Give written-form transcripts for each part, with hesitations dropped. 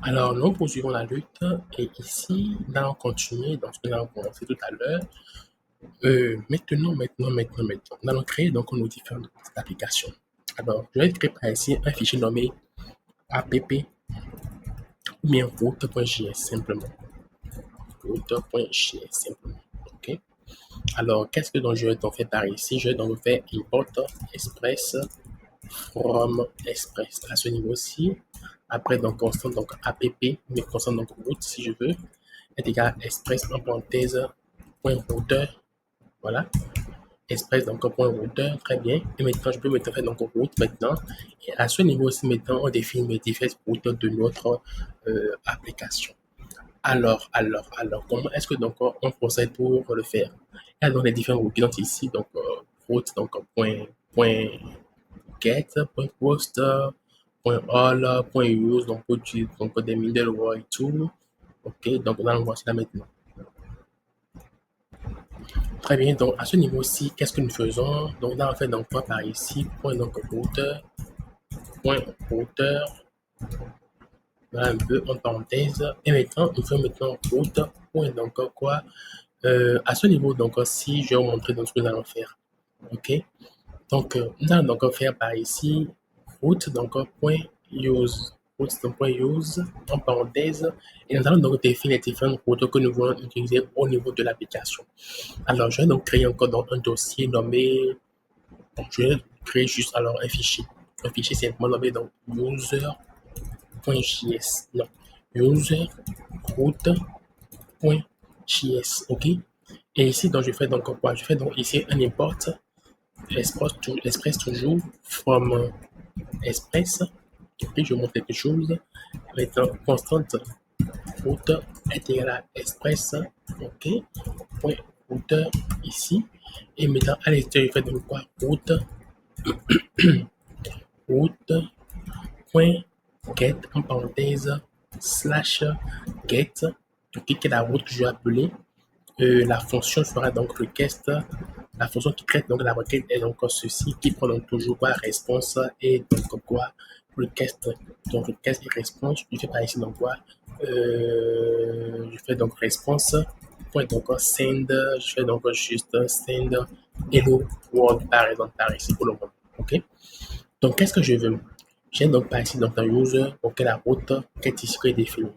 Alors, nous poursuivons la lutte et ici, nous allons continuer dans ce que nous avons commencé tout à l'heure. Maintenant, nous allons créer donc nos différentes applications. Alors, je vais créer par ici un fichier nommé app ou bien route.js simplement. Route.js simplement. OK? Alors, qu'est-ce que donc je vais donc faire par ici? Je vais donc faire import express from express à ce niveau-ci. Après, donc, constant donc app, mais constant donc route si je veux, est égal à express en parenthèse point routeur. Voilà. Express donc point routeur, très bien. Et maintenant, je peux mettre faire donc route maintenant. Et à ce niveau-ci, maintenant, on définit les différentes routes de notre application. Alors, comment est-ce que donc on procède pour le faire? Il y a donc les différents routes qui sont ici, donc route, donc point get, point post, point all, point use, donc pour utiliser donc des middleware et tout. Ok, donc on allons voir cela maintenant. Très bien, donc à ce niveau-ci, qu'est-ce que nous faisons? Donc là, on fait donc quoi par ici? Point donc routeur, voilà un peu en parenthèse. Et maintenant, nous faisons maintenant route, point donc quoi? À ce niveau, donc si je vais vous montrer donc ce que nous allons faire. Ok, donc nous allons donc faire par ici route, donc point use. Route, donc point use en parenthèse. Et nous allons donc définir les différentes routes que nous voulons utiliser au niveau de l'application. Alors, je vais donc créer encore donc un dossier nommé, donc je vais créer juste alors un fichier simplement nommé donc user.js, non, user route.js, ok. Et ici donc je fais donc quoi? Je fais donc ici un import express toujours from express. Et puis je montre quelque chose. Maintenant constante route est égal à express, ok. Point routeur ici. Et maintenant à l'extérieur, je fais donc quoi? Route.get en parenthèse slash get, ok, qui est la route que je vais appeler. La fonction fera donc request. La fonction qui traite donc la requête est donc ceci, qui prend donc toujours quoi? Réponse et donc quoi? Request. Donc request et réponse. Je fais par ici donc quoi? Je fais donc réponse. Point donc send. Je fais donc juste send hello world par exemple par ici pour le moment. Ok. Donc qu'est-ce que je veux? J'ai donc par ici donc un user auquel la route qui est ici qui est définie.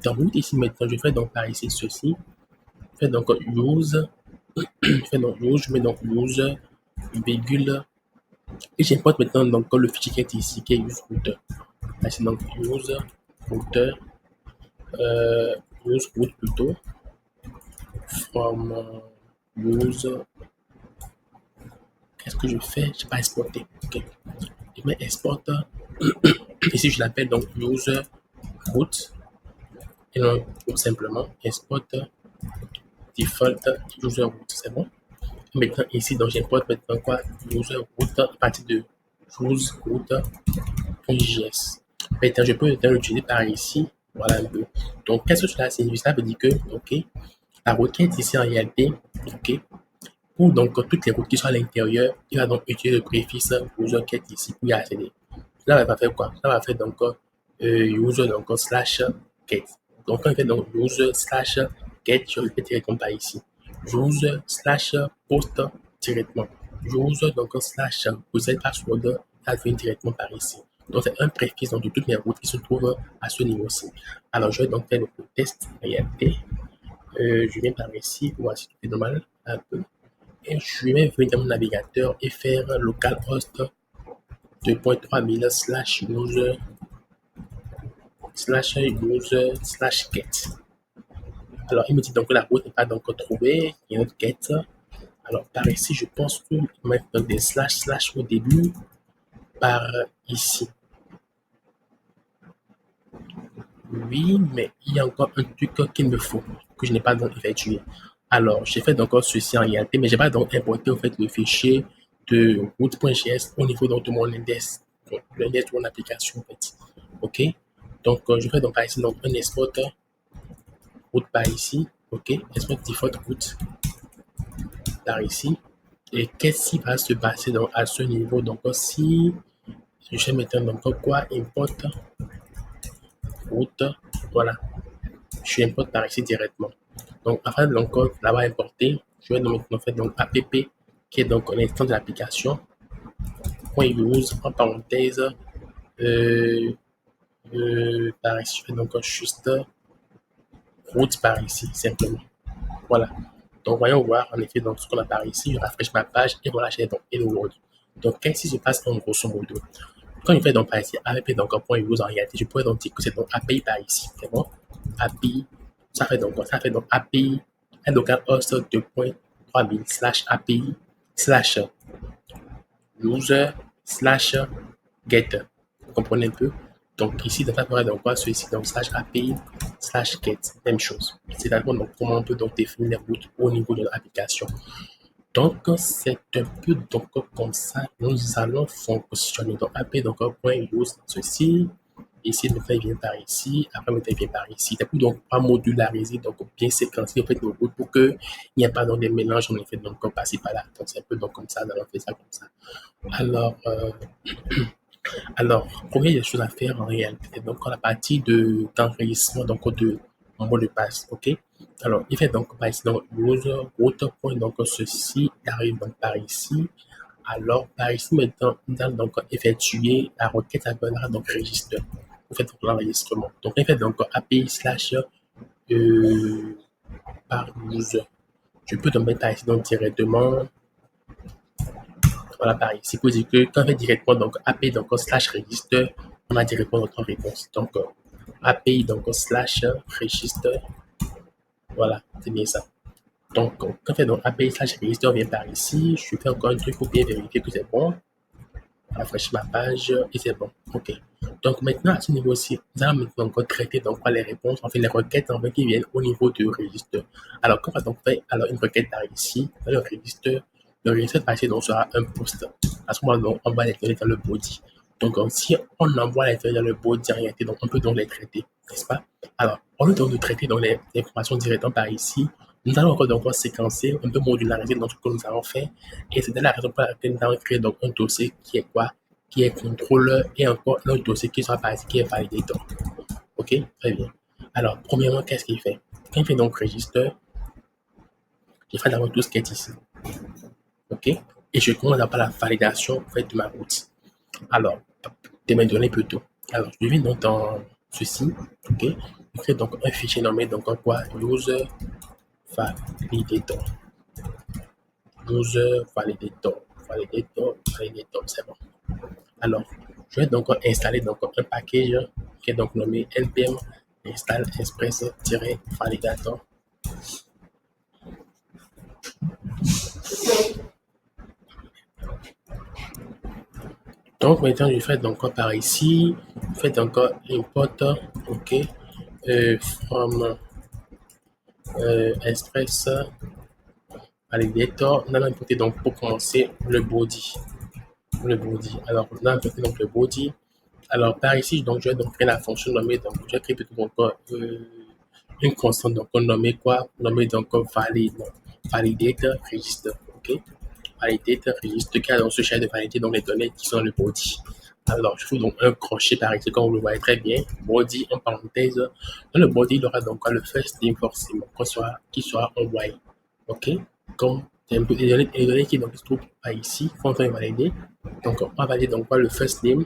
Dans route ici maintenant, je fais donc par ici ceci. Je fais donc use. Je fais donc use. Je mets donc user virgule et j'importe maintenant donc le fichier qui est ici qui est use router. Ici donc use router, use route plutôt from use. Qu'est-ce que je fais? Je n'ai pas exporté. Ok. Je mets export. Ici je l'appelle donc user route et non tout simplement export default user route, c'est bon. Maintenant ici donc j'importe maintenant quoi? User route à partir de use route.js. Maintenant je peux l'utiliser par ici, voilà un peu. Donc qu'est-ce que cela signifie? Ça veut dire que ok, la requête ici en réalité, ok, pour donc toutes les routes qui sont à l'intérieur, il va donc utiliser le préfixe user qui est ici pour y accéder. Là, va faire quoi? Ça va faire donc user donc slash get. Donc quand il fait donc user slash get, je répète directement par ici. User slash post directement. User donc slash reset password, ça vient directement par ici. Donc c'est un préfixe donc, de toutes les routes qui se trouvent à ce niveau-ci. Alors je vais donc faire le test réalité. Je viens par ici, voici tout est normal un peu. Et je vais venir dans mon navigateur et faire localhost 2.3000 slash get. Alors, il me dit donc que la route n'est pas donc trouvée, il y a un autre get. Alors, par ici, je pense que mettre donc des slash au début, par ici. Oui, mais il y a encore un truc qu'il me faut, que je n'ai pas donc effectué. Alors, j'ai fait donc ceci en réalité, mais je n'ai pas donc importé en fait le fichier de route.js au niveau donc, de mon index, donc l'index de mon application en fait. Ok, donc je fais donc par ici donc un export route par ici, ok, export default route par ici. Et qu'est-ce qui va se passer donc à ce niveau? Donc si je vais mettre donc quoi import route Voilà, je importe par ici directement. Donc, afin de donc l'avoir importé, je vais donc maintenant faire donc app qui est donc l'instance de l'application, .use en parenthèse, euh, par ici, je fais donc juste route par ici, simplement. Voilà. Donc, voyons voir en effet donc, ce qu'on a par ici. Je rafraîchis ma page et voilà, j'ai donc Hello World. Donc, qu'est-ce qui se passe en grosso modo? Quand je fais donc par ici, API donc un point use en réalité, je pourrais donc dire que c'est donc API par ici. C'est bon? API, ça fait donc quoi? Ça fait donc API, un local host 2.3000 slash API slash user slash get. Vous comprenez un peu? Donc ici, ça ferait donc quoi? Ceci, donc slash API slash get. Même chose. C'est-à-dire donc comment on peut donc définir les routes au niveau de l'application. Donc, c'est un peu donc, comme ça nous allons fonctionner. Donc, API, donc, point use ceci. Ici, le fait vient par ici. Après, le fait vient par ici. C'est pour donc pas modulariser, donc bien séquencer en fait nos routes pour qu'il n'y ait pas donc des mélanges en effet donc passer par là. Donc, c'est un peu donc comme ça. On fait ça comme ça. Alors, alors, combien il y a des choses à faire en réalité? Donc, la partie d'enregistrement donc de mot de passe, ok? Alors, il fait donc par ici, donc, autre point, donc ceci arrive donc par ici. Alors, par ici, maintenant, nous allons donc effectuer la requête appellera donc registre. Vous faites donc l'enregistrement. Donc, il fait donc API slash euh, par user. Je peux donc mettre par ici donc directement voilà, par ici, pour dire que quand on fait directement donc API donc slash register, on a directement notre réponse. Donc API donc slash register, voilà, c'est bien ça. Donc quand on fait donc API slash register, on vient par ici, je fais encore un truc pour bien vérifier que c'est bon. Rafraîchir ma page et c'est bon. OK. Donc maintenant, à ce niveau-ci, nous allons maintenant encore traiter donc les réponses, en fait les requêtes en fait, qui viennent au niveau du registre. Alors, quand on va donc faire alors, une requête par ici, dans le registre par ici donc, sera un post. À ce moment-là, on va les donner dans le body. Donc, si on envoie les données dans le body en réalité, donc on peut donc les traiter, n'est-ce pas? Alors, au lieu donc de traiter donc, les informations directement par ici, nous allons encore donc séquencer, un peu modulariser dans ce que nous avons fait. Et c'est la raison pour laquelle nous avons créé donc un dossier qui est quoi? Qui est contrôleur et encore un autre dossier qui sera par ici, qui est validator. OK? Très bien. Alors, premièrement, qu'est-ce qu'il fait? Quand il fait donc register, je fais d'abord tout ce qui est ici. OK? Et je commence par la validation en fait, de ma route. Alors, de mes données plutôt. Alors, je viens donc dans ceci. OK? Je crée donc un fichier nommé donc quoi? User validator. User validator. Validator, c'est bon. Alors, je vais donc installer donc un package qui est donc nommé npm install express-validator. Donc maintenant, je fais donc par ici, je fais donc import, ok, from express validator. On a importé donc pour commencer le body. Alors, on a importé donc le body. Alors, par ici, donc, je vais donc créer la fonction nommée, donc, je vais créer plutôt donc, une constante, donc, on nommait quoi? Nommé donc, validator register, ok? Validator register, qui a donc ce champ de valider donc les données qui sont dans le body. Alors, je fais donc un crochet par ici, comme vous le voyez très bien, body en parenthèse. Dans le body, il y aura donc le first name forcément, qui sera envoyé, ok? Comme les données qui donc, se trouvent par ici, qu'on va valider. Donc, on va valider donc le first name,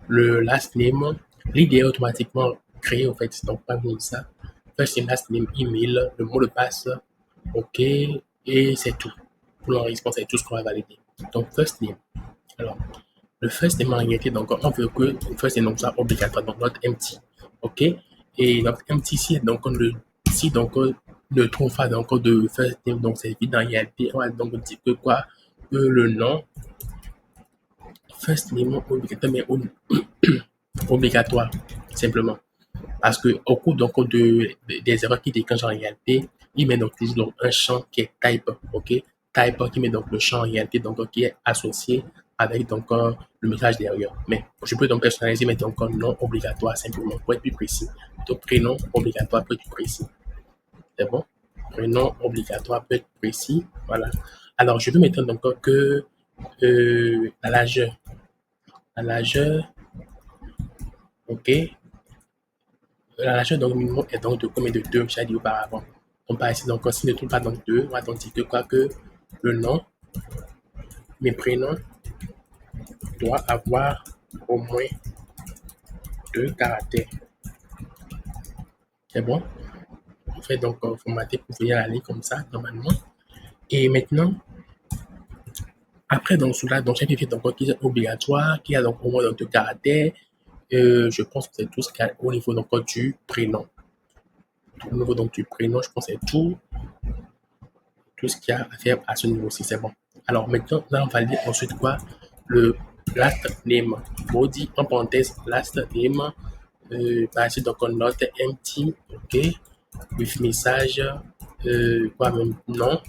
le last name, l'idée est automatiquement créée en fait, donc pas besoin de ça. First name, last name, email, le mot de passe, ok, et c'est tout. Pour l'enregistrement, c'est tout ce qu'on va valider. Donc, first name. Alors, le first name en réalité, donc on veut que le first name soit obligatoire, donc notre empty, ok, et notre empty ici, donc on ne trouve pas donc de first name, donc c'est vide en réalité, on va donc dire que quoi, que le nom first name obligatoire, mais obligatoire, simplement. Parce que au cours donc, des erreurs qui déclenchent en réalité, il met donc toujours donc, un champ qui est type, ok? Type qui met donc le champ en réalité donc, qui est associé avec donc le message derrière. Mais je peux donc personnaliser, mais donc non obligatoire simplement pour être plus précis. Donc prénom obligatoire pour être plus précis. C'est bon? Prénom obligatoire pour être précis. Voilà. Alors je vais mettre donc que à l'âge, ok, La largeur donc minimum est donc de combien de 2, j'ai dit auparavant. Donc par ici, donc s'il ne trouve pas donc 2, on va donc dire que quoi que le nom, mes prénoms, doit avoir au moins 2 caractères. C'est bon? On fait donc formater pour venir la ligne comme ça, normalement. Et maintenant, après, donc, cela, donc, j'ai vérifié donc, qu'il est obligatoire, qu'il y a donc au moins donc, 2 caractères. Je pense que c'est tout ce qu'il y a au niveau donc, du prénom. Au niveau donc, du prénom, je pense que c'est tout ce qu'il y a à faire à ce niveau-ci, c'est bon. Alors maintenant, là, on va lire ensuite quoi? Le last name. Body, en parenthèse, last name. Par ici, donc, on note empty, ok, with message, quoi même, non,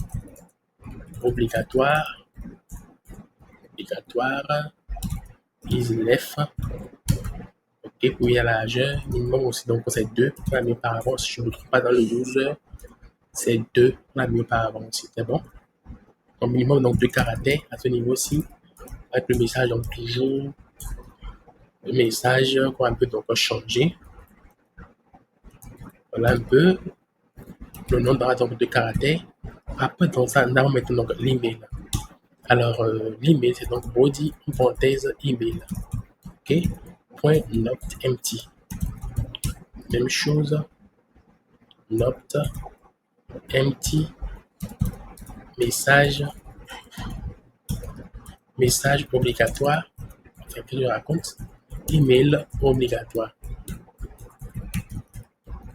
obligatoire, is left, ok, pour y aller à largeur, minimum aussi, donc c'est 2, la mieux par avant, si je ne me trompe pas dans le user, c'est 2, la mieux par avant aussi, c'est bon. Au minimum, donc 2 caractères à ce niveau-ci, avec le message, donc toujours, le message qu'on va un peu donc changer. Voilà un peu, le nom dans donc 2 caractères. Après, dans ça, on va mettre donc l'email. Alors, l'email, c'est donc body, parenthèse, email. OK? Point not empty. Même chose, not empty, message, message obligatoire. Enfin, que je raconte, email obligatoire.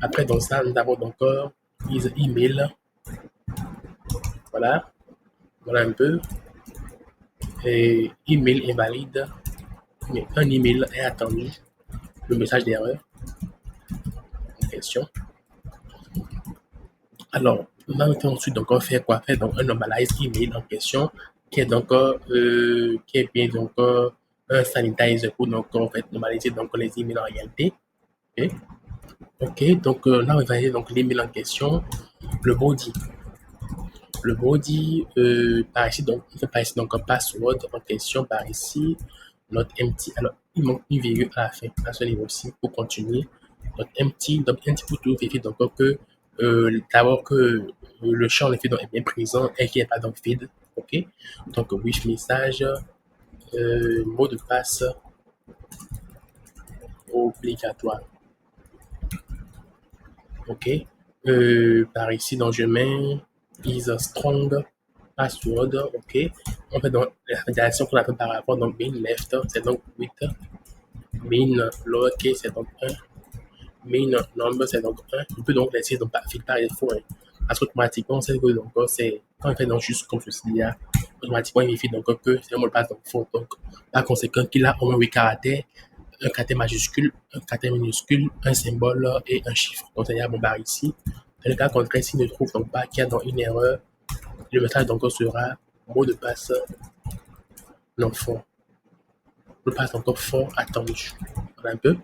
Après, dans ça, nous avons encore is email. Voilà. Voilà un peu. Et email invalide. Mais un email est attendu. Le message d'erreur en question. Alors, on va ensuite donc faire quoi? Faire donc un normalize email en question qui est donc qui est bien donc un sanitizer pour donc en fait normaliser donc les emails en réalité. Ok, donc là on va aller donc l'email en question, le body. Le body par ici donc il fait par ici donc un password en question par ici notre empty. Alors il manque une virgule à la fin à ce niveau-ci pour continuer. Notre empty pour tout vérifier donc que d'abord que le champ est bien présent et qu'il n'y a pas donc vide. Ok, donc with message, mot de passe obligatoire. Ok, par ici donc je mets is a strong password. Ok, on fait donc la rédaction qu'on a fait par rapport donc main left c'est donc 8, main lowercase c'est donc 1, main number c'est donc 1. On peut donc laisser donc pas par défaut. Hein. Parce qu'automatiquement, c'est que donc c'est quand on fait donc juste comme ceci là, automatiquement il vérifie donc que c'est un mot de passe donc faux. Donc par conséquent qu'il a au moins 8 caractères, un caractère majuscule, un caractère minuscule, un symbole et un chiffre. Donc c'est à mon barre ici. Dans le cas contraire, s'il ne trouve donc pas qu'il y a donc une erreur, le message donc sera mot de passe non fort. Le passe encore fort attendu. Voilà un peu.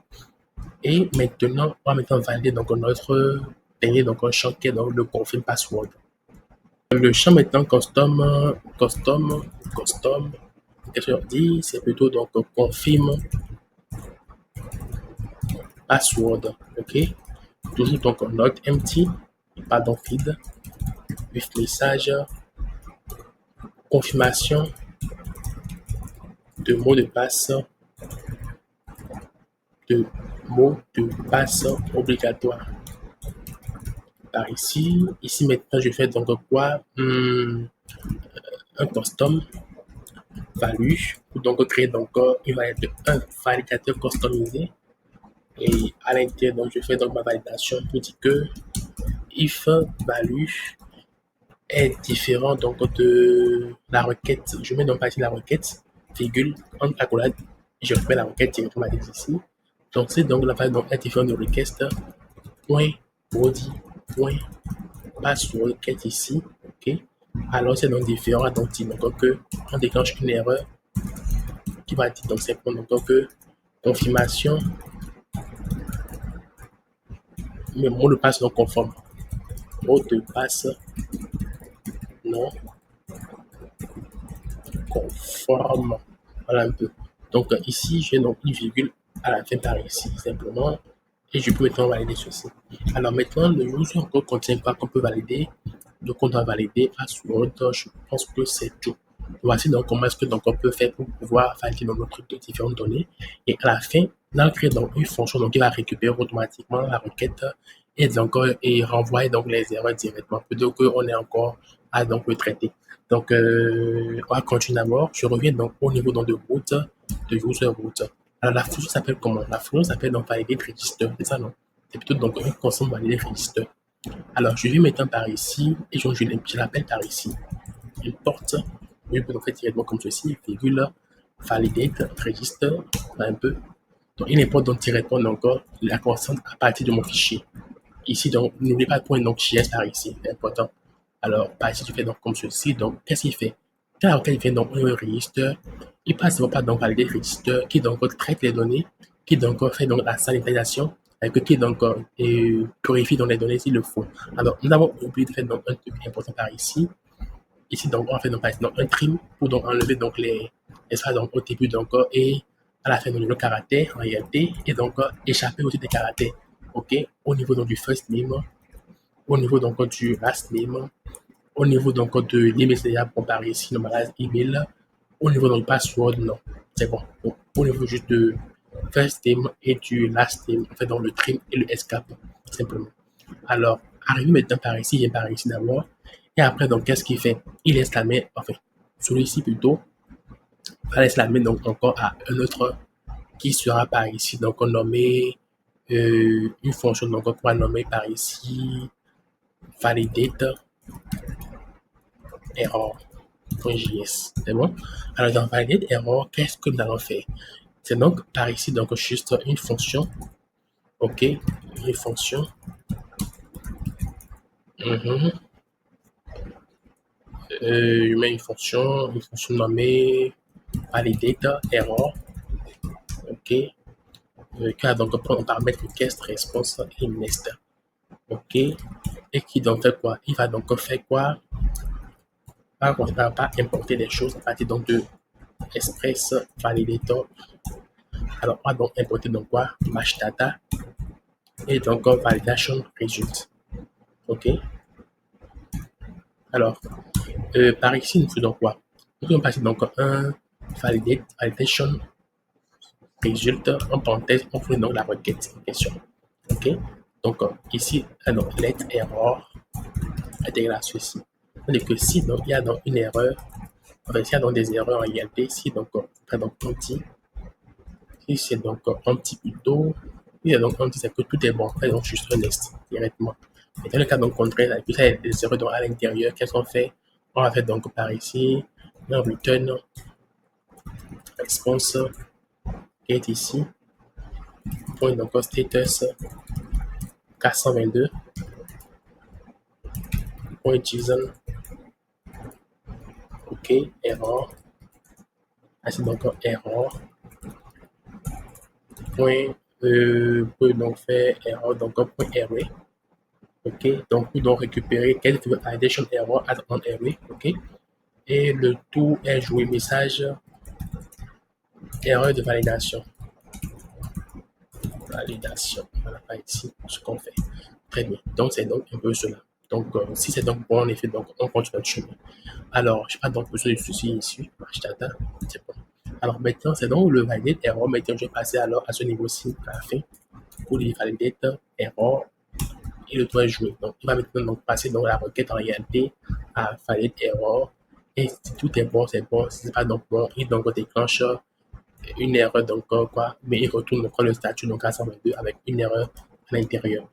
Et maintenant, on va maintenant valider donc notre dernier donc un champ qui est donc le confirm password. Le champ maintenant custom, qu'est-ce que je dis? C'est plutôt donc confirm password. Ok. Toujours donc not empty, pas donc vide, with message, confirmation de mot de passe, obligatoire. Par ici, maintenant je fais donc quoi? Un custom value pour donc créer donc une variable un validateur customisé et à l'intérieur donc je fais donc ma validation pour dire que if value est différent donc de la requête. Je mets donc pas ici la requête, virgule, entre accolade, je fais la requête directement ici. Donc c'est donc la valeur donc est différente de request, point body, point password requête ici, ok. Alors c'est donc différent donc dit donc que on déclenche une erreur qui va dire donc c'est pour donc que confirmation, mais mot de passe non conforme, mot de passe non conforme. Voilà un peu. Donc ici, j'ai donc une virgule à la fin par ici, simplement. et je peux maintenant valider ceci. Alors maintenant, le user code contient quoi qu'on peut valider. Donc on doit valider password. Je pense que c'est tout. Voici donc comment est-ce que donc on peut faire pour pouvoir valider notre différentes données. Et à la fin, on a créé donc une fonction donc qui va récupérer automatiquement la requête et donc et renvoyer donc les erreurs directement plutôt qu'on est encore à donc le traiter. Donc on va continuer d'abord. Je reviens donc au niveau donc de route, de user route. Alors la fonction s'appelle comment? La fonction s'appelle donc validate register, c'est ça non? C'est plutôt donc un constant validate register. Alors je vais maintenant par ici et je l'appelle par ici. Importe, je peux donc faire directement comme ceci, virgule, validate register, un peu. Donc il importe donc directement donc la constante à partir de mon fichier. Ici donc n'oubliez pas le point donc JS par ici, c'est important. Alors par ici je fais donc comme ceci. Donc qu'est-ce qu'il fait? Quand il vient donc un register, il passe par donc valider register qui donc traite les données, qui donc fait donc la sanitarisation, qui donc purifie donc les données s'il le faut. Alors nous avons oublié de faire donc un truc important par ici. Ici donc on fait donc, par exemple, un trim pour donc enlever donc les espaces donc au début donc et à la fin donc le caractère en réalité et donc échapper aussi des caractères. Ok, au niveau donc du first name, au niveau donc du last name, au niveau donc de l'email, c'est-à-dire comparer ici, normalize email. Au niveau donc du password, non. C'est bon. Donc, au niveau juste de first name et du last name, on fait donc le trim et le escape, simplement. Alors, arrivé maintenant par ici, il vient par ici d'abord. Et après, donc, qu'est-ce qu'il fait? Il laisse la main, enfin, celui-ci plutôt, il laisse la main donc encore à un autre qui sera par ici, donc on nommé une fonction donc on va nommer par ici validate error.js. C'est bon? Alors, dans validate error, qu'est-ce que nous allons faire? C'est donc par ici, donc juste une fonction. OK, une fonction. Je mets une fonction nommée validate error. OK, qui a donc un paramètre guest response et next. OK, et qui donc fait quoi? Il va donc faire quoi? Il va pas importer des choses à partir donc de Express Validator. Alors, on va donc importer donc quoi? Match data et donc validation result. OK. Alors, par ici, nous faisons quoi? Nous allons passer donc un validation result en parenthèse, on fait donc la requête en question. OK. Donc, ici, alors, let error intégrer ceci. C'est-à-dire que si donc, il y a donc une erreur, enfin, s'il y a donc des erreurs en réalité, si donc, donc on dit, si c'est donc un petit plutôt, il y a donc un petit, c'est que tout est bon, donc juste un next directement. Et dans le cas donc contraire, puis ça, il y a des erreurs donc à l'intérieur, qu'est-ce qu'on fait? On va faire donc par ici, un return response get ici, point donc status 422, point JSON, ok, error, ainsi donc error, point, peut donc faire error, donc point array, ok, donc pour donc récupérer quel validation error as on array, ok, et le tout est joué message erreur de validation. Validation. Voilà, pas ici, ce qu'on fait. Très bien. Donc, c'est donc un peu cela. Donc, si c'est donc bon, en effet, donc, on continue notre chemin. Alors, je n'ai pas donc besoin de ceci ici. Data, c'est bon. Alors, maintenant, c'est donc le validate error. Maintenant, je vais passer alors à ce niveau-ci, à la fin, pour les validate error et le doit jouer. Donc, il va maintenant donc passer dans la requête en réalité à validate error. Et si tout est bon, c'est bon. Si c'est pas donc bon, il donc déclenche une erreur donc quoi, mais il retourne encore le statut donc à 122 avec une erreur à l'intérieur.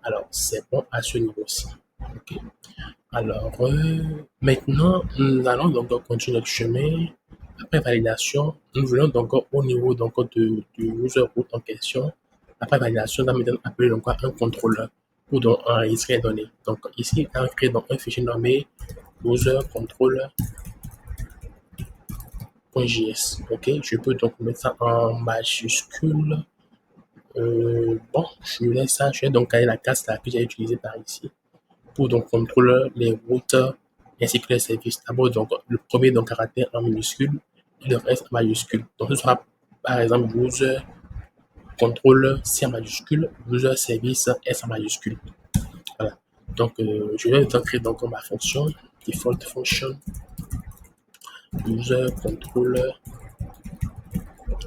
Alors c'est bon à ce niveau-ci. Okay. Alors maintenant nous allons donc continuer notre chemin. Après validation, nous voulons donc au niveau donc du user root en question. Après validation, nous allons maintenant appeler donc un contrôleur pour donc enregistrer les données. Donc ici, on crée donc un fichier nommé user controller .js. Ok, je peux donc mettre ça en majuscule. Bon, je laisse ça. Je vais donc aller la classe là que j'ai utilisée par ici pour donc contrôler les routes ainsi que les services. D'abord, donc le premier donc caractère en minuscule et le reste en majuscule. Donc ce sera par exemple user contrôle C en majuscule, user service S en majuscule. Voilà. Donc, je vais créer donc ma fonction, default function, user contrôle,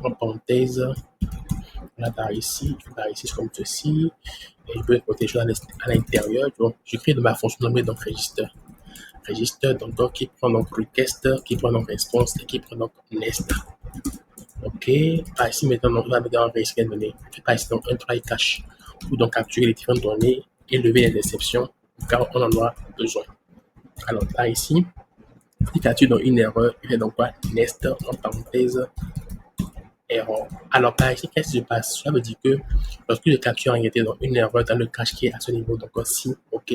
en parenthèse, là par ici comme ceci, et je peux protéger à l'intérieur. Donc, je crée de ma fonction nommée donc register donc qui prend donc request, qui prend donc response et qui prend donc nest. Ok, par ici maintenant on va mettre en registrer les données. Par ici donc un try cache pour donc capturer les différentes données et lever les exceptions car on en aura besoin. Alors par ici, il capture donc une erreur, il fait donc quoi nest en parenthèse erreur. Alors par ici, qu'est-ce qui se passe? Ça veut dire que lorsque je capture en réalité donc une erreur dans le cache qui est à ce niveau, donc si, ok,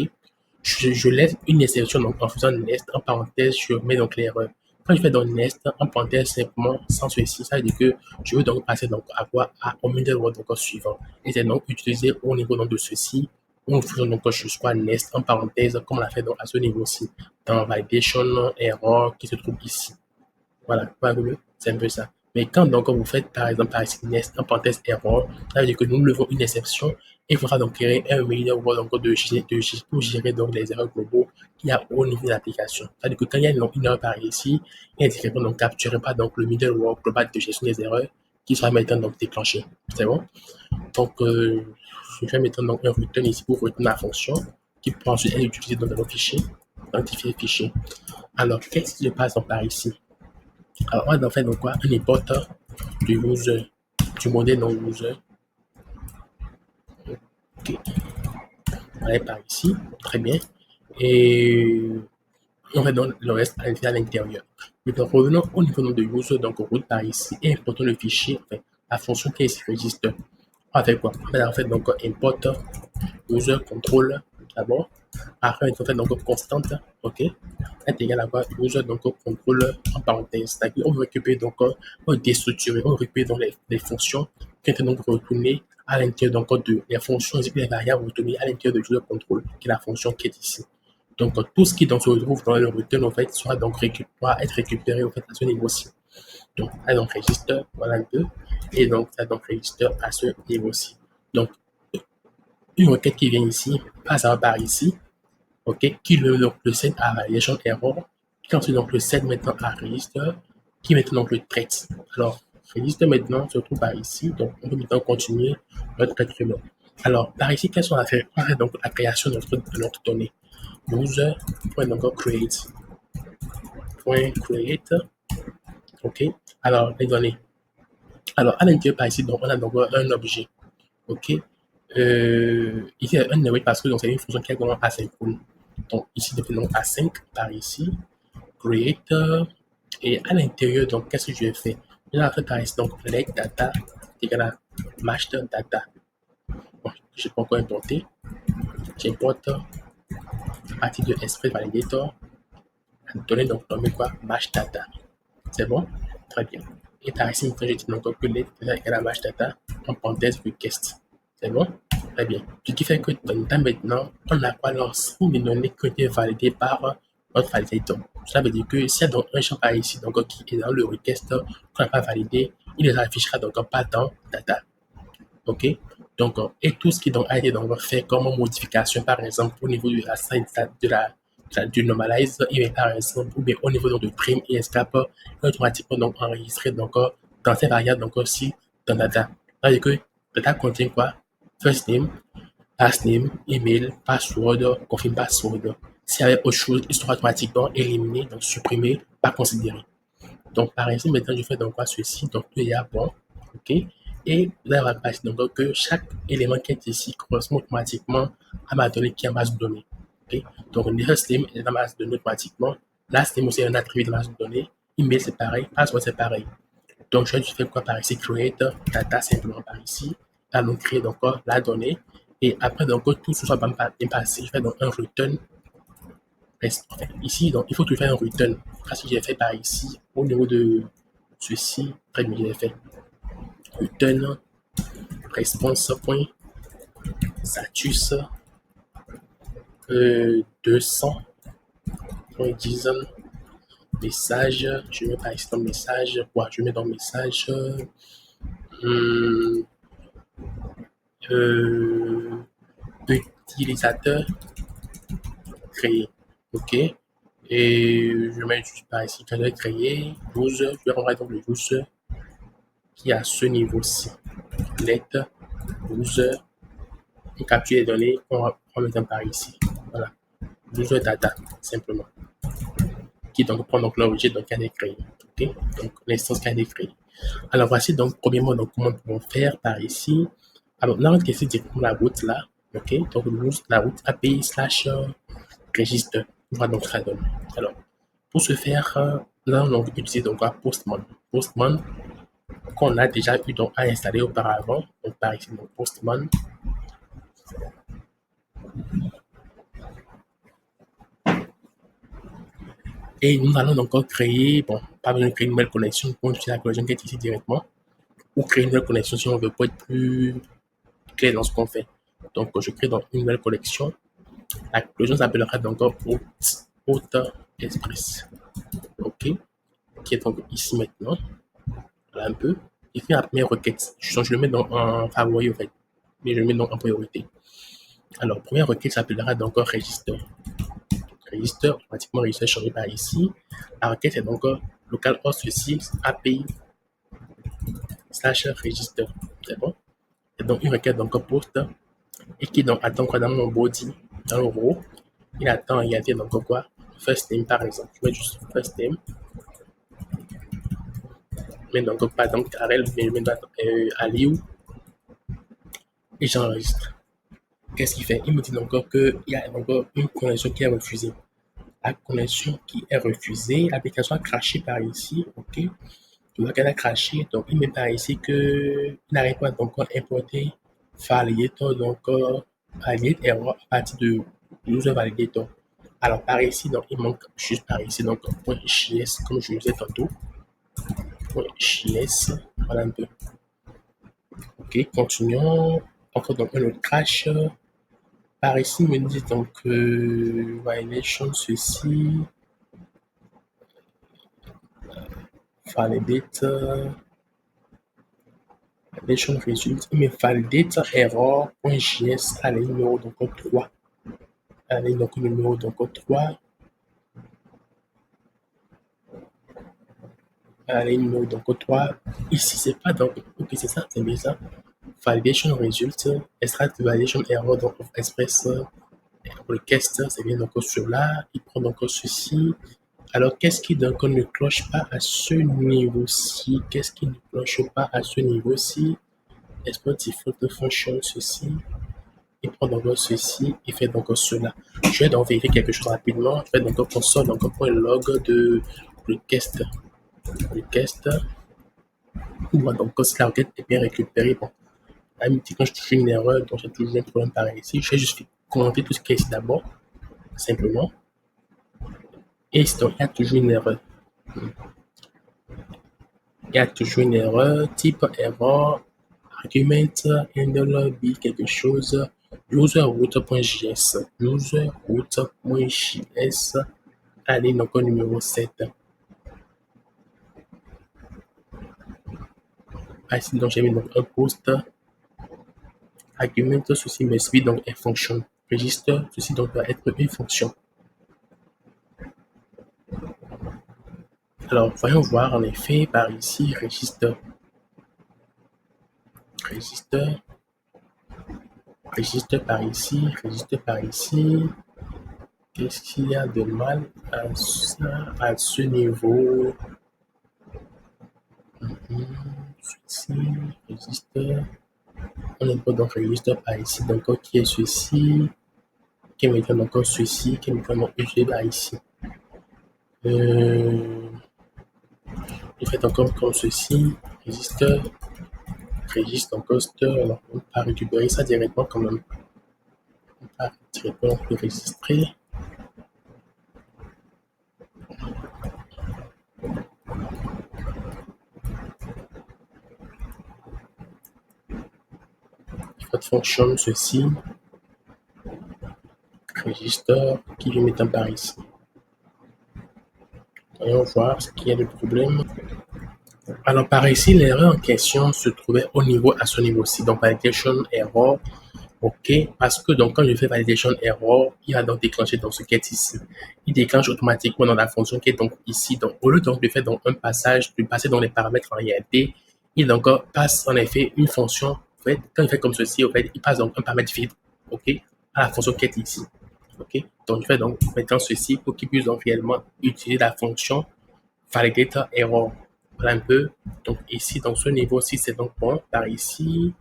je laisse une exception donc en faisant nest en parenthèse, je mets donc l'erreur. Quand je fais donc nest en parenthèse simplement sans ceci, ça veut dire que je veux donc passer donc à quoi au middleware donc suivant. Et c'est donc utilisé au niveau donc de ceci. On faisant donc jusqu'à nest en parenthèse comme on l'a fait donc à ce niveau-ci dans validation error qui se trouve ici. Voilà, c'est un peu ça. Mais quand donc vous faites par exemple par ici nest en parenthèse error, ça veut dire que nous levons une exception et il faudra donc créer un middleware donc pour gérer donc les erreurs globaux qu'il y a au niveau de l'application. C'est-à-dire que quand il y a une erreur par ici, il y a ne donc capturera pas donc le middleware global de gestion des erreurs qui sera maintenant donc déclenché. C'est bon? Donc je vais mettre donc un return ici pour retenir la fonction qui peut ensuite être utilisée dans nos fichiers, identifier les fichiers. Alors qu'est-ce qui se passe donc par ici? Alors, on va faire donc quoi? Un import du user, du modèle non user. Ok, on va par ici, très bien. Et on va donc le reste à l'intérieur. Maintenant, revenons au niveau de user, donc on route par ici et importons le fichier, enfin, la fonction qui est ici register. On va faire quoi? On va faire donc import user control d'abord. Après, on fait donc constante, ok, est égal à quoi user donc contrôle en parenthèse. C'est-à-dire on veut récupérer donc, on veut déstructurer, on récupère donc les fonctions qui étaient donc retournées à l'intérieur donc de les fonctions et les variables retournées à l'intérieur de user control, qui est la fonction qui est ici. Donc tout ce qui donc se retrouve dans le return en fait sera donc pourra être récupéré en fait à ce niveau-ci. Donc ça donc register, voilà un peu, et donc ça donc register à ce niveau-ci. Donc une requête qui vient ici passe par ici, ok, qui le set à validation error, qui ensuite donc le set maintenant à register, qui maintenant donc le traite. Alors, register maintenant se trouve par ici, donc on peut maintenant continuer notre traitement. Alors, par ici, qu'est-ce qu'on a fait? On a fait donc la création de notre donnée. User.create, ok. Alors, les données. Alors, à l'intérieur par ici, donc on a donc un objet, ok. Ici, un array parce que c'est une fonction qui est vraiment asynchrone. Donc ici, devenons A5 par ici, create, et à l'intérieur, donc qu'est-ce que je vais faire? Je vais faire par ici, donc let data égal à master data. Bon, je peux encore importer. J'importe à partir de Express Validator, donner donc nommé quoi? Match data. C'est bon? Très bien. Et par ici, je dis donc que let data égal à match data en parenthèse request. C'est bon? Très bien. Ce qui fait que maintenant, on a quoi l'ensemble des données qui ont été validées par notre validator. Cela veut dire que s'il y a donc un champ par ici donc, qui est dans le request qu'on n'a pas validé, il les affichera donc pas dans data. OK? Donc, et tout ce qui donc, a été donc, fait comme modification, par exemple, au niveau de du normalize, et par exemple, ou bien au niveau donc, de prime et escape, automatiquement donc enregistré donc, dans ces variables donc aussi dans data. C'est-à-dire que data contient quoi? First name, last name, email, password, confirm password. S'il y avait autre chose, il sera automatiquement éliminé, donc supprimé, pas considéré. Donc, par exemple, maintenant, je fais donc quoi ceci, donc tout est à bon, ok. Et là, on va passer donc que chaque élément qui est ici correspond automatiquement à ma donnée qui est en base de données. Ok. Donc, le first name est dans ma base de données automatiquement. Last name aussi est un attribut de ma base de données. Email, c'est pareil. Password, c'est pareil. Donc, je fais quoi par ici? Create data simplement par ici. Là, donc, créer donc la donnée. Et après, donc, tout ce soit bien passé. Je fais donc un return. Ici, donc, il faut que je fasse un return. Parce que j'ai fait par ici, au niveau de ceci, très bien, j'ai fait return response.status 200.10 message. Je mets par ici dans message. Ouais, je mets dans message. Utilisateur créé. OK. Et je mets juste par ici, quand je vais créer user, je vais renvoyer donc le user qui est à ce niveau-ci. Let user, on capture les données, on met par ici. Voilà. User data, simplement. Qui donc prend donc l'objet donc qui a été créé. OK. Donc l'instance qui a été créée. Alors voici donc premièrement donc comment nous pouvons faire par ici. Alors là on va tester directement la route là. OK. Donc la route API slash registre. On va donc ça donne. Alors pour ce faire, là on va utiliser donc Postman. Postman qu'on a déjà eu donc à installer auparavant. Donc par ici donc Postman. Et nous allons donc créer, bon, pas besoin de créer une nouvelle connexion, on utilise la connexion qui est ici directement, ou créer une nouvelle connexion si on veut pas être plus clair dans ce qu'on fait. Donc, je crée donc une nouvelle collection. La collection s'appellera donc Haute Express. OK. Qui est donc ici maintenant. Voilà un peu. Et puis la première requête. Je le mets donc en favori en fait. Mais je le mets donc en priorité. Alors, première requête s'appellera donc register. Register, automatiquement register changé par ici. La requête est donc localhost 6 API slash register. C'est bon. Et donc une requête donc post et qui donc attend quoi dans mon body, dans le row. Il attend en réalité donc quoi? First name par exemple. Je mets juste first name. Mais donc pas donc Karel, mais je mets Aliou et j'enregistre. Qu'est-ce qu'il fait? Il me dit encore qu'il y a encore une connexion qui est refusée. La connexion qui est refusée, l'application a craché par ici, ok? Donc elle a craché, donc il met par ici qu'il n'arrive pas donc à importer validator, donc validate error à partir de user validator. Alors par ici, donc il manque juste par ici, donc .js comme je le disais tantôt. .js, voilà un peu. Ok, continuons. Encore donc le crash. Par ici, il me dit donc violation ceci, validate, validation result, il me validate error.js à la numéro donc 3. À la donc numéro donc 3. À la numéro donc 3. Ici, c'est pas donc, ok, c'est ça, c'est bien ça. Validation result, extract validation error donc of express request, c'est bien donc cela. Il prend donc ceci. Alors, qu'est-ce qui donc ne cloche pas à ce niveau-ci? Qu'est-ce qui ne cloche pas à ce niveau-ci? Export default function ceci. Il prend donc ceci, il fait donc cela. Je vais donc vérifier quelque chose rapidement. Je vais donc console donc point log de request. Request. Voilà, donc si la requête est bien récupérée, bon, à un petit quand je touche une erreur, donc j'ai toujours un problème pareil ici. Je vais juste commenter tout ce qui est ici d'abord, simplement. Et donc, il y a toujours une erreur. Il y a toujours une erreur, type erreur, argument, handle, b quelque chose, userroute.js, userroute.js, allez, donc au numéro 7. Ici, donc j'ai mis donc un post, argument, ceci must be donc une fonction, register, ceci donc doit être une fonction. Alors, voyons voir en effet par ici, register, register, register par ici, register par ici. Qu'est-ce qu'il y a de mal à ça, à ce niveau? Ceci, register. On a donc register par ici, donc qui est ceci, qui est maintenant encore ceci, qui est maintenant utilisé par ici. Il fait encore comme ceci, register, registre encore store. Alors, on peut récupérer ça directement quand même. On peut directement enregistrer. Votre fonction ceci, register, qui lui met un par ici. Voyons voir ce qu'il y a de problème. Alors, par ici, l'erreur en question se trouvait à ce niveau-ci. Donc, validation error. OK. Parce que donc, quand je fais validation error, il va donc déclencher dans ce qui est ici. Il déclenche automatiquement dans la fonction qui est donc ici. Donc, au lieu donc de faire donc un passage, de passer dans les paramètres en réalité, il donc passe en effet une fonction. En fait, quand il fait comme ceci, en fait, il passe donc un paramètre vide. OK. À la fonction qui est ici. OK. Donc, je fais donc maintenant ceci pour qu'il puisse donc réellement utiliser la fonction validator error. Voilà un peu. Donc, ici, dans ce niveau-ci, c'est donc bon. Par ici,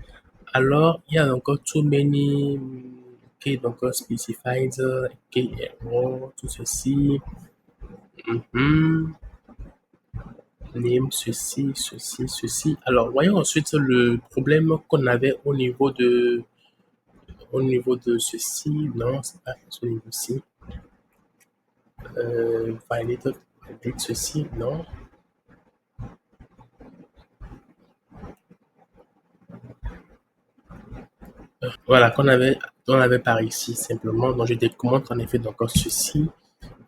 alors, il y a encore too many, ok, donc specified, ok, error, tout ceci, mhm, name, ceci. Alors, voyons ensuite le problème qu'on avait au niveau de ceci, non, c'est pas ce niveau-ci, validate ceci, non. Voilà, on avait par ici, simplement, donc je décommente en effet donc ceci,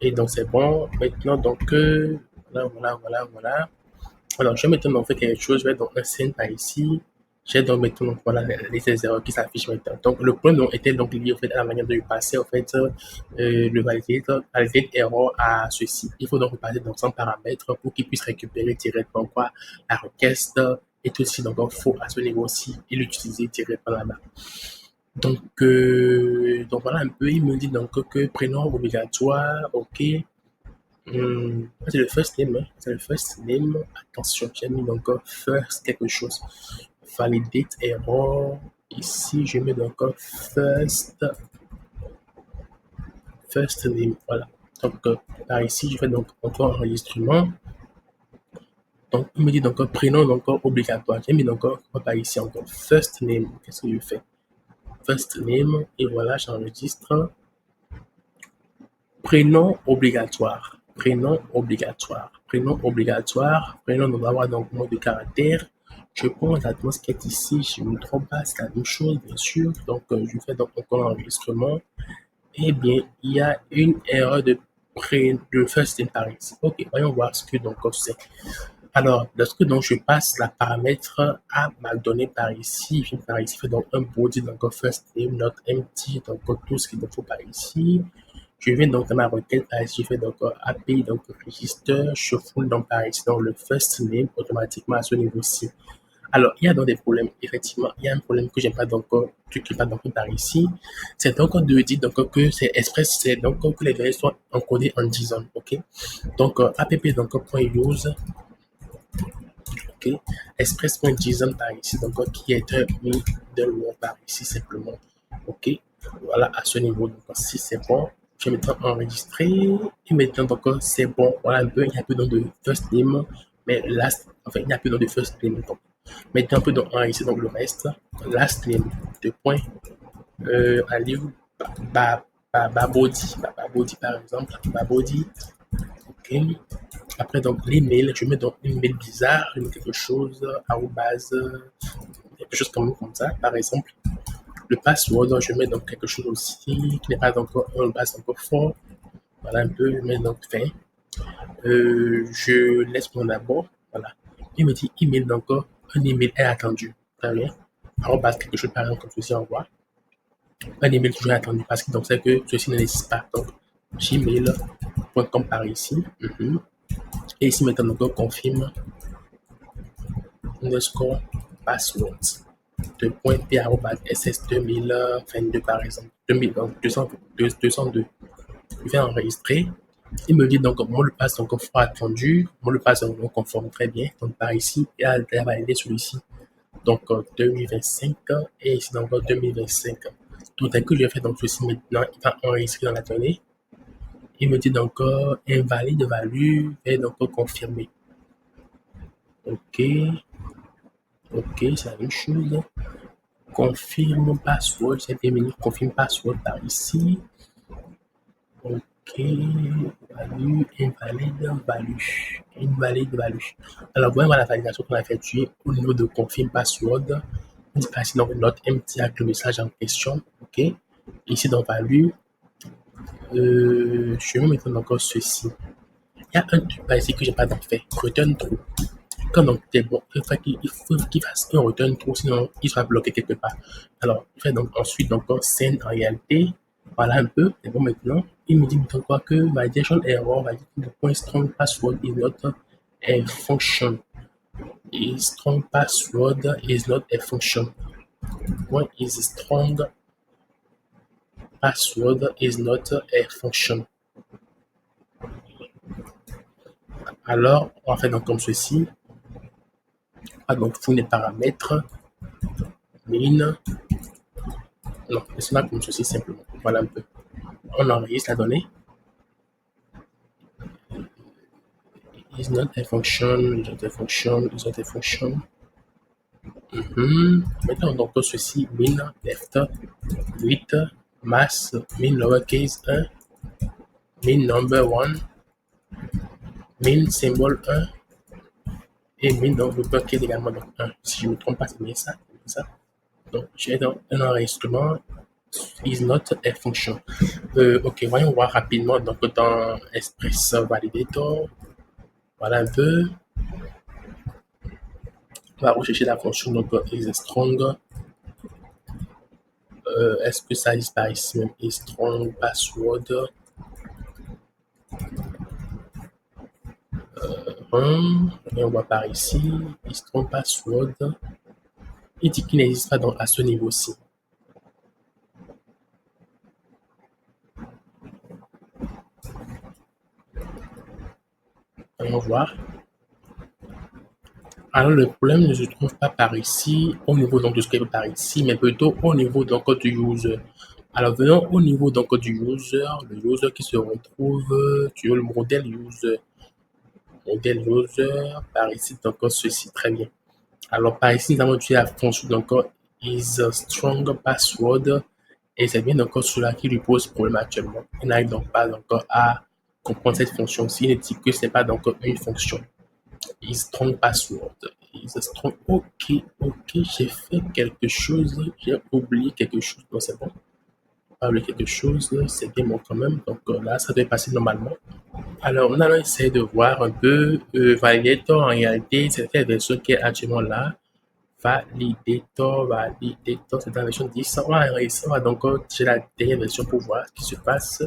et donc c'est bon, maintenant, donc, voilà. Alors, je vais maintenant faire quelque chose, je vais donc un par ici. J'ai donc maintenant voilà, les erreurs qui s'affichent maintenant. Donc, le problème donc, était donc lié au fait, à la manière de passer en fait, le validate error à ceci. Il faut donc repasser dans son paramètre pour qu'il puisse récupérer directement quoi, la requête et tout aussi donc faux à ce niveau-ci et l'utiliser directement là-bas. Donc voilà un peu, il me dit donc que prénom obligatoire, ok, c'est le first name, hein. C'est le first name. Attention, j'ai mis encore first quelque chose. Validate error. Ici, je mets encore first name. Voilà. Donc, par ici, je fais donc encore enregistrement. Donc, il me dit donc prénom donc obligatoire. J'ai mis donc par ici encore first name. Qu'est-ce que je fais? First name. Et voilà, j'enregistre. Prénom obligatoire. Prénom obligatoire. Prénom obligatoire. Prénom doit avoir donc mot de caractère. Je prends exactement ce qui est ici. Je ne me trompe pas, c'est la même chose, bien sûr. Donc, je fais donc encore l'enregistrement. Eh bien, il y a une erreur de first in par ici. Ok, voyons voir ce que donc c'est. Alors, lorsque donc je passe la paramètre à ma donnée par ici, je par ici, fait donc un body, donc first name, not empty, donc tout ce qu'il me faut par ici. Je viens donc dans ma requête par ici, je fais donc API, donc register, je fous donc par ici, donc le first name automatiquement à ce niveau-ci. Alors, il y a donc des problèmes, effectivement, il y a un problème que j'aime pas donc, qui n'est pas donc par ici. C'est donc de dire donc que c'est express, c'est donc que les données soient encodées en JSON, ok? Donc, app donc point use, ok? Express.json par ici, donc qui est un middleware par ici simplement, ok? Voilà, à ce niveau, donc si c'est bon, je vais maintenant enregistrer et maintenant donc c'est bon. Voilà un peu, il y a un peu de first name, mais last, enfin il y a un peu de first name. Donc, maintenant un peu donc enregistrer donc le reste, last name, deux points, allez où, babodi par exemple, babodi, ok. Après, donc, l'email, je mets donc une mail bizarre, je mets quelque chose, arrobase, quelque chose comme ça, par exemple. Le password, je mets donc quelque chose aussi qui n'est pas encore un base encore fort. Voilà un peu, je mets donc fin. Je laisse mon abord. Voilà. Il me dit email, donc un email est attendu. Très bien. Arrobase quelque chose par exemple comme ceci, envoie. Un email toujours attendu parce que donc c'est que ceci n'existe pas. Donc, gmail.com par ici. Et ici maintenant, donc, confirme underscore password de point p ss 2022 par exemple 202. Je vais enregistrer. Il me dit donc mon le passe donc fort attendu, mon le passe donc conforme très bien. Donc par ici, il a validé celui-ci. Donc 2025 et ici donc 2025. Donc dès que je fais donc ceci maintenant, il va enregistrer dans la donnée. Il me dit donc invalide value et donc confirmer. Ok, c'est la même chose. Confirme password, j'ai bien mis confirme password par ici. Ok, value, invalide, value. Alors, voyons la validation qu'on a effectuée au niveau de confirme password. On dit par ici donc notre empty avec le message en question. Ok, ici dans value, je vais mettre encore ceci. Il y a un truc par ici que j'ai pas fait. Return true. Quand donc c'est bon, il faut qu'il fasse un return true, sinon il sera bloqué quelque part. Alors, il fait donc ensuite donc send en réalité. Voilà un peu, c'est bon maintenant. Il me dit donc quoi que validation error, validation point strong password is not a function. Is strong password is not a function. What is strong password is not a function. Alors, on fait donc comme ceci. Donc, fouille les paramètres. Min. Non, c'est là comme ceci simplement. Voilà un peu. On enregistre la donnée. Is not a function, is not a function, is not a function. Maintenant, donc, ceci, min, left, 8, mass, min lowercase 1, min number 1, min symbole 1, et min donc lowercase également donc 1. Si je ne me trompe pas, c'est bien ça. Donc, j'ai donc un enregistrement is not a function. Ok, voyons voir rapidement donc dans Express Validator. Voilà un peu. On va rechercher la fonction donc is strong. Est-ce que ça disparaît ici même? Is strong password. Et on voit par ici. Is strong password. Il dit qu'il n'existe pas donc à ce niveau-ci. Allons voir. Alors, le problème ne se trouve pas par ici, au niveau donc de ce qu'il y a par ici, mais plutôt au niveau donc du user. Alors, venons au niveau donc du user, le user qui se retrouve sur le modèle user. Modèle user, par ici, donc ceci, très bien. Alors, par ici, nous avons utilisé la fonction donc is a strong password, et c'est bien donc cela qui lui pose problème actuellement. Il n'arrive donc pas encore à comprendre cette fonction-ci, il ne dit que ce n'est pas donc une fonction. Is strong password. Is strong. Ok, j'ai fait quelque chose. J'ai oublié quelque chose. Non, c'est bon. Pas oublié quelque chose. C'est bien bon quand même. Donc là, ça doit passer normalement. Alors, on allons essayer de voir un peu. Validator, en réalité, c'est la version qui est actuellement là. Validator, c'est la version 10. On va donc j'ai la dernière version pour voir ce qui se passe.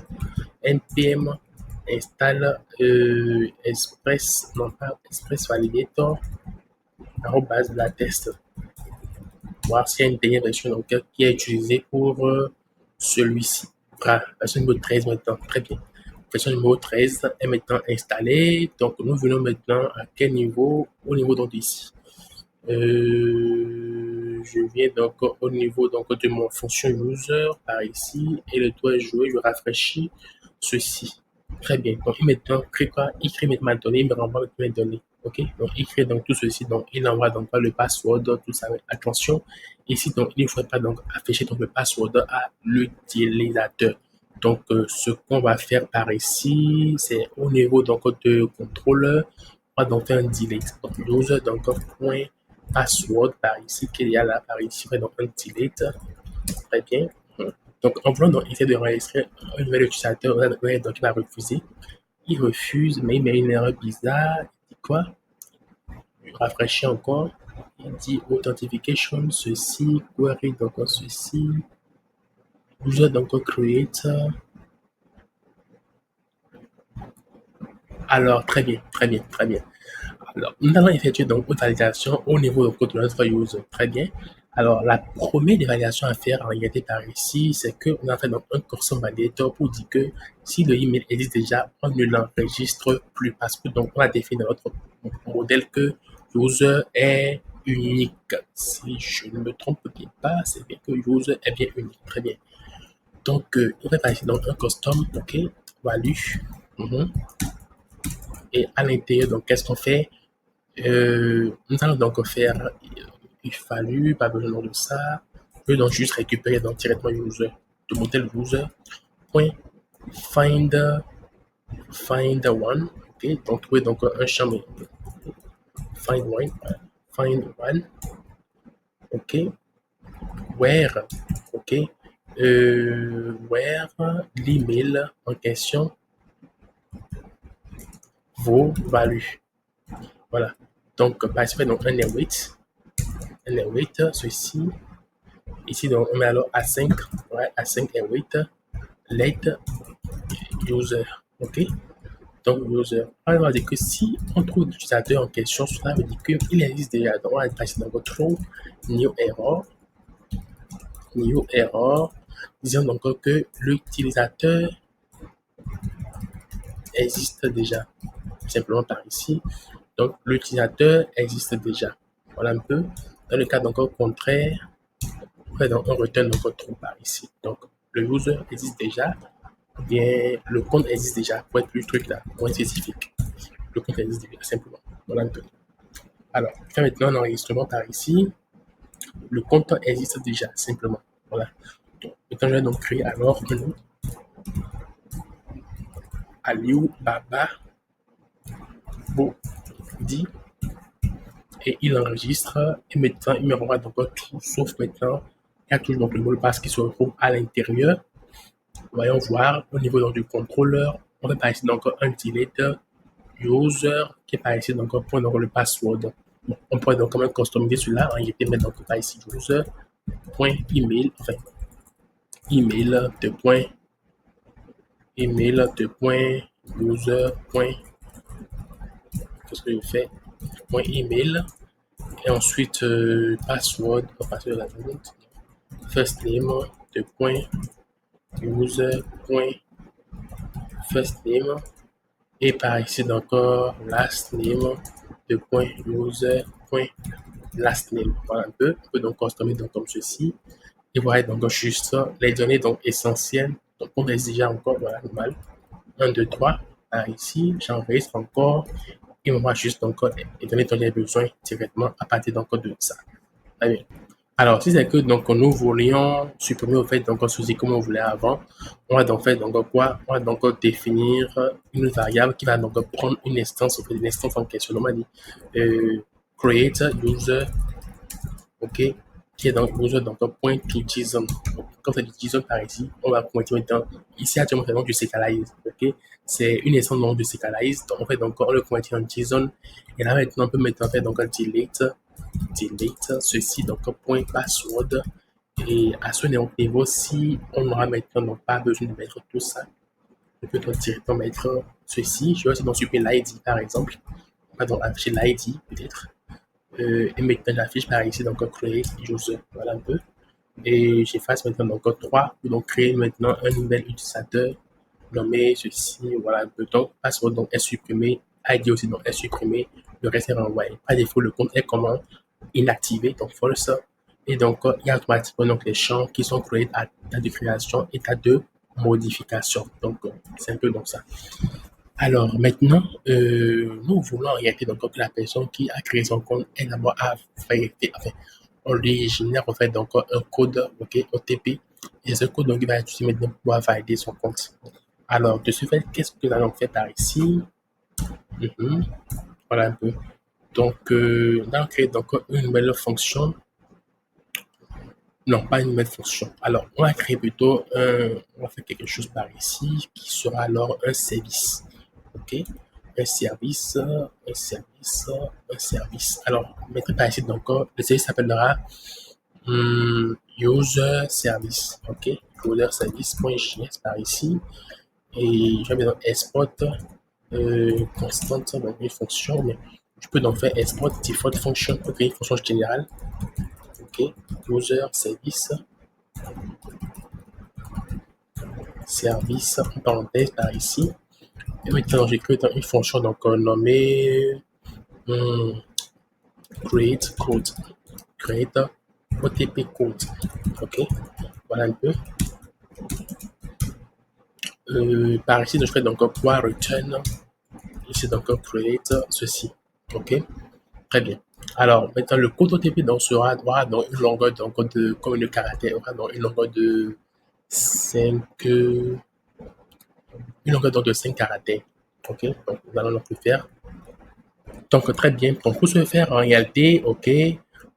npm installe Express, non pas Express Validator, arrobase la test. Voir s'il y a une dernière version donc, qui est utilisée pour celui-ci. Voilà, version numéro 13 maintenant, très bien. Version numéro 13 est maintenant installée. Donc, nous venons maintenant à quel niveau? Au niveau donc ici. Je viens donc au niveau donc, de mon fonction user par ici et le doigt jouer, je rafraîchis ceci. Très bien. Donc, maintenant, il crée maintenant ma donnée, il me renvoie mes données. OK? Donc, il crée donc tout ceci. Donc, il envoie donc le password, tout ça. Attention. Ici, donc, il ne faut pas donc afficher donc, le password à l'utilisateur. Donc, ce qu'on va faire par ici, c'est au niveau donc de contrôleur, on va donc faire un delete. Donc, user donc point password par ici qu'il y a là par ici, donc un delete. Très bien. Donc, en voulant donc essayer de enregistrer un nouvel utilisateur, donc il va refuser. Il refuse, mais il met une erreur bizarre. Il dit quoi? Il rafraîchit encore. Il dit authentification, ceci, query, donc ceci. User donc create. Alors, très bien, très bien, très bien. Alors, nous allons effectuer donc une validation au niveau de notre user. Très bien. Alors, la première évaluation à faire en réalité par ici, c'est qu'on a fait donc un custom validator pour dire que si le email existe déjà, on ne l'enregistre plus parce que donc on a défini dans notre modèle que user est unique. Si je ne me trompe pas, c'est bien que user est bien unique. Très bien. Donc, on va passer donc un custom, ok, value. Et à l'intérieur, donc, qu'est-ce qu'on fait? Nous allons donc faire il fallu, pas besoin de ça. On peut donc juste récupérer donc directement user, le modèle user, point find one, ok, donc trouver donc un champ find one, ok, where, ok, where l'email en question vos values. Voilà. Donc, par ici, donc un await, ceci. Ici, donc, on met alors A5, ouais, A5 await, late user, ok. Donc, user, on va dire que si on trouve l'utilisateur en question, cela veut dire qu'il existe déjà. Donc, on va passer dans votre throw, new error, disons donc que l'utilisateur existe déjà, simplement par ici. Donc, l'utilisateur existe déjà. Voilà un peu. Dans le cas donc contraire, on return donc true par ici. Donc, le user existe déjà, ou bien le compte existe déjà, pour être plus truc là, pour être spécifique. Le compte existe déjà, simplement. Voilà un peu. Alors, je fais maintenant un enregistrement par ici. Le compte existe déjà, simplement. Voilà. Donc, maintenant, je vais donc créer alors un nom. Aliou Baba Bodi. Et il enregistre. Et maintenant, il me renvoie donc tout, sauf maintenant, il y a toujours donc le mot de passe qui se retrouve à l'intérieur. Voyons voir au niveau donc, du contrôleur. On va par ici donc un delete user qui est par ici donc pour donc, le password. Bon, on pourrait donc quand même customiser celui-là. Il était mettre donc par ici user point email, enfin email de point user point, qu'est-ce que je fais, point email, et ensuite password, password de la vente, first name de point user point first name, et par ici encore last name de point user point last name. Voilà un peu. On peut donc customiser donc comme ceci. Et voilà donc juste les données donc essentielles. Donc on est déjà encore, voilà, normal. 1, 2, 3. Par ici, j'enregistre encore. Et on va juste donc les données dont j'ai besoin directement à partir donc de ça. Très bien. Alors, si c'est que donc nous voulions supprimer au fait donc ceci comme on voulait avant, on va donc faire donc quoi? On va donc définir une variable qui va donc prendre une instance, une instance en question. On va dire create user, ok, qui est donc user donc point to JSON. Quand c'est du JSON par ici, on va pointer maintenant ici actuellement c'est donc du Serialize, ok. C'est une instance donc du Serialize. Donc en fait donc on le pointe en JSON et là maintenant on peut maintenant faire donc un delete ceci donc point password, et à ce niveau si on n'aura maintenant donc pas besoin de mettre tout ça, je peux donc directement mettre ceci. Je vais aussi donc supprimer l'ID par exemple, pardon, afficher l'ID peut-être, et maintenant j'affiche par ici donc create user, voilà un peu, et j'efface maintenant donc 3 pour donc créer maintenant un nouvel utilisateur nommé ceci, voilà un peu. Donc password donc est supprimé, ID aussi donc est supprimé, le reste est renvoyé. Par défaut le compte est comment inactivé, donc false, et donc il y a automatiquement donc les champs qui sont créés à état de création, état de modification. Donc c'est un peu donc ça. Alors maintenant, nous voulons en réalité donc que la personne qui a créé son compte est d'abord à faire, enfin, on lui génère en fait donc un code, ok, OTP, et ce code donc il va utiliser maintenant pour pouvoir valider son compte. Alors de ce fait, qu'est-ce que nous allons faire par ici? Voilà un peu. Donc, on va créer donc une nouvelle fonction. Non, pas une nouvelle fonction. Alors, on va créer plutôt on va faire quelque chose par ici qui sera alors un service. OK? Un service, un service, un service. Alors, mettez par ici donc le service s'appellera user service. OK? User service.js par ici. Et je vais mettre export constante, donc une fonction, mais je peux donc faire export default function, ok, une fonction générale, ok, user service, service en parenthèse par ici. Et maintenant j'ai créé une fonction donc nommée create code, create OTP code, ok, voilà un peu. Par ici, je fais donc quoi return, ici donc create ceci, ok. Très bien. Alors, maintenant, le code OTP donc, aura donc une longueur donc, de combien de caractères? Aura donc une longueur de 5, une longueur donc de 5 caractères. OK? Donc, nous allons donc le faire. Donc, très bien. Donc, pour ce faire, en réalité, OK,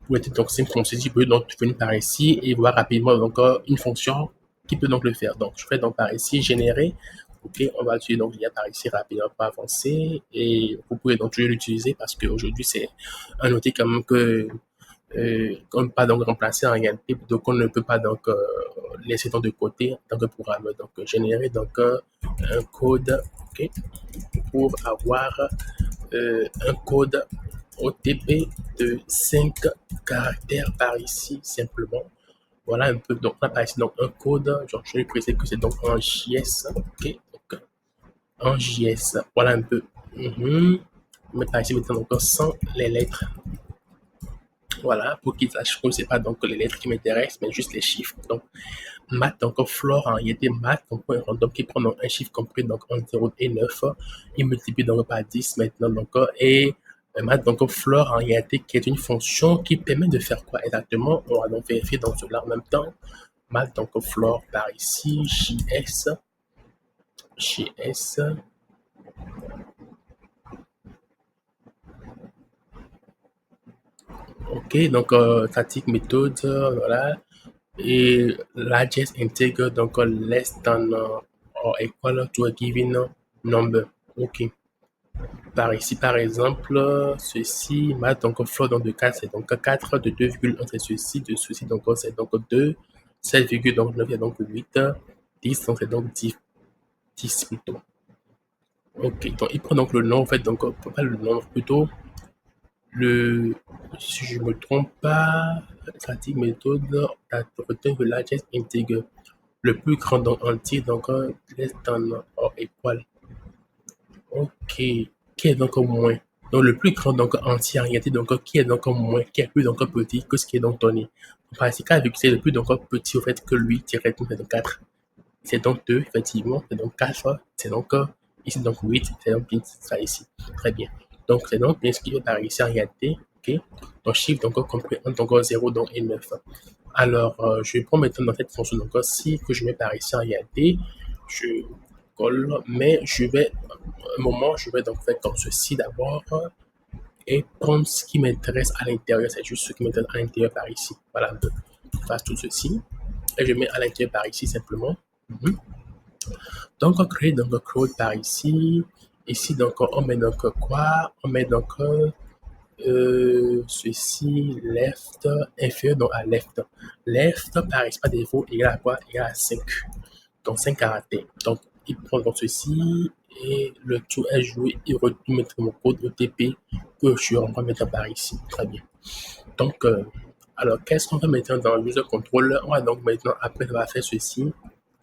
pour être donc simple comme ceci, je peux donc venir par ici et voir rapidement donc une fonction qui peut donc le faire. Donc, je fais donc par ici générer Ok, on va utiliser donc l'IA par ici rapidement pour avancer et vous pouvez donc toujours l'utiliser parce qu'aujourd'hui c'est un outil quand même que qu'on ne peut pas donc remplacer en réalité, donc on ne peut pas donc laisser donc de côté en tant que programmeur. Donc générer donc un code, ok, pour avoir un code OTP de 5 caractères par ici simplement. Voilà un peu, donc on a par ici donc un code, genre je vais préciser que c'est donc en JS, ok, donc en JS, voilà un peu. Mais par ici maintenant donc sans les lettres, voilà, pour qu'ils sachent que c'est pas donc les lettres qui m'intéressent, mais juste les chiffres. Donc maths, donc Flore en réalité maths, donc point random qui prend donc un chiffre compris donc entre 0 et 9, il multiplie donc par 10 maintenant donc et maths, donc Flore en réalité qui est une fonction qui permet de faire quoi exactement. On va donc vérifier donc cela en même temps. Maths, donc Flore par ici, JS, ok, donc static méthode, voilà. Et largest integer, donc less than or equal to a given number. Ok. Par ici, par exemple, ceci, math, donc float donc de 4, c'est donc 4 de 2,1, c'est ceci, donc c'est donc 2, 7,9, c'est donc 8, 10, donc c'est donc 10 plutôt. Ok, donc il prend donc le nom, en fait, donc pas le nombre, plutôt le, si je me trompe pas, static méthode, retient le largest integer, le plus grand donc entier, donc less than or equal. Ok, qui est donc moins. Donc le plus grand donc entier en réalité, donc qui est donc moins, qui est plus donc petit que ce qui est donc donné. Par ici, vu que c'est le plus donc petit au fait que lui, directement, c'est donc 4. C'est donc 2, effectivement, c'est donc 4, c'est donc ici donc 8, c'est donc bien ça ici. Très bien. Donc c'est donc bien ce qui est par ici en réalité. Ok. Donc chiffre donc compris entre donc 0 donc, et 9. Alors, je prends maintenant dans cette fonction donc si que je mets par ici en réalité, je colle, mais je vais, un moment, je vais donc faire comme ceci d'abord et prendre ce qui m'intéresse à l'intérieur. C'est juste ce qui m'intéresse à l'intérieur par ici. Voilà, je fasse tout ceci et je mets à l'intérieur par ici simplement. Donc, on crée donc un code par ici. Ici, donc, on met donc quoi? On met donc ceci, left, inférieur donc à left. Left par ici par défaut égale à quoi? Égale à 5. Donc 5 caractères. Donc, il prend donc ceci et le tour est joué. Il retourne mettre mon code OTP que je suis en train de mettre par ici. Très bien. Donc, alors, qu'est-ce qu'on va maintenant dans le user control? On va donc maintenant, après avoir fait ceci,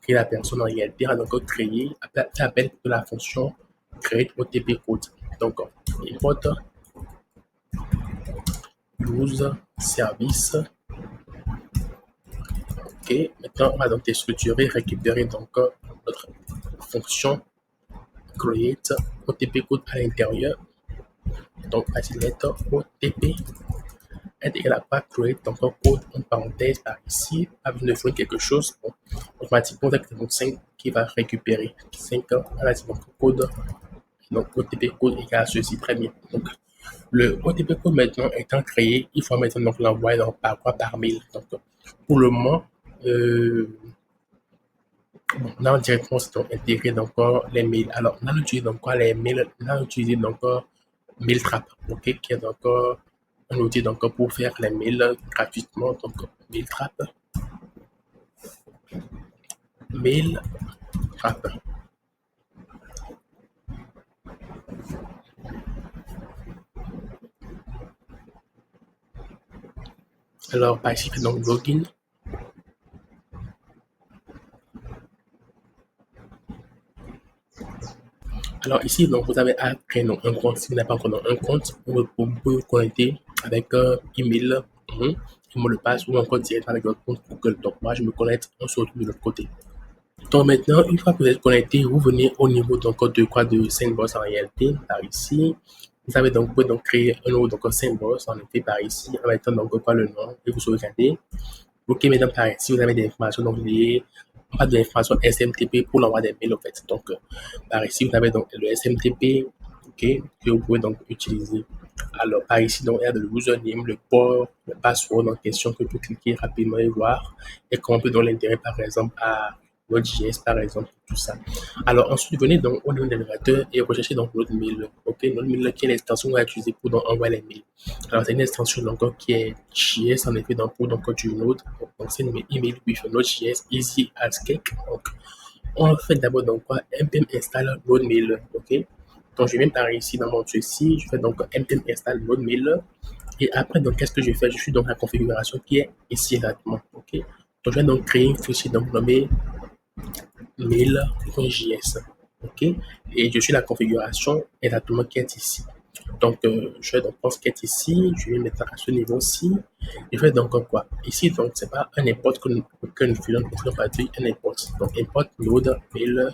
créer la personne en réalité, on va donc créer, faire appel de la fonction create OTP code. Donc, import use service. Ok, maintenant, on va donc déstructurer, récupérer donc notre fonction create OTP code à l'intérieur. Donc, voici lettre OTP est égal à pas create, donc un code en parenthèse par ici, pas besoin de fournir quelque chose. Bon, automatiquement, c'est donc 5 qui va récupérer 5, voilà, c'est donc code, donc OTP code égal à ceci, très bien. Donc, le OTP code maintenant étant créé, il faut maintenant donc l'envoyer par quoi? Par mail. Donc, pour le moment, bon, là, directement, c'est donc intégré donc les mails. Alors, on a utilisé donc quoi? Les mails, on a utilisé donc Mailtrap, ok, qui est donc un outil donc pour faire les mails gratuitement. Donc, Mailtrap, Mailtrap. Alors, par ici, donc login. Alors ici, donc vous avez à créer donc, un compte. Si vous n'avez pas encore un compte, vous pouvez vous connecter avec email, un mot de passe ou encore directement avec votre compte Google. Donc moi, je me connecte, on se retrouve de l'autre côté. Donc maintenant, une fois que vous êtes connecté, vous venez au niveau donc de quoi? De Sandbox en réalité, par ici. Vous avez donc, vous pouvez donc créer un nouveau donc Sandbox en effet par ici, en mettant donc quoi le nom et vous sauvegardez. Ok, maintenant par ici, vous avez des informations donc liées, pas de l'information SMTP pour l'envoi des mails en fait. Donc par ici, vous avez donc le SMTP, ok, que vous pouvez donc utiliser. Alors par ici, donc il y a le username, le port, le password en question que vous pouvez cliquer rapidement et voir et comment on peut donner l'intérêt par exemple à Node.js par exemple, tout ça. Alors ensuite, venez donc au niveau de navigateur et recherchez donc notre mail. Ok, notre mail qui est l'extension qu'on va utiliser pour donc envoyer les mails. Alors c'est une extension donc qui est JS en effet donc pour donc du Node. Donc c'est une email with Node.js easy as cake. Donc on fait d'abord donc quoi npm install node mail. Ok, donc je viens par ici dans mon truc ici, je fais donc npm install node mail. Et après, donc, qu'est-ce que je fais? Je suis dans la configuration qui est ici exactement. Ok. Donc, je vais donc créer un fichier donc nommé mail.js. Ok. Et je suis la configuration exactement qui est ici. Donc, je vais donc prendre ce qui est ici. Je vais mettre à ce niveau-ci. Je vais donc quoi? Ici, donc, c'est pas un import que nous faisons, on va dire un import. Donc, import node mail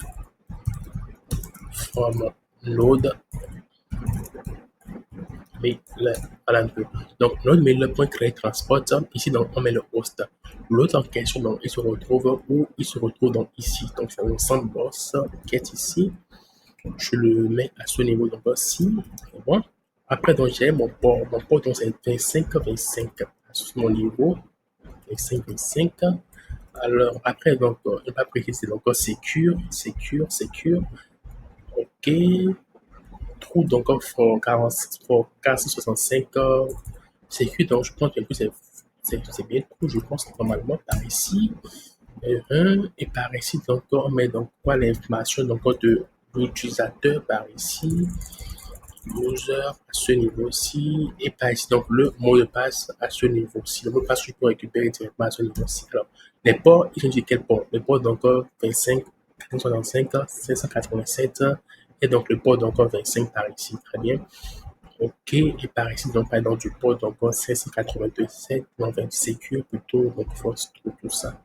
from node mais voilà un peu. Donc, notre mail.créer transport, ici, donc, on met le host. L'autre en question, donc, il se retrouve où? Il se retrouve donc ici. Donc, c'est un sandbox qui est ici. Je le mets à ce niveau, donc, ici. Bon. Après, donc, j'ai mon port. Mon port, donc, c'est 25 à mon niveau. 25. Alors, après, donc, il va préciser, donc, secure. OK. Trou donc for 46 for 465 sécu donc je pense que c'est bien trou je pense normalement par ici et par ici donc on met donc quoi l'information donc de l'utilisateur par ici user à ce niveau-ci et par ici donc le mot de passe à ce niveau-ci le mot de passe je peux récupérer directement à ce niveau-ci alors les ports ils sont de quel port les ports donc 25 465 587 et donc le port donc 25 par ici très bien. OK, et par ici, donc, par exemple, du port donc 1687, donc 20 secure plutôt, donc false tout ça.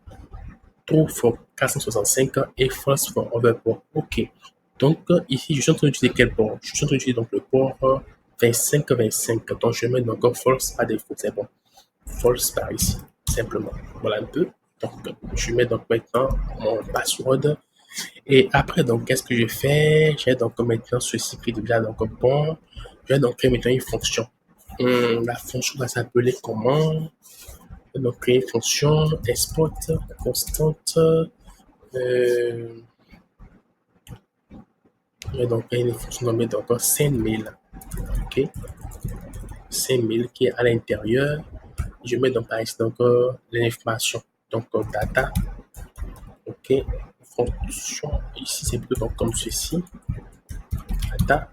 True for 465 et false for overport. OK. Donc, ici, je suis en train d'utiliser quel port? Je suis en train d'utiliser donc le port 2525. Donc, je mets donc false par défaut, c'est bon. False par ici, simplement. Voilà un peu. Donc, je mets donc maintenant mon password. Et après, donc, qu'est-ce que je fais? J'ai donc maintenant ceci qui est déjà donc bon. Je vais donc créer maintenant une fonction. La fonction va s'appeler comment? Je vais donc créer une fonction export constante. Je vais donc créer une fonction nommée donc sendMail. OK? SendMail qui est à l'intérieur. Je mets donc par ici donc l'information. Donc data. OK? Fonction. Ici, c'est plutôt donc comme ceci. Data.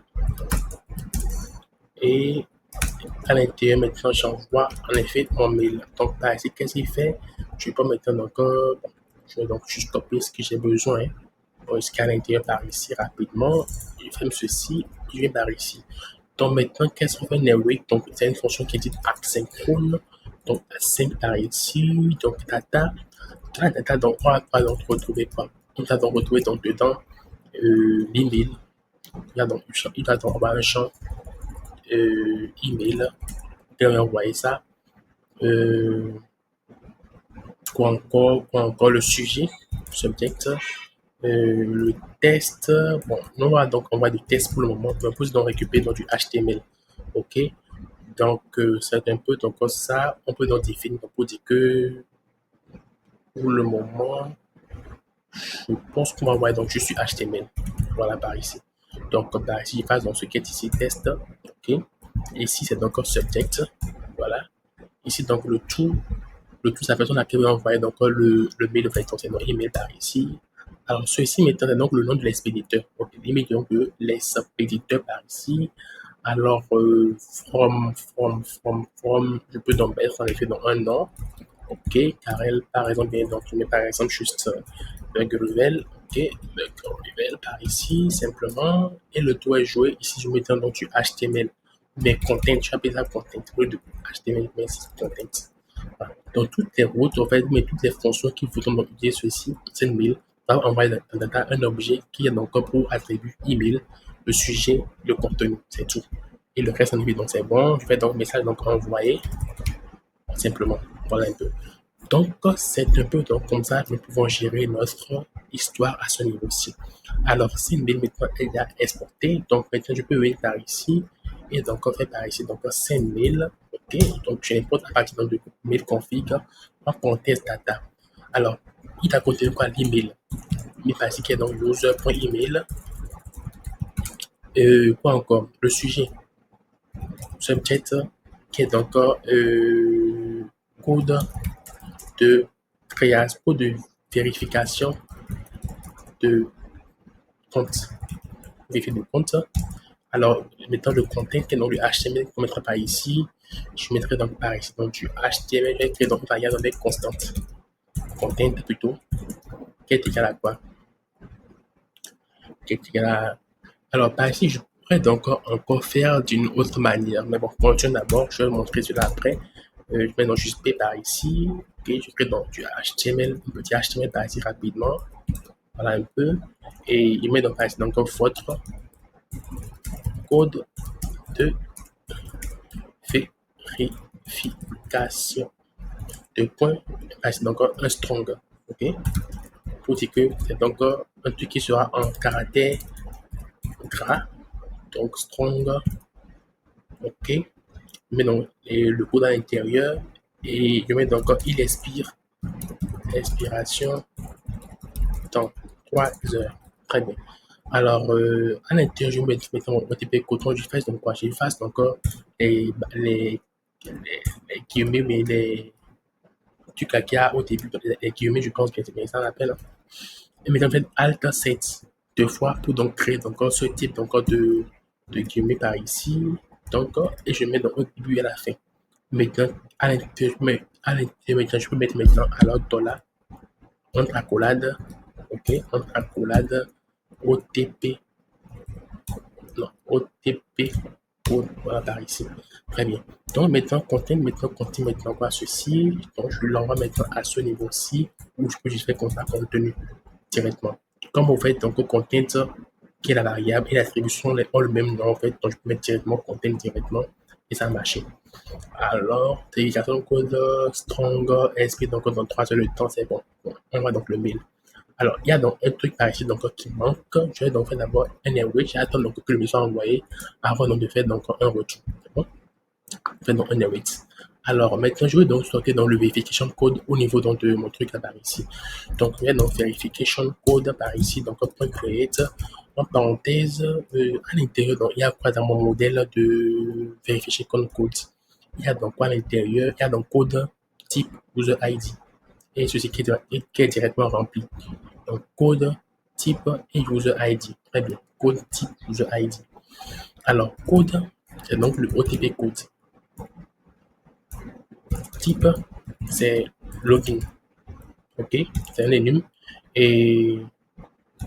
Et à l'intérieur, maintenant, j'envoie en effet mon mail. Donc, par ici, qu'est-ce qu'il fait? Je peux maintenant encore, je vais donc juste copier ce que j'ai besoin. Bon, ce qu'il y a à l'intérieur par ici rapidement. Je fais ceci, je viens par ici. Donc, maintenant, qu'est-ce qu'on fait? Network, donc, c'est une fonction qui est dite asynchrone. Donc, async par ici. Donc, data. Dans la data, donc, on va donc retrouver quoi? On va donc retrouver donc dedans l'email. Il va donc avoir un champ email. Je vais envoyer ça. Quoi encore le sujet, subject, le test. Bon, nous on va donc envoyer des tests pour le moment. On va plus donc récupérer donc, du HTML. OK. Donc, c'est un peu donc ça. On peut donc définir pour dire que pour le moment, je pense qu'on va envoyer donc juste du HTML. Voilà par ici. Donc, par ici, je passe dans ce qui est ici test. OK. Ici, c'est donc un subject. Voilà. Ici, donc le tout, la personne à laquelle on va envoyer donc le mail, c'est notre email par ici. Alors, ceci maintenant, c'est donc le nom de l'expéditeur. Donc, l'email donc de l'expéditeur par ici. Alors, je peux donc mettre en effet dans un nom. OK, Karel, par exemple, bien, donc, je mets par exemple juste Gruvel. OK, Gruvel par ici, simplement. Et le tour est joué. Ici, je mets donc du HTML. Mais content, je appelle ça content. Au de HTML, mais c'est content. Voilà. Dans toutes les routes, en fait, mais toutes les fonctions qui voudront utiliser ceci, c'est une mail, va envoyer un objet qui est donc pour attribut email, le sujet, le contenu, c'est tout. Et le reste en effet, donc c'est bon. Je vais donc message donc envoyer simplement. Voilà un peu. Donc, c'est un peu donc, comme ça que nous pouvons gérer notre histoire à ce niveau-ci. Alors, si une mail maintenant est déjà exportée, donc maintenant je peux venir par ici et donc on fait par ici donc send mail. OK, donc je l'importe à partir de mail config en contexte data. Alors, il va contenir quoi l'email? mis par ici qui est donc user.email. Quoi encore? Le sujet, subject, qui est donc code de création, code de vérification de compte. Vérifier de compte. Alors, mettant le content qui est donc le HTML qu'on mettra par ici, je mettrai donc par ici donc du HTML qui est donc une variable avec constante. Content plutôt, qui est égal à quoi? Qui est égal à... Alors, par ici, je pourrais donc encore faire d'une autre manière. Mais bon, continuons d'abord, je vais montrer cela après. Je mets donc juste P par ici. Et je crée donc du HTML, un petit HTML par ici rapidement. Voilà un peu. Et il met donc par ici donc votre code de vérification de points. C'est donc un strong. OK? Pour dire que c'est donc un truc qui sera en caractère gras. Donc strong. OK? Je mets donc le code à l'intérieur. Et je mets donc il expire. Expiration dans 3 heures. Très bien. Alors, à l'intérieur, je vais mettre mon OTP coton, je fais donc quoi? Je fasse encore les guillemets, mais les trucs là qu'il y a au début, les guillemets, je pense que c'est bien ça l'appelle. Et maintenant, je fais Alt 7 deux fois pour donc créer donc ce type donc, de guillemets par ici. Donc, et je mets donc au début et à la fin. Maintenant, à l'intérieur, maintenant, je peux mettre maintenant alors dollar entre accolade, ok, entre accolade OTP, non, OTP, voilà par ici. Très bien. Donc maintenant, contient maintenant quoi ceci. Donc je l'envoie maintenant à ce niveau-ci où je peux juste faire contact contenu directement. Comme vous faites donc au content qui est la variable et l'attribution ont le même nom en fait, donc je peux mettre directement content directement et ça a marché. Alors, vérification code strong SP donc dans 3 heures de temps, c'est bon. On va donc le mail. Alors, il y a donc un truc par ici donc, qui manque. Je vais donc faire d'abord un await. J'attends donc que le message soit envoyé avant donc de faire donc un retour. C'est bon? Faire donc un await. Alors, maintenant, je vais donc stocker dans le verification code au niveau donc, de mon truc là par ici. Donc, il y a donc verification code par ici, donc point create. En parenthèse, à l'intérieur, donc, il y a quoi dans mon modèle de verification code? Il y a donc quoi à l'intérieur? Il y a donc code type user ID. Et ceci qui est directement rempli. Donc, code type et user ID. Très bien. Code type user ID. Alors, code, c'est donc le OTP code. Type, c'est login. OK? C'est un enum. Et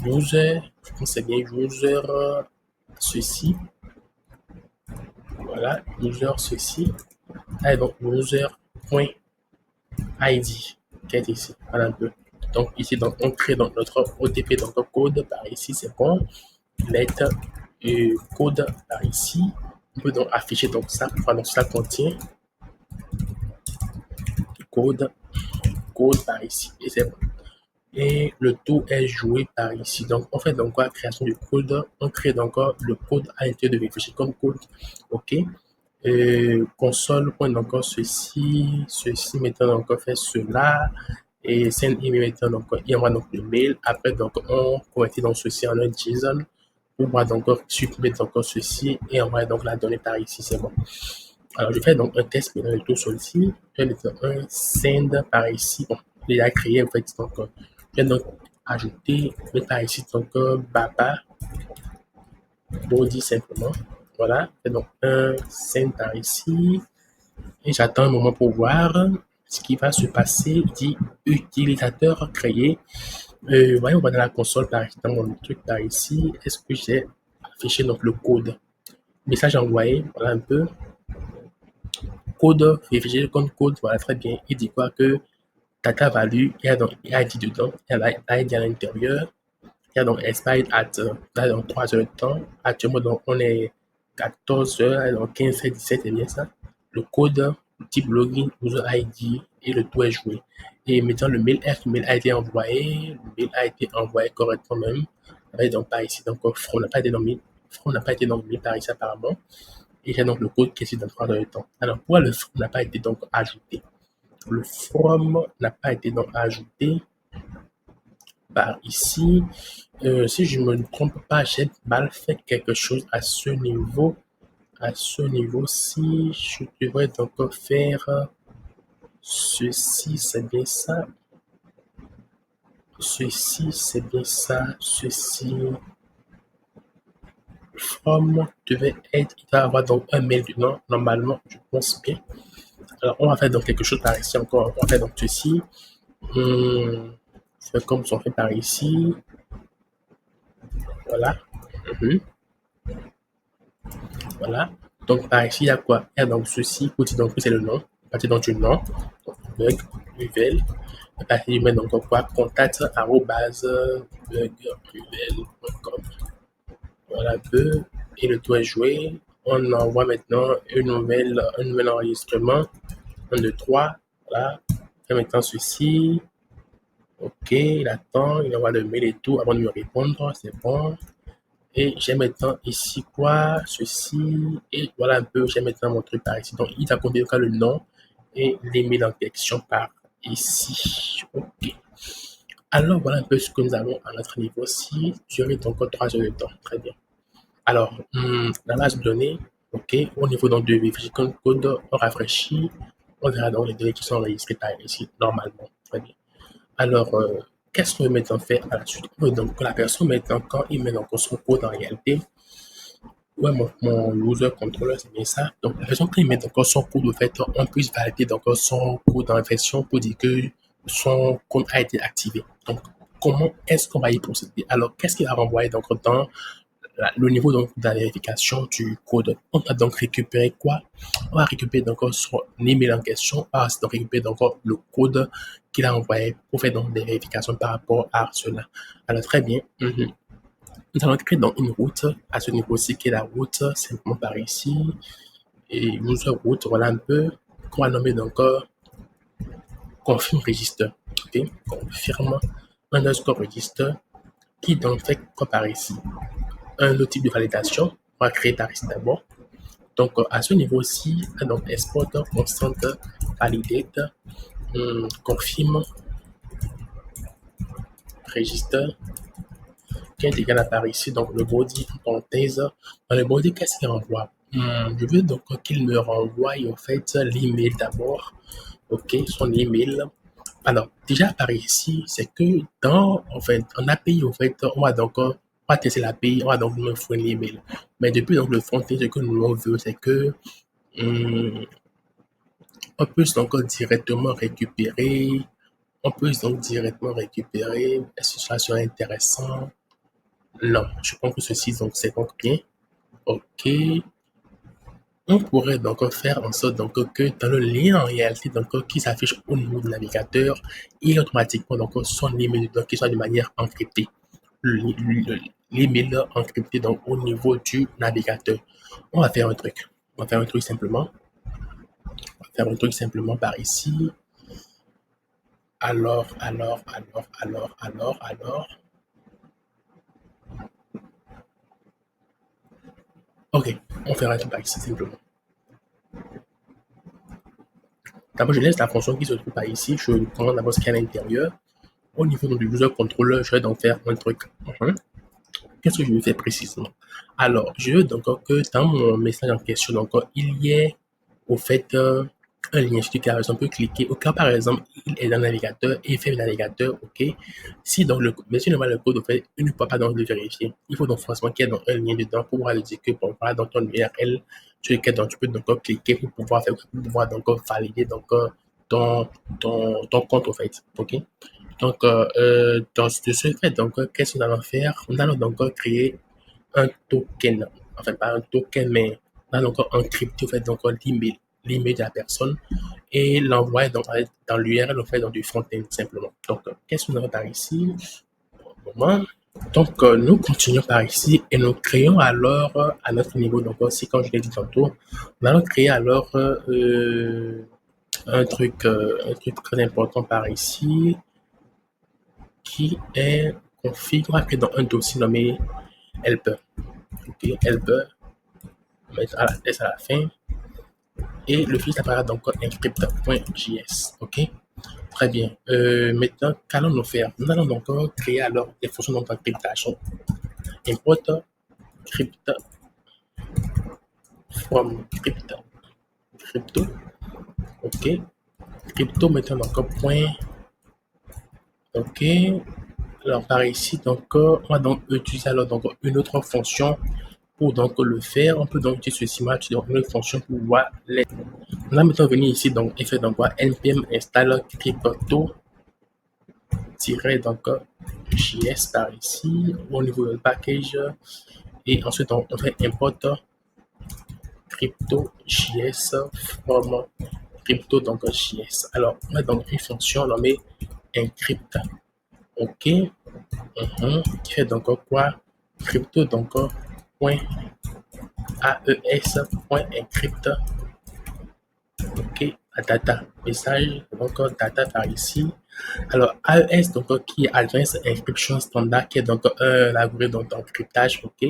user, je pense que c'est bien user ceci. Voilà, user ceci. Et donc, user.id qui est ici. Voilà un peu. Donc, ici, donc, on crée donc, notre OTP, donc code par ici, c'est bon. Lettre et code par ici. On peut donc afficher donc ça. Donc, ça contient code par ici. Et c'est bon. Et le tout est joué par ici. Donc, on fait donc quoi? Création du code. On crée donc le code à l'intérieur de vérifier comme code. OK. Console, point donc ceci, maintenant donc fait cela. Et send email maintenant donc il envoie donc le mail. Après donc on convertit donc ceci en un JSON. On va donc supprimer donc ceci et on va donc la donner par ici, c'est bon. Alors je fais donc un test maintenant de tout ceci. Je vais mettre un send par ici. Bon, il a créé en fait donc je vais donc ajouter mettre par ici donc baba body simplement. Voilà, je fais donc un send par ici et j'attends un moment pour voir ce qui va se passer. Il dit utilisateur créé. Voyons, on va dans la console par exemple, dans mon truc par ici. Est-ce que j'ai affiché donc le code? Message envoyé, voilà un peu. Code, vérifier comme code, voilà très bien. Il dit quoi que data value, il y a donc ID dedans, il y a l'ID à l'intérieur. Il y a donc expired at donc 3 heures de temps. Actuellement, donc, on est 14 heures, donc 15 heures 17, c'est bien ça. Le code, type login, user ID et le tout est joué. Et maintenant, le mail a été envoyé. Le mail a été envoyé correctement même. Donc, par ici, donc, front n'a pas été nommé. Front n'a pas été nommé par ici apparemment. Et j'ai donc le code qui est dans 3 heures de temps. Alors, pourquoi le from n'a pas été donc ajouté? Le from n'a pas été donc ajouté par ici. Si je me trompe pas, j'ai mal fait quelque chose à ce niveau. À ce niveau-ci, je devrais donc faire ceci, c'est bien ça. Ceci, c'est bien ça. Ceci, from devait être, il va avoir donc un mail dedans, normalement, je pense bien. Alors, on va faire donc quelque chose par ici encore. On va faire donc ceci. C'est comme on fait par ici. Voilà. Mhm. Voilà. Donc, par ici, il y a quoi? Il y a donc ceci. Petit donc, c'est le nom. À partir donc du nom. Bug, nouvelle. À partir du donc quoi? Contact, arrobase, bug.com. Voilà, bug. Et le tout est joué. On envoie maintenant un nouvel enregistrement. 1, 2, 3. Voilà. Et maintenant ceci. OK, il attend, il envoie le mail et tout avant de me répondre. C'est bon. Et j'ai maintenant ici quoi? Ceci. Et voilà un peu, j'ai maintenant mon truc par ici. Donc, il a combien le nom et l'email en question par ici. OK. Alors, voilà un peu ce que nous avons à notre niveau-ci. Durée donc 3 heures de temps. Très bien. Alors, la base de données, OK. Au niveau donc de vérification de code, on rafraîchit. On verra donc les données qui sont enregistrées par ici, normalement. Très bien. Alors, qu'est-ce qu'on veut maintenant faire à la suite? On veut donc que la personne maintenant, quand il met donc son code en réalité, ouais, mon user controller, c'est bien ça. Donc, la personne, quand il met donc son code, au fait, on puisse valider donc son code en version pour dire que son compte a été activé. Donc, comment est-ce qu'on va y procéder? Alors, qu'est-ce qu'il a renvoyé donc dans le niveau donc, de la vérification du code? On va donc récupérer quoi? On va récupérer donc son email en question, on va donc récupérer donc le code qu'il a envoyé pour faire donc des vérifications par rapport à cela. Alors, très bien. Nous allons créer donc une route à ce niveau-ci qui est la route simplement par ici. Et user route, voilà un peu, qu'on va nommer donc confirm register. OK? Confirme underscore register qui donc fait quoi par ici? Un autre type de validation, on va créer par ici d'abord. Donc, à ce niveau-ci, donc export constant validate confirme register qui est égal à par ici, donc le body en parenthèse. Dans le body, qu'est-ce qu'il renvoie? Je veux donc qu'il me renvoie en fait l'email d'abord. OK, son email. Alors, déjà par ici, c'est que dans en fait, en API, en fait, on va tester l'API, on va donc me fournir l'email. Mais depuis donc le front-end, ce que nous on veut, c'est que on peut donc directement récupérer. On peut donc directement récupérer. Est-ce que ça serait intéressant? Non, je pense que ceci donc c'est donc bien. OK. On pourrait donc faire en sorte donc que dans le lien en réalité donc qui s'affiche au niveau du navigateur, il y ait automatiquement donc son email donc qui soit de manière encryptée. L'email encrypté donc au niveau du navigateur. On va faire un truc. On va faire un truc simplement. On va faire un truc simplement par ici. Alors. OK, on fera un truc par ici simplement. D'abord, je laisse la fonction qui se trouve par ici. Je prends d'abord ce qu'il y a à l'intérieur. Au niveau du user controller, je vais donc faire un truc. Qu'est-ce que je vais faire précisément? Alors, je veux donc que dans mon message en question, donc, il y ait au fait un lien sur lequel on peut cliquer. Au cas, par exemple, il est dans le navigateur et il fait le navigateur, OK. Si donc mais si le code, au fait, il ne peut pas donc le vérifier. Il faut donc forcément qu'il y ait donc un lien dedans pour pouvoir lui dire que bon, voilà dans ton URL sur lequel donc, tu peux donc cliquer pour pouvoir faire, pour pouvoir donc valider donc ton compte, au fait, OK. Donc, dans ce fait, donc, qu'est-ce que nous allons faire? Nous allons donc créer un token, enfin pas un token, mais on allons donc encrypter en fait, donc, l'email de la personne et l'envoyer donc, dans l'URL en fait, dans du front-end simplement. Donc, qu'est-ce que nous avons par ici? Moment. Donc, nous continuons par ici et nous créons alors à notre niveau, donc aussi, comme je l'ai dit tantôt, nous allons créer alors un truc très important par ici qui est configuré dans un dossier nommé helper. OK, helper, on va mettre à la S à la fin. Et le fichier apparaît donc encrypt.js. OK. Très bien. Maintenant, qu'allons-nous faire? Nous allons donc créer alors des fonctions d'encryptation. Import crypto from crypto. OK. Crypto maintenant donc point. OK. Alors par ici, donc on va donc utiliser alors donc une autre fonction pour donc le faire. On peut donc utiliser ceci, donc une autre fonction pour voir les. On va maintenant venir ici donc et faire donc quoi npm install crypto donc JS par ici au niveau du package et ensuite on fait import crypto JS from crypto donc JS. Alors on a donc une fonction nommée encrypt. OK. Qui fait donc quoi crypto donc point AES point encrypt. OK. Data message donc data par ici. Alors AES donc qui est Advanced Encryption Standard qui est donc un algorithme d'encryptage. OK.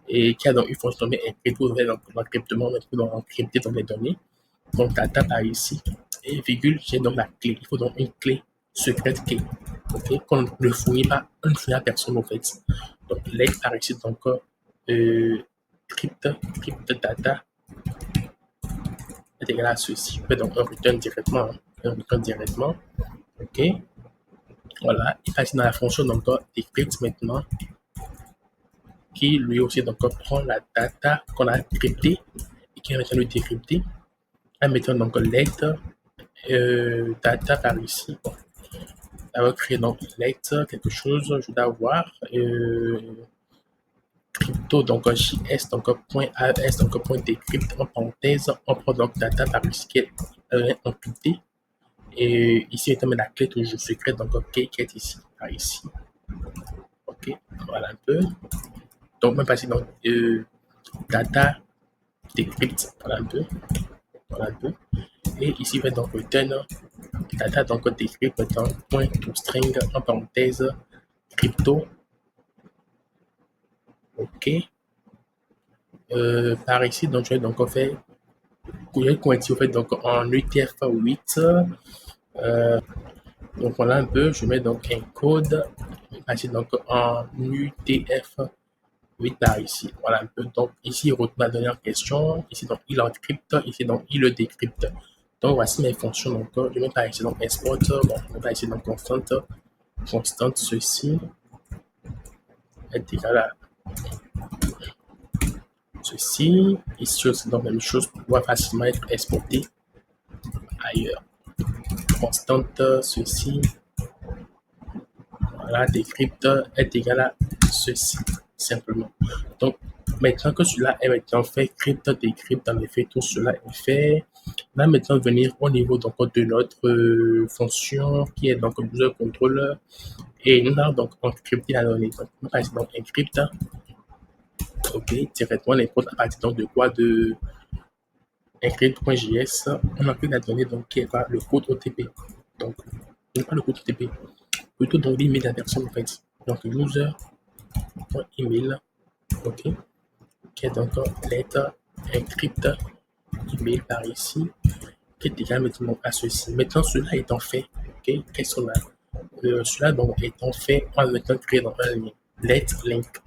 Et qui a donc une fonction nommée encrypt pour l'encryptement pour encrypter dans les données. Donc data par ici et virgule j'ai donc la clé. Il faut donc une clé secrète clé. OK. Qu'on ne fournit pas, on ne fournit à personne en fait. Donc let par ici donc crypt data est égal à ceci. Je peux donc un return directement. OK. Voilà. Et passer dans la fonction donc decrypt maintenant qui lui aussi donc prend la data qu'on a cryptée et qui est en train de décrypter en mettant donc let data par ici. Bon. Ça va créer donc let quelque chose, je dois avoir crypto donc JS donc point AES donc point decrypt en parenthèse, on prend donc data par ici qui est encrypté et ici étant la clé toujours secrète donc qui est ici par ici. OK, voilà un peu. Donc même passer donc data decrypt, voilà un peu. Et ici, va donc return data donc decrypt dans point toString en parenthèse crypto. OK. Par ici, donc je vais donc faire convertir donc en UTF-8. Donc voilà un peu, je mets donc un code passer donc en UTF-8 par ici. Voilà un peu. Donc ici, il retrouve la dernière question. Ici, donc il encrypte. Ici, donc il le décrypte. Donc voici mes fonctions. Donc je mets par ici donc export. Bon, je mets par ici donc constante ceci est égal à ceci. Ici aussi donc même chose pour pouvoir facilement être exporté ailleurs. Constante ceci. Voilà, decrypt est égal à ceci simplement. Donc maintenant que cela est maintenant fait, crypt, decrypt, en effet, tout cela est fait. On va maintenant venir au niveau donc, de notre fonction qui est donc user controller et nous allons donc encrypter la donnée. Donc, on va donc encrypt, OK, directement l'import à partir donc de quoi de encrypt.js, on encrypte la donnée donc qui est pas le code OTP. Donc, pas le code OTP, plutôt donc l'email de la personne en fait. Donc user.email, OK, qui est donc lettre encrypt email par ici, qui est égal maintenant à ceci. Maintenant, cela étant fait, OK, qu'est-ce qu'on a? Cela donc étant fait, on va maintenant créer dans un lien. Let link.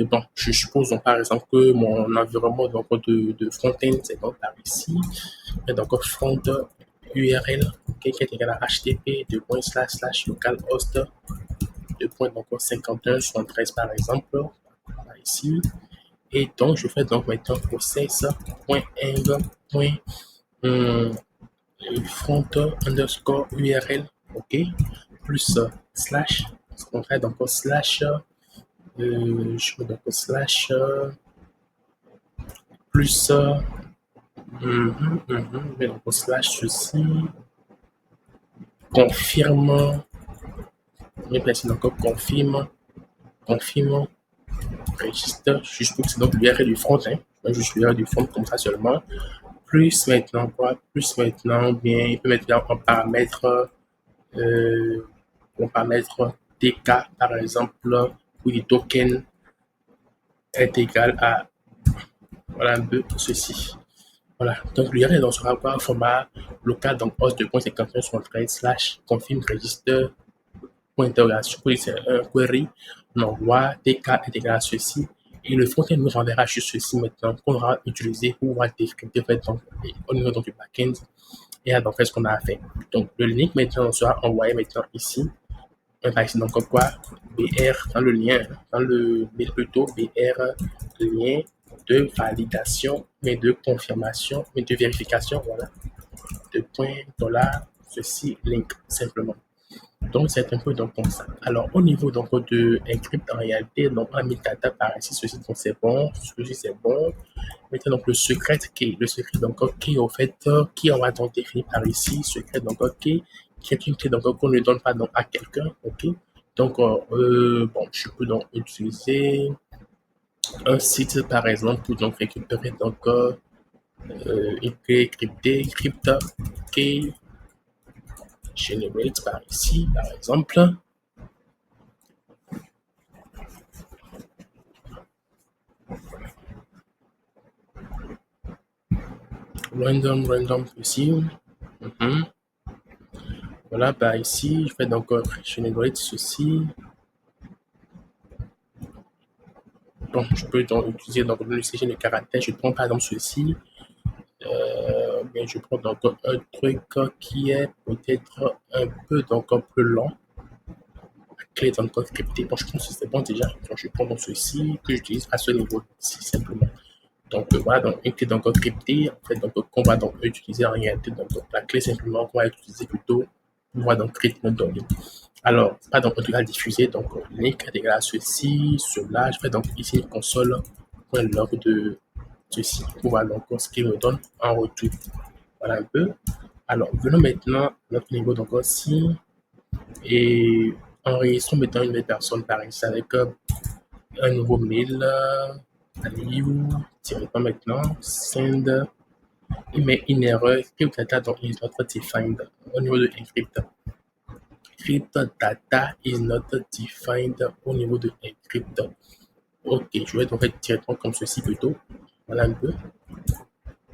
Bon, je suppose donc, par exemple que mon environnement donc, de front-end, c'est donc par ici. Et donc front URL okay, qui est égal à http localhost 2.51.73 par exemple, par ici. Et donc, je fais donc maintenant process.eng.front underscore URL, OK, plus slash, ce qu'on fait donc slash, je fais donc slash, plus, mais donc slash ceci, confirme, je vais placer donc confirme, registre, juste pour que c'est donc l'URL du front, hein, juste l'URL du front comme ça seulement. Plus maintenant quoi, plus maintenant, bien, il peut mettre en paramètre, TK par exemple, où le token est égal à, voilà un peu ceci. Voilà. Donc, l'URL donc, sera quoi? Un format local, donc host 2.51 slash confirm register point d'interrogation. Oui, c'est un query. On envoie TK intégral à ceci. Et le front-end nous renverra juste ceci maintenant qu'on aura utilisé pour pouvoir décrypter en fait, donc, au niveau donc, du back-end et à donc, faire ce qu'on a à faire. Donc, le link maintenant sera envoyé maintenant ici. On va ici donc quoi? BR dans le lien, dans le mail plutôt, BR lien de validation, mais de confirmation, mais de vérification, voilà, de point dollar, ceci, link, simplement. Donc, c'est un peu donc comme ça. Alors, au niveau donc de encrypt, en réalité, donc, on a mis data par ici, ceci, donc c'est bon, ceci, c'est bon. Maintenant, donc, le secret key, au fait, qui on va donc définir par ici, secret, donc, qui est une clé, donc, qu'on ne donne pas donc à quelqu'un, ok. Donc, bon, je peux donc utiliser un site, par exemple, pour donc récupérer donc une clé cryptée, crypte, key, generate par ici, par exemple. Random ici. Voilà, bah ici, je fais donc generate ceci. Donc, je peux donc utiliser donc, le CG de caractère. Je prends par exemple ceci. Mais je prends donc un truc qui est peut-être un peu donc un peu lent. La clé est encore cryptée. Bon, je pense que c'est bon déjà. Donc, je prends donc ceci que j'utilise à ce niveau ici simplement. Donc voilà, donc une clé donc cryptée, en fait, donc qu'on va donc utiliser en réalité. Donc la clé simplement qu'on va utiliser plutôt pour pouvoir donc créer notre données. Alors, pas donc on va diffuser, donc link égal à ceci, cela. Je fais donc ici une console pour log de ceci pour voir donc ce qu'il me donne en retour. Voilà un peu. Alors, venons maintenant à notre niveau donc aussi et enregistrons maintenant une nouvelle personne par ici avec un nouveau mail. Aliou, directement maintenant, send, il met une erreur, script data donc is not defined au niveau de encrypt. Script data is not defined au niveau de encrypt. Ok, je vais donc faire directement comme ceci plutôt. Voilà un peu.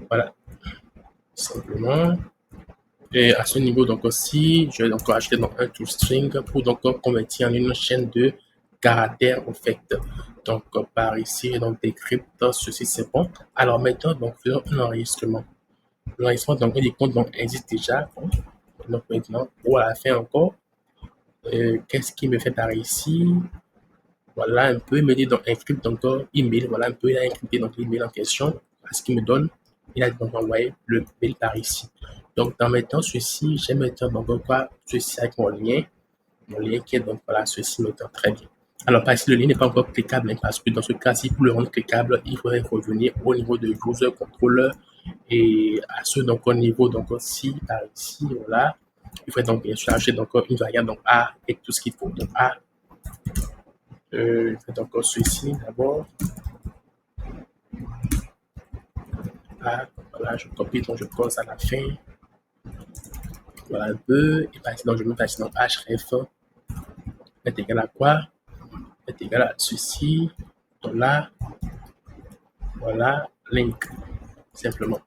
Voilà, simplement. Et à ce niveau, donc aussi, je vais donc ajouter donc un toString pour donc convertir en une chaîne de caractères au fait. Donc par ici, donc décrypte, ceci c'est bon. Alors maintenant, donc faisons un enregistrement. L'enregistrement donc des comptes donc existe déjà. Donc maintenant, pour la fin encore, qu'est-ce qui me fait par ici? Voilà un peu, il me dit donc encrypt donc email. Voilà un peu, il a encrypté donc l'email en question. Ce qu'il me donne, il a donc envoyé le mail par ici. Donc, dans maintenant, ceci, j'ai maintenant donc quoi, ceci avec mon lien qui est donc voilà, ceci maintenant très bien. Alors, parce que le lien n'est pas encore cliquable, hein, parce que dans ce cas-ci, pour le rendre cliquable, il faudrait revenir au niveau de user controller et à ce donc au niveau donc aussi par ici, voilà, il faudrait donc bien sûr ajouter donc une variable donc A et tout ce qu'il faut. Donc A, je fais donc ceci d'abord. A, voilà, je copie donc je pose à la fin. Voilà un peu. Et par exemple, je mets par exemple href est égal à quoi? Est égal à ceci. Donc là, voilà, link, simplement.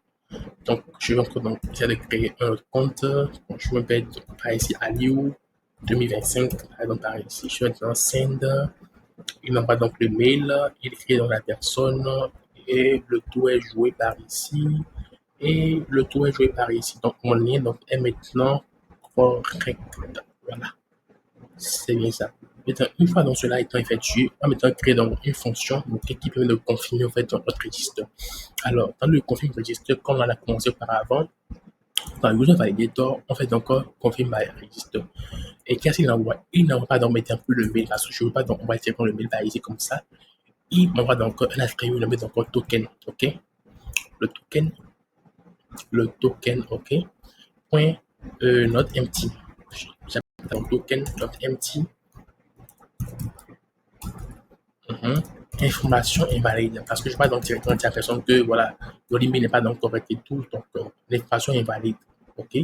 Donc, je vais encore donc, essayer de créer un autre compte. Donc, je vais mettre par ici Aliou 2025. Donc, par ici, je vais maintenant send. Il envoie donc le mail. Il écrit dans la personne. Et le tout est joué par ici. Et le tout est joué par ici. Donc, mon lien donc, est maintenant correct. Voilà. C'est bien ça. Maintenant, une fois donc cela étant effectué, on va maintenant créer donc une fonction qui permet de confirmer en fait notre registre. Alors, dans le confirm register, comme on a commencé auparavant, dans le user validator, on fait donc confirm by register. Et qu'est-ce qu'il envoie? Il n'envoie pas donc mettre un peu le mail parce que je ne veux pas donc envoyer le mail par ici comme ça. Il m'envoie donc un attribut, il met donc un token, ok? Le token, ok? Point not empty. J'appelle donc token not empty. Information invalide parce que je ne vais pas donc directement dire à la personne que voilà, le email n'est pas donc correct et tout, donc l'information est invalide. Ok? La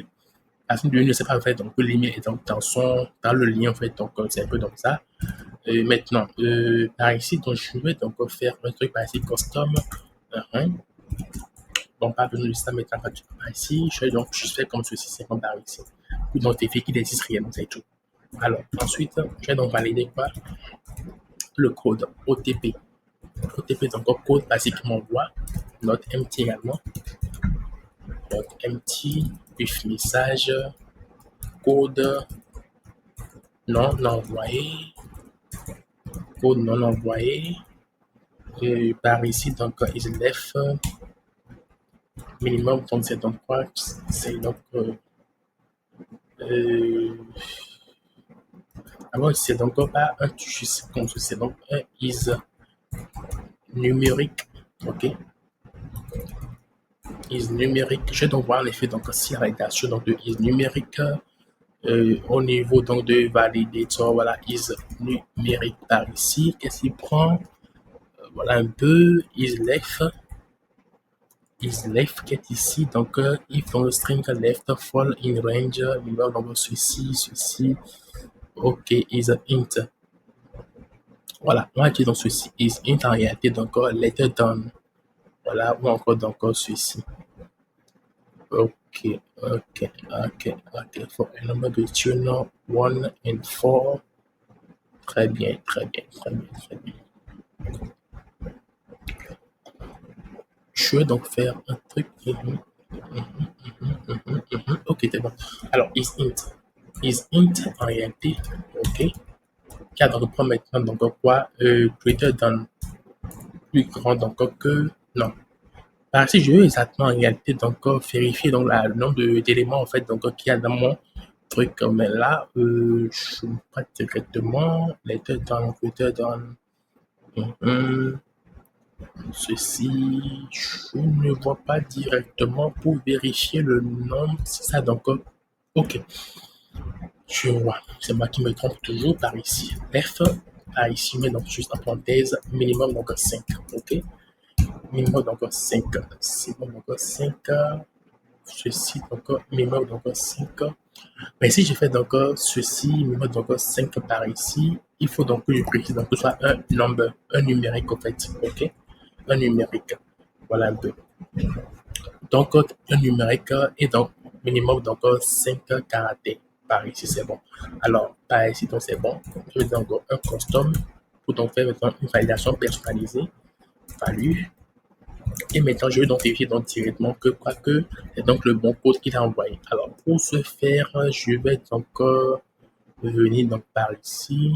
personne ne sait pas en fait donc que l'email est donc dans le lien en fait, donc c'est un peu comme ça. Maintenant, par ici, donc je vais donc faire un truc par ici custom. bon, pas besoin de ça maintenant quand tu vas ici. Je vais donc juste faire comme ceci, c'est comme par ici. Pour notifier qu'il existe réellement, c'est tout. Alors, ensuite, je vais donc valider quoi? Le code OTP. OTP, donc code basique qui m'envoie. Note empty également. Donc, empty, with message, code non envoyé. Code non envoyé. Et par ici, donc, is left minimum, donc c'est donc quoi? C'est donc alors c'est donc pas un juste comme c'est donc un is numérique, ok? Is numérique. Je vais donc voir l'effet donc si la validation donc de is numérique au niveau donc de validator, voilà, is numérique par ici. Qu'est-ce qu'il prend? Voilà un peu is left qui est ici, donc if on string left fall in range, donc ceci, ok, is int. Voilà, on va dire donc ceci is int en réalité, donc letter down. Voilà, ou encore donc ceci. Ok, for a number between 1 and 4. Très bien. Je vais donc faire un truc. Ok, c'est bon. Alors, is int en réalité, ok. Qui a donc prend maintenant donc quoi? Greater than, plus grand donc que, non. Par ici, je veux exactement en réalité donc vérifier donc le nombre d'éléments en fait donc qu'il y a dans mon truc. Mais là, je ne pas directement. Greater than. Ceci, je ne vois pas directement pour vérifier le nombre. C'est ça donc. Ok, je vois. C'est moi qui me trompe toujours par ici. F, par ici, mais donc juste en parenthèse, minimum donc 5. Ok, minimum donc 5. C'est bon donc 5. Ceci donc minimum donc 5. Mais si je fais donc ceci, minimum donc 5 par ici, il faut donc que je précise donc que ce soit un number, un numérique en fait. Ok, un numérique. Voilà un peu. Donc, un numérique et donc minimum donc 5 caractères. Par ici, c'est bon. Alors, par ici, donc c'est bon. Je vais donc un custom pour donc faire maintenant une validation personnalisée. Value. Et maintenant, je vais donc vérifier donc directement que quoi que c'est donc le bon code qu'il a envoyé. Alors, pour ce faire, je vais donc venir donc par ici.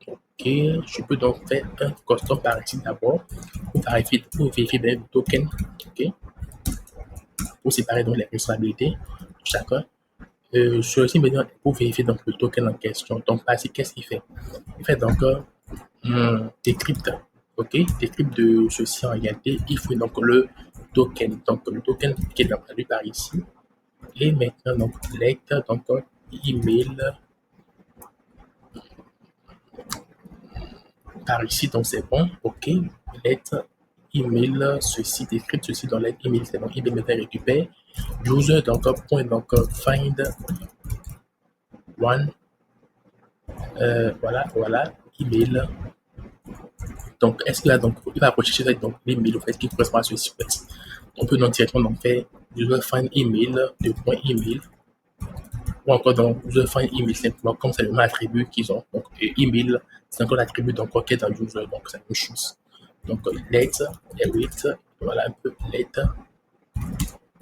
Ok, je peux donc faire un custom par ici d'abord pour vérifier bien le token. Ok, pour séparer donc les responsabilités de chacun. Ceci maintenant pour vérifier donc le token en question. Donc, par ici, qu'est-ce qu'il fait? Il fait donc décrypte. Ok, décrypte de ceci en réalité. Il faut donc le token. Donc, le token qui est donc traduit par ici. Et maintenant, donc, let, donc, email par ici. Donc, c'est bon. Ok, let, email, ceci, décrypte ceci dans let, email. C'est bon. Email maintenant récupère. User, donc, point, donc, find one. Voilà, email. Donc, est-ce qu'il a donc, il va rechercher donc l'email, en fait, qui correspond à ceci, en fait. On peut donc directement donc faire user find email, de point email, ou encore donc user find email simplement, comme c'est le même attribut qu'ils ont. Donc, email, c'est encore l'attribut donc qui est dans user, donc c'est la même chose. Donc, let, et with, voilà un peu, let,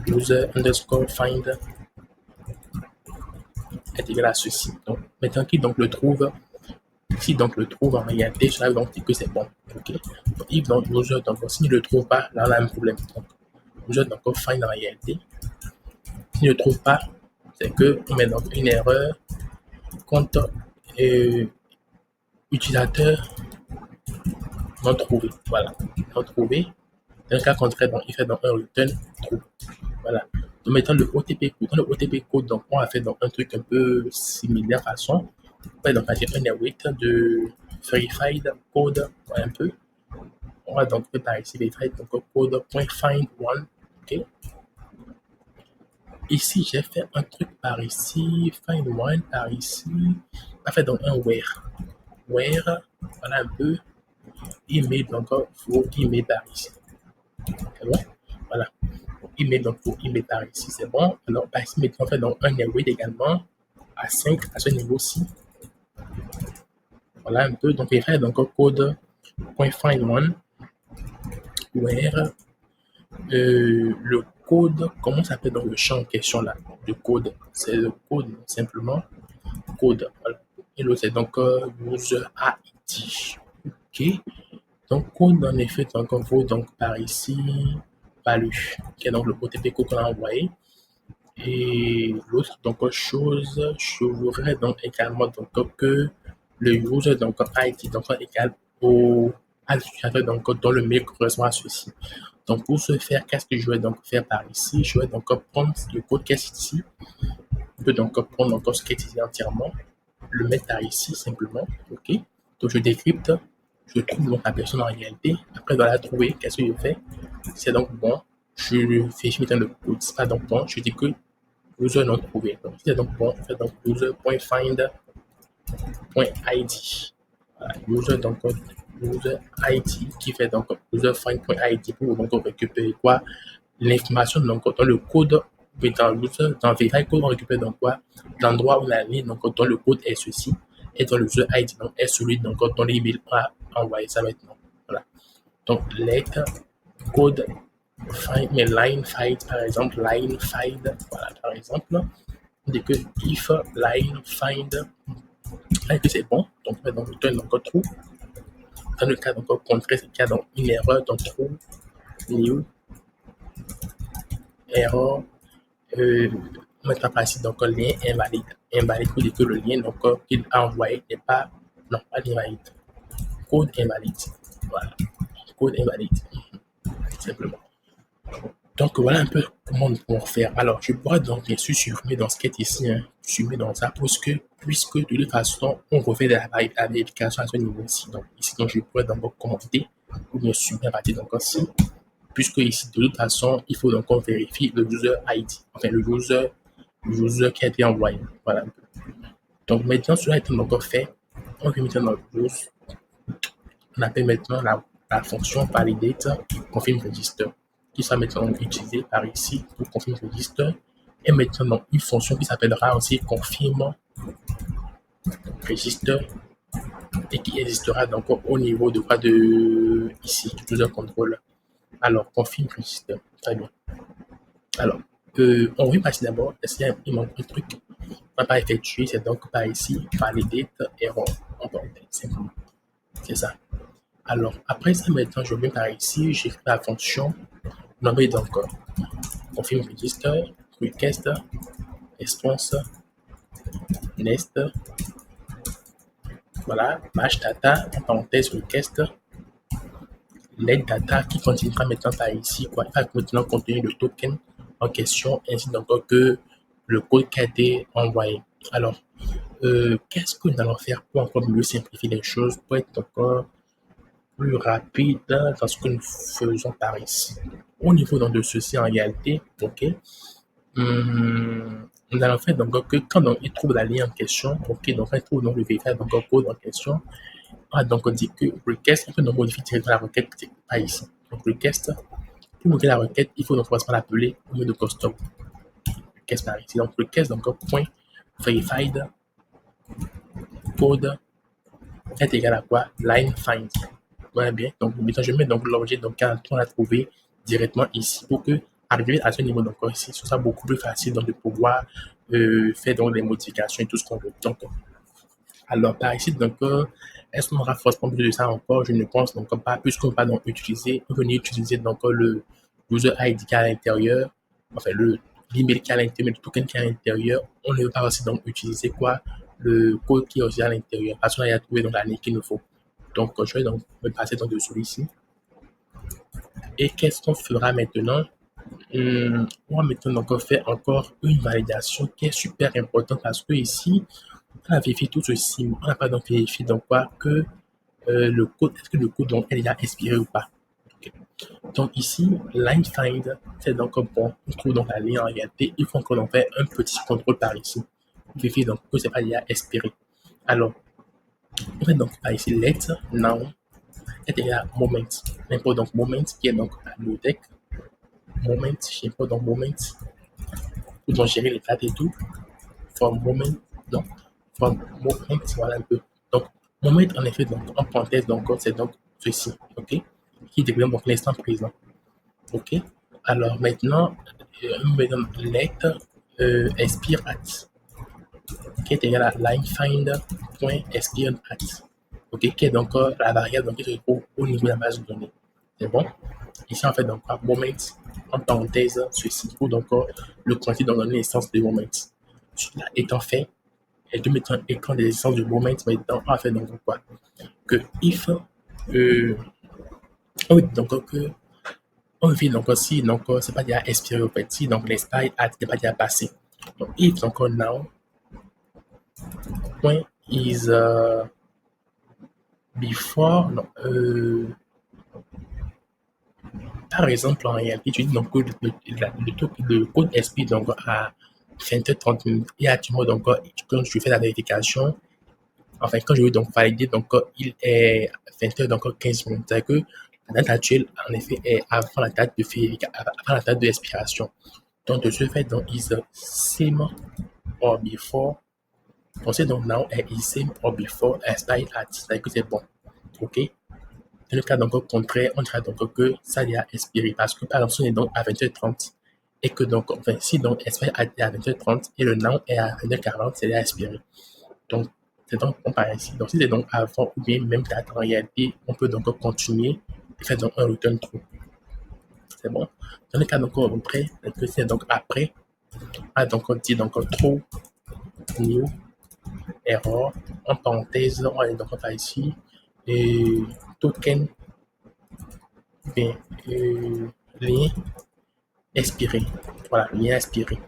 user underscore find, est égal à ceci. Donc, maintenant qu'il donc le trouve, si donc le trouve en réalité, ça veut donc dire que c'est bon. Ok. Donc, if donc user donc s'il ne le trouve pas, là on a un problème. Donc, user donc find en réalité. S'il ne le trouve pas, c'est que on met donc une erreur compte utilisateur non trouvé. Voilà, non trouvé. Dans le cas contraire, donc, il fait donc un return true. Voilà. Donc maintenant le OTP code. Dans le OTP code, donc on a fait donc un truc un peu similaire façon. On va donc faire un await de verified code un peu. On va donc faire par ici verified donc code.find one. Ok. Ici, j'ai fait un truc par ici, find one par ici. On va faire donc un where. Where, voilà un peu. Email, donc, faut email par ici. C'est bon? Voilà. email, donc pour email par ici, c'est bon. Alors, par ici, maintenant, on fait donc un await également à 5 à ce niveau-ci. Voilà un peu. Donc, il fait donc un code .find one where le code, comment s'appelle dans le champ en question là? Le code, c'est le code simplement code. Voilà. Et l'autre, c'est donc user ID. OK. Donc, code en effet, donc on vaut donc par ici value, qui est donc le OTP qu'on a envoyé. Et l'autre donc chose, je voudrais donc également donc que le user donc ID donc égal au à l'utilisateur donc dans le mail correspond à ceci. Donc pour ce faire, qu'est-ce que je vais donc faire par ici? Je vais donc prendre le code qui est ici. Je peux donc prendre encore ce qui est ici entièrement, le mettre par ici simplement. OK. Donc je décrypte, je trouve donc la personne en réalité. Après de la trouver, qu'est-ce que je fais? C'est donc bon. Je vérifie maintenant le code, c'est pas donc bon. Je dis que user non trouvé. Donc c'est donc bon. On fait donc user.find.id. Voilà, user donc user ID qui fait donc user.find.id pour donc récupérer quoi? L'information donc dans le code dans l'user dans verify code on récupère donc quoi? L'endroit où la ligne donc dont le code est ceci et dans le user ID donc est celui donc dans l'email on a envoyé ça maintenant. Voilà. Donc let code find mais line find par exemple line find voilà par exemple on dit que if line find là que c'est bon donc on va donc return donc true dans le cas donc contraire c'est qu'il y a donc une erreur donc true new erreur mettre par ici donc un lien invalide invalide pour dire que le lien donc qu'il a envoyé n'est pas non pas invalide code invalide voilà code invalide simplement. Donc voilà un peu comment nous pouvons faire. Alors je pourrais donc bien sûr supprimer dans ce qui est ici, hein, supprimer dans ça puisque de toute façon on refait la vérification à ce niveau-ci. Donc ici donc je pourrais donc commenter ou bien supprimer à partir donc aussi puisque ici de toute façon il faut donc qu'on vérifie le user ID, enfin le user qui a été envoyé. Voilà un peu. Donc maintenant cela étant donc fait, on va mettre dans le use. On appelle maintenant la fonction validate confirm register qui sera maintenant utilisée par ici pour confirm register et maintenant une fonction qui s'appellera aussi confirm register et qui existera donc au niveau de quoi de ici user control. Alors confirm register très bien. Alors on va passer d'abord il manque un truc on va pas effectuer c'est donc par ici validate error simplement c'est ça. Alors, après ça, maintenant, je viens par ici, j'écris la fonction nommée donc confirm register, request, response, next, voilà, match data, en parenthèse request, let data qui continuera maintenant par ici, quoi, il va maintenant contenir le token en question, ainsi donc que le code qui a été envoyé. Alors, qu'est-ce que nous allons faire pour encore mieux simplifier les choses, pour être encore plus rapide dans ce que nous faisons par ici. Au niveau donc, de ceci en réalité, ok, nous allons faire donc que quand donc, il trouve la ligne en question, ok, donc il trouve donc le vérifier donc le code en question, on va donc dire que request, on peut donc modifier directement la requête par ici. Donc request, pour modifier la requête, il faut donc forcément l'appeler au lieu de custom. Request par ici. Donc request donc point verified code est égal à quoi? Line find. Voilà bien. Donc, maintenant, je mets donc l'objet donc qu'on a trouvé directement ici pour que arriver à ce niveau donc ici, ce sera beaucoup plus facile donc de pouvoir faire donc les modifications et tout ce qu'on veut. Donc, alors par ici donc est-ce qu'on aura forcément besoin de ça encore? Je ne pense donc pas puisqu'on va donc venir utiliser donc le user ID qui est à l'intérieur, enfin l'email qui est à l'intérieur, le token qui est à l'intérieur. On ne veut pas aussi donc utiliser quoi le code qui est aussi à l'intérieur parce qu'on a trouvé donc la ligne qu'il nous faut. Donc, je vais donc me passer dans de celui-ci. Et qu'est-ce qu'on fera maintenant? On va maintenant donc faire encore une validation qui est super importante parce que ici, on a vérifié tout ceci. On n'a pas donc vérifié donc quoi que le code, est-ce que le code donc elle a expiré ou pas? Okay. Donc ici, line find, c'est donc bon. On trouve donc la ligne en réalité. Il faut encore donc faire un petit contrôle par ici. Vérifier donc que c'est pas déjà expiré. Alors, on va donc par ici let now est égal à moment. L'impôt donc moment qui est donc la bibliothèque moment, je sais pas, donc moment, pour donc gérer les dates et tout. From moment, non, from moment, voilà un peu. Donc, moment, en effet, donc, en parenthèse, donc, c'est donc ceci, ok, qui décline donc l'instant présent, ok. Alors, maintenant, maintenant let expire at, qui est égal à line find.expire at, ok, qui est donc la variable donc, qui se trouve au niveau de la base de données. C'est bon? Ici, en fait, donc, moment, en parenthèse, ceci, pour donc le quantifier dans l'essence de moment. Cela étant fait, et de mettre un écran de l'essence de moment maintenant, on va faire donc quoi? Que if, on veut donc que, on veut donc si, donc c'est pas déjà expiré au fait, si donc l'expire n'est pas déjà passé. Donc, if donc now, point is before, non, par exemple, en réalité, tu dis donc que le code expire donc à 20h30 minutes et actuellement, donc, quand je fais la vérification, enfin, quand je veux donc valider, donc, il est 20h, donc 15 minutes. C'est-à-dire que la date actuelle, en effet, est avant la date de avant la date de expiration. Donc, de ce fait, donc, is same or before. On sait donc now is same or before expire at. C'est-à-dire que c'est bon. OK? Dans le cas donc contraire, on dira donc que ça a expiré parce que par exemple, si on est donc à 20h30 et que donc, enfin, si donc expire à 20h30 et le now est à 20h40, c'est déjà expiré. Donc, c'est donc on part ici. Donc, si c'est donc avant ou bien même date, en réalité, on peut donc continuer et faire donc un return true. C'est bon. Dans le cas donc après, c'est donc après, donc on dit donc true, new, error, en parenthèse, on va donc par ici, et token, bien, lien expiré. Voilà, lien expiré.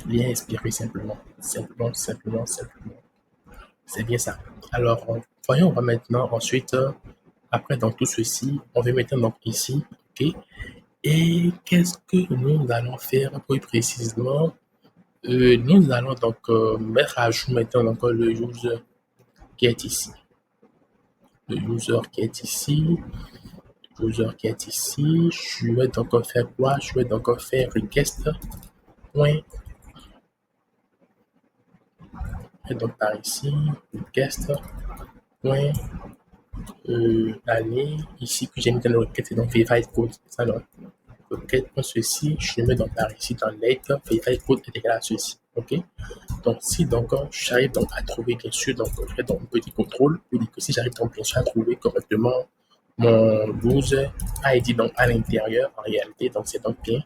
Lien expiré simplement. Simplement. C'est bien ça. Alors, voyons, on va maintenant ensuite, après dans tout ceci, on va maintenant donc ici, ok. Et qu'est-ce que nous allons faire plus précisément? Nous allons donc mettre à jour maintenant donc, le user qui est ici. Le user qui est ici. User qui est ici. Je vais donc faire quoi? Je vais donc faire request. Point. Et donc par ici, request. Point. Aller ici que j'ai mis dans le requête, c'est donc verify code. Ça, donc, requête pour ceci, je le mets donc par ici dans l'aide, verify code est égal à ceci. OK? Donc, si donc j'arrive donc à trouver bien sûr, donc je fais donc un petit contrôle pour dire que si j'arrive donc bien sûr à trouver correctement mon user ID donc à l'intérieur en réalité, donc c'est donc bien.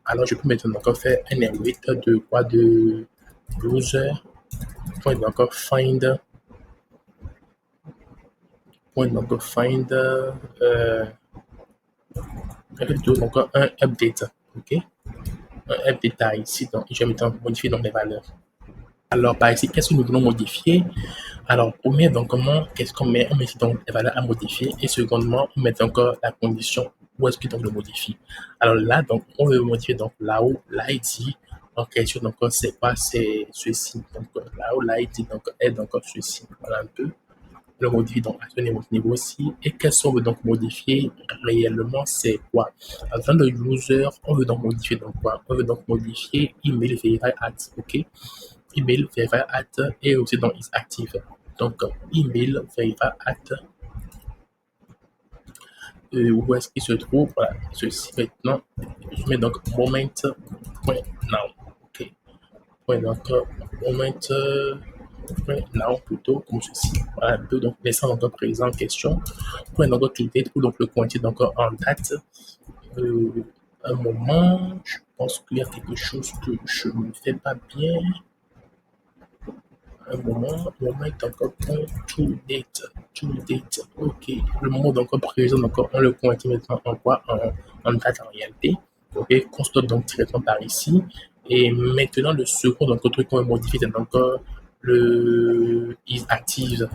Alors, je peux maintenant donc faire un await de quoi de user point donc find point donc find donc un update, ok, un update ici, donc je vais modifier donc les valeurs. Alors par ici, qu'est-ce que nous voulons modifier? Alors premier, donc comment, qu'est-ce qu'on met? On met ici donc les valeurs à modifier et secondement, on met encore la condition où est-ce que donc le modifie. Alors là, donc on veut modifier donc là-haut l'ID en question, donc c'est quoi? C'est ceci. Donc là-haut l'ID donc est donc ceci. Voilà un peu. Le modifier donc à ce niveau-ci. Et qu'est-ce qu'on veut donc modifier réellement, c'est quoi? Dans le user, on veut donc modifier donc quoi? On veut donc modifier email verify at, ok? Email verify at et aussi donc is active. Donc email verify at, où est-ce qu'il se trouve? Voilà, ceci maintenant. Je mets donc moment.now, ok? Point donc moment. Now plutôt comme ceci. Voilà un peu, donc laissant donc présent en question. Pour donc tout date ou donc le quantité donc en date. Un moment, je pense qu'il y a quelque chose que je ne fais pas bien. Un moment est encore to date, ok. Le moment donc présent, donc on le quantité maintenant en quoi? En date en réalité. Ok, qu'on stoppe donc directement par ici. Et maintenant, le second donc, truc qu'on va modifier, c'est donc le is active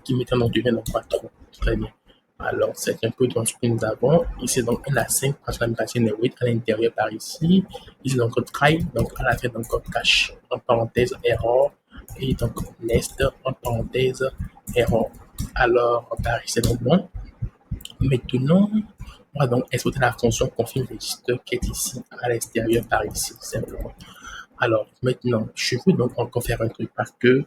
qui maintenant devient donc pas trop. Très bien. Alors, c'est un peu dans ce que nous avons. Ici, donc, un A5 parce que la machine est 8 à l'intérieur par ici. Ici, donc, try, donc, à la fin, donc, cache, en parenthèse, error. Et donc, nest, en parenthèse, error. Alors, par ici, c'est donc bon. Maintenant, on va donc exploiter la fonction confirm register qui est ici à l'extérieur par ici, simplement. Alors, maintenant, je veux donc encore faire un truc parce que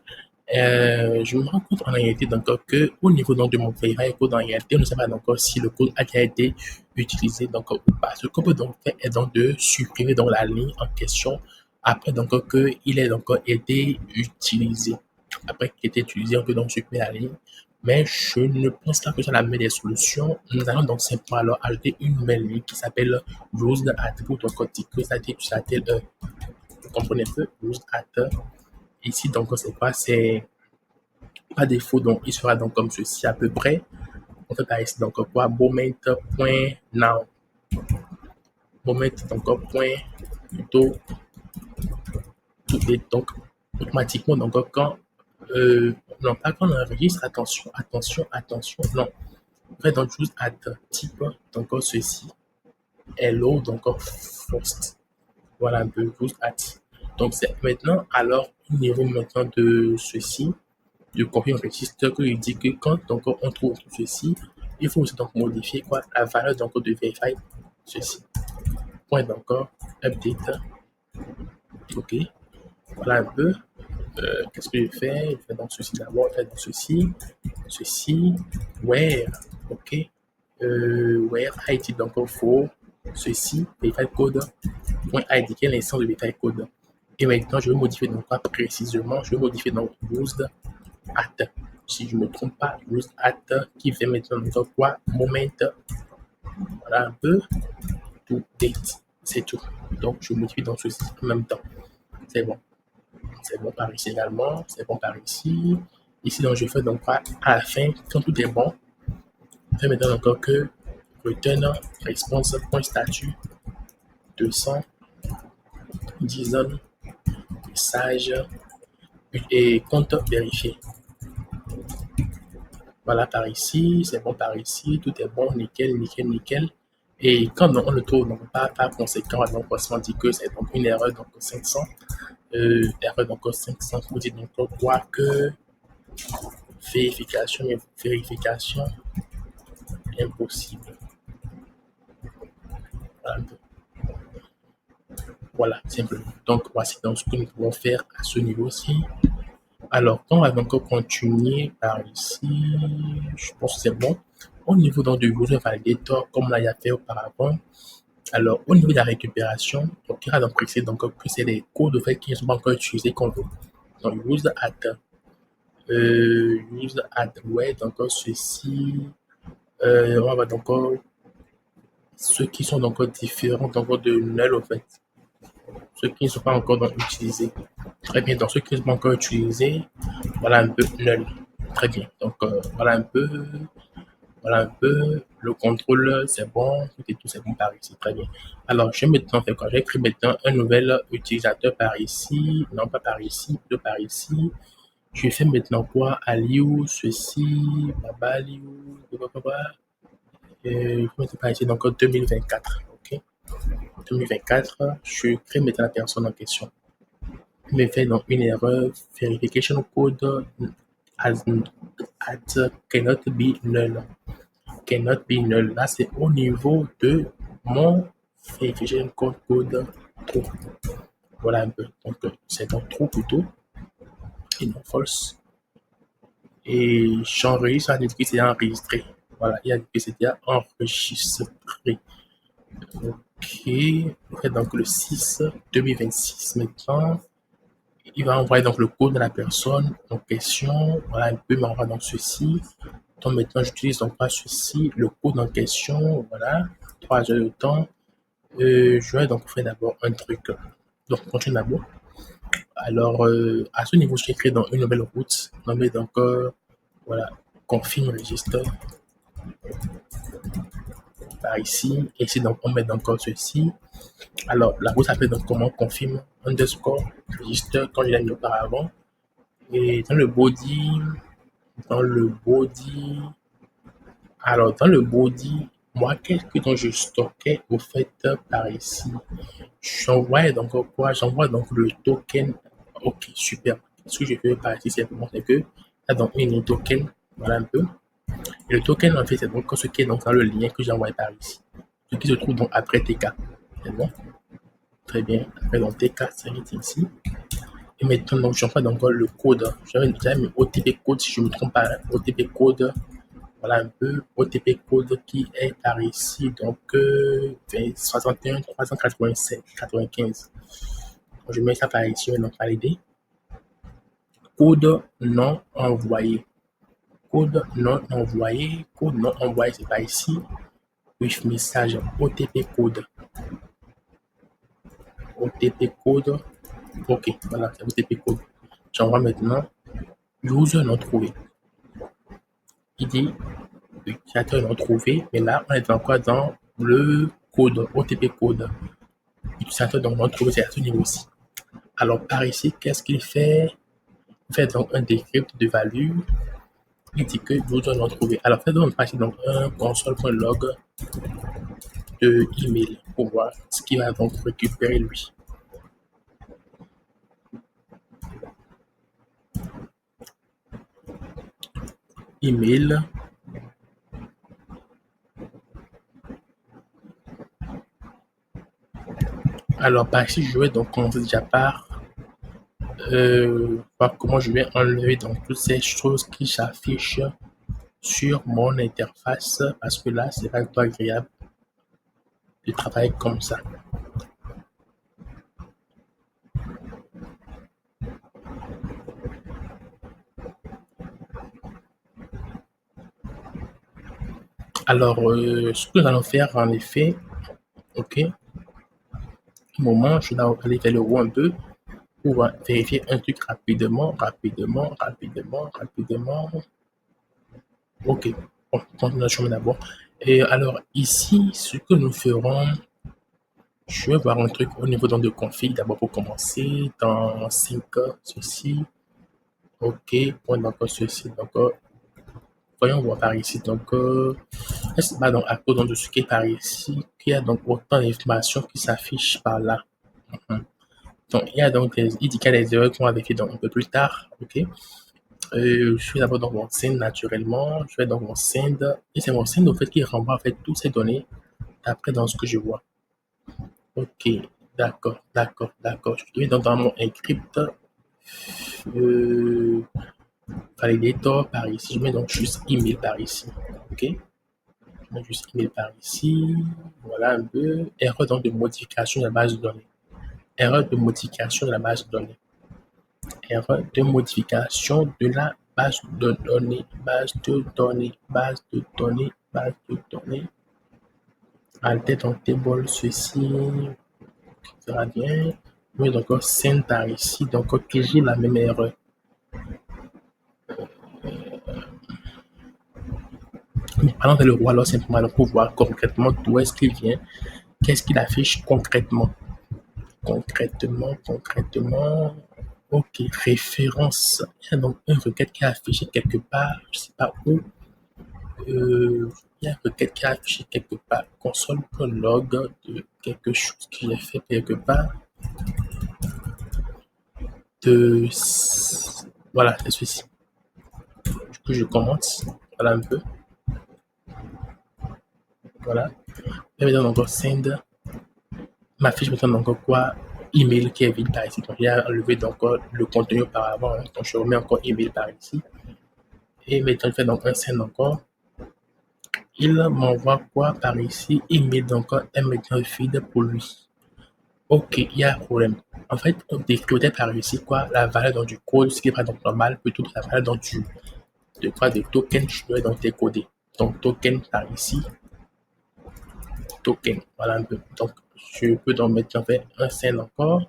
je me rends compte en réalité donc que au niveau donc de mon verify code en réalité, on ne sait pas encore si le code a déjà été utilisé donc ou pas. Ce qu'on peut donc faire est donc de supprimer donc la ligne en question après donc que il est donc été utilisé. Après qu'il ait été utilisé, on peut donc supprimer la ligne. Mais je ne pense pas que c'est la meilleure des solutions. Nous allons donc simplement alors ajouter une nouvelle ligne qui s'appelle used at pour donc dire que ça a été utilisé. Vous comprenez un peu? Used at. Ici donc c'est quoi? C'est par défaut, donc il sera donc comme ceci à peu près. On fait par ici donc quoi? Moment.now. Moment donc point plutôt tout est donc automatiquement donc quand non pas quand on enregistre, attention, non. On fait donc juste at type donc ceci. Hello donc first. Voilà un peu juste at. Donc c'est maintenant alors au niveau maintenant de ceci. De confirm register que il dit que quand donc on trouve ceci, il faut aussi donc modifier quoi la valeur donc de verify ceci. Point d'encore update. Ok. Voilà un peu. Qu'est-ce que je fais? Je fais donc ceci d'abord, je fais donc ceci, where, ok. Where ID donc faux, ceci, verify code, point ID qui est l'instance de verify code. Et maintenant, je vais modifier donc quoi précisément, je vais modifier donc used at. Si je ne me trompe pas, used at qui fait maintenant donc quoi moment. Voilà un peu, to date, c'est tout. Donc, je modifie dans ceci en même temps. C'est bon. C'est bon par ici également. C'est bon par ici. Ici, donc, je fais donc quoi à la fin, quand tout est bon, je fais maintenant encore que return response.statut 200 design message et compte vérifié. Voilà par ici, c'est bon par ici, tout est bon, nickel, nickel, nickel. Et quand on le trouve donc pas par conséquent, on va donc forcément dire que c'est donc une erreur donc 500. Erreur donc 500, vous dites donc quoi que vérification impossible. Voilà, voilà, simplement. Donc voici donc ce que nous pouvons faire à ce niveau-ci. Alors, on va donc continuer par ici. Je pense que c'est bon. Au niveau donc du user validator, comme on l'a fait auparavant, alors au niveau de la récupération, donc il va donc préciser donc que c'est des codes de fait qui ne sont pas encore utilisés qu'on veut. Donc use at ouais, donc ceci, on va donc ceux qui sont donc différents donc de null en fait. Ceux qui ne sont pas encore donc utilisés. Très bien, donc ceux qui ne sont pas encore utilisés, voilà un peu null. Très bien. Donc voilà un peu le contrôle, c'est bon, tout et tout, c'est bon par ici. Très bien. Alors, je vais maintenant faire quoi? J'ai créé maintenant un nouvel utilisateur par ici, non pas par ici, plutôt par ici. Je fais maintenant quoi? Aliou, ceci, baba, Aliou, blablabla. Je vais par ici, donc 2024. Ok. 2024, je crée maintenant la personne en question. Il me fait donc une erreur, verification code as at cannot be null. Cannot be null. Là, c'est au niveau de mon verification code true. Voilà un peu. Donc, c'est donc true plutôt et non false. Et j'enregistre, ça indique que c'est enregistré. Voilà, il a dit que c'était enregistré. Ok, on fait donc le 6 2026 maintenant. Il va envoyer donc le code de la personne en question. Voilà un peu, il m'envoie donc ceci. Donc maintenant, j'utilise donc pas ceci, le code en question. Voilà, 3 heures de temps. Je vais donc faire d'abord un truc. Donc, continue d'abord. Alors, à ce niveau, j'ai créé dans une nouvelle route. Nommée donc, voilà, confirm register par ici. Et ici, donc, on met donc ceci. Alors, la route s'appelle donc comment confirm underscore register quand je l'ai mis auparavant. Et dans le body, alors dans le body, moi, qu'est-ce que donc je stockais au fait par ici? J'envoie donc quoi? J'envoie donc le token. Ok, super. Ce que je fais par ici simplement, c'est que là, donc une token, voilà un peu. Et le token, en fait, c'est donc ce qui est donc dans le lien que j'ai envoyé par ici. Ce qui se trouve donc après TK. C'est bon? Très bien. Après, donc TK, c'est ici. Et maintenant, donc, j'envoie donc le code. J'avais déjà mis OTP code, si je ne me trompe pas. OTP code. Voilà un peu. OTP code qui est par ici. Donc, 61 387 95. Je mets ça par ici, donc valider. Code non envoyé. Code non envoyé. Code non envoyé, c'est par ici. With message OTP code. OTP code. Ok, voilà, c'est OTP code. J'envoie maintenant user non trouvé. Il dit utilisateur non trouvé, mais là, on est encore dans le code, OTP code. Utilisateur donc non trouvé, c'est à ce niveau-ci. Alors, par ici, qu'est-ce qu'il fait? Il fait donc un decrypt de value. Il dit que user non trouvé. Alors, fait donc passer donc un console.log de email pour voir ce qu'il va donc récupérer lui. Email. Alors, par ici, je vais donc commencer déjà par voir comment je vais enlever donc toutes ces choses qui s'affichent sur mon interface parce que là, c'est pas du tout agréable de travailler comme ça. Alors, ce que nous allons faire en effet, ok, un moment, je vais aller vers le haut un peu pour vérifier un truc rapidement. Ok, bon, continuons d'abord. Et alors, ici, ce que nous ferons, je vais voir un truc au niveau donc de config d'abord pour commencer. Dans 5, ceci. Ok, point d'accord, ceci. Donc, voyons voir par ici. Donc, est-ce pas donc à cause donc, de ce qui est par ici qu'il y a donc autant d'informations qui s'affichent par là. Donc, il y a donc il dit qu'il y a des erreurs qu'on va vérifier donc un peu plus tard. Ok. Je vais d'abord dans mon send naturellement. Je vais dans mon send. Et c'est mon send au fait qui renvoie en fait toutes ces données après dans ce que je vois. Ok. D'accord. Je vais donc dans mon encrypt. Validator par ici. Je mets donc juste email par ici. Ok. Je mets juste email par ici. Voilà un peu. Erreur donc de modification de la base de données. Erreur de modification de la base de données. Erreur de modification de la base de données. Alter donc table, ceci sera bien. Oui, donc send par ici. Donc toujours la même erreur. Allons vers le roi alors simplement pour voir concrètement d'où est-ce qu'il vient. Qu'est-ce qu'il affiche concrètement? Concrètement. Ok, référence. Il y a donc une requête qui est affichée quelque part, je ne sais pas où. Il y a une requête qui est affichée quelque part. Console.log de quelque chose que j'ai fait quelque part. Voilà, c'est celui-ci. Du coup, je commence. Voilà un peu. Voilà. Et maintenant, encore send. Ma fiche maintenant encore quoi? Email qui est vide par ici. Donc, j'ai enlevé donc le contenu auparavant. Hein. Donc, je remets encore email par ici. Et maintenant, je fais donc un send encore. Il m'envoie quoi par ici? Email donc un maintenant feed pour lui. Ok, il y a un problème. En fait, on décryptait par ici quoi? La valeur donc, du code, ce qui est pas donc normal, plutôt que la valeur donc, de quoi? De token, je dois donc décoder. Donc, token par ici. Token. Voilà un peu. Donc, je peux donc maintenant faire un send encore.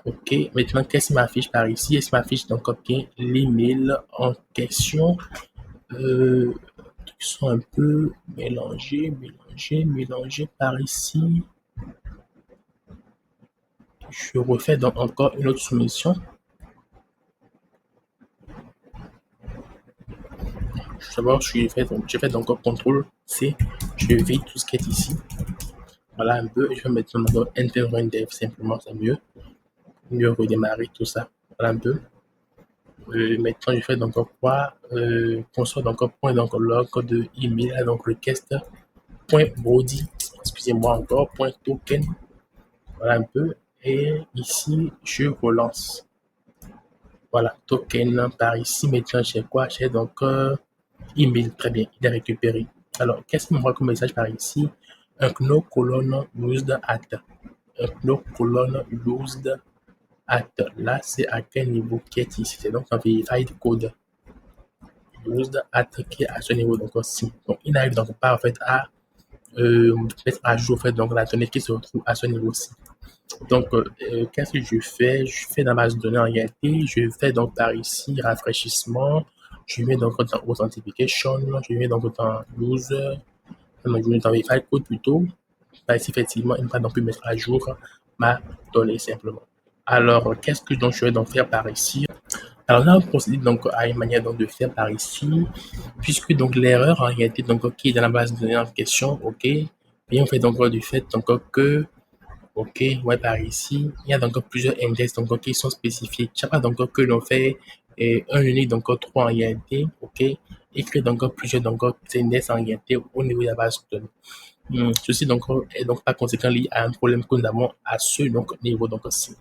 Ok, maintenant, qu'est-ce qui m'affiche par ici? Est-ce qu'il m'affiche donc bien l'email en question? Qui sont un peu mélangés par ici. Je refais donc encore une autre soumission. D'abord, j'ai fait donc CTRL C. Je vide tout ce qui est ici. Voilà un peu. Je vais mettre maintenant Enter Run Dev simplement, c'est mieux. Mieux redémarrer tout ça. Voilà un peu. Maintenant, je fais donc quoi? Console donc point donc log de email, donc request point body, excusez-moi encore, point token, voilà un peu. Et ici, je relance. Voilà, token par ici. Maintenant, j'ai quoi? J'ai donc email. Très bien, il est récupéré. Alors, qu'est-ce qu'il m'envoie comme message par ici? Un no colonne used at. Un no colonne used at. Là, c'est à quel niveau qui est ici? C'est donc un verified code. Used at qui est à ce niveau donc aussi. Donc, il n'arrive donc pas en fait à mettre à jour en fait, donc la donnée qui se retrouve à ce niveau-ci. Donc, qu'est-ce que je fais? Je fais dans ma base de données en réalité. Je fais donc par ici rafraîchissement. Je mets donc dans authentification. Je mets donc dans user. Je mets dans verify code plutôt. Par ici, effectivement, il ne va donc plus mettre à jour ma donnée simplement. Alors, qu'est-ce que donc je vais donc faire par ici? Alors là, on procède donc à une manière donc de faire par ici, puisque donc l'erreur en réalité donc qui est dans la base de données en question, ok. Et on fait donc du fait donc que ok, ouais, par ici, il y a donc plusieurs index donc, qui sont spécifiés. Chaque fois donc, que l'on fait un unique, donc trois en réalité, ok, et crée donc plusieurs donc, index en réalité au niveau de la base de données. Ceci donc est donc par conséquent lié à un problème que nous avons à ce donc, niveau donc aussi.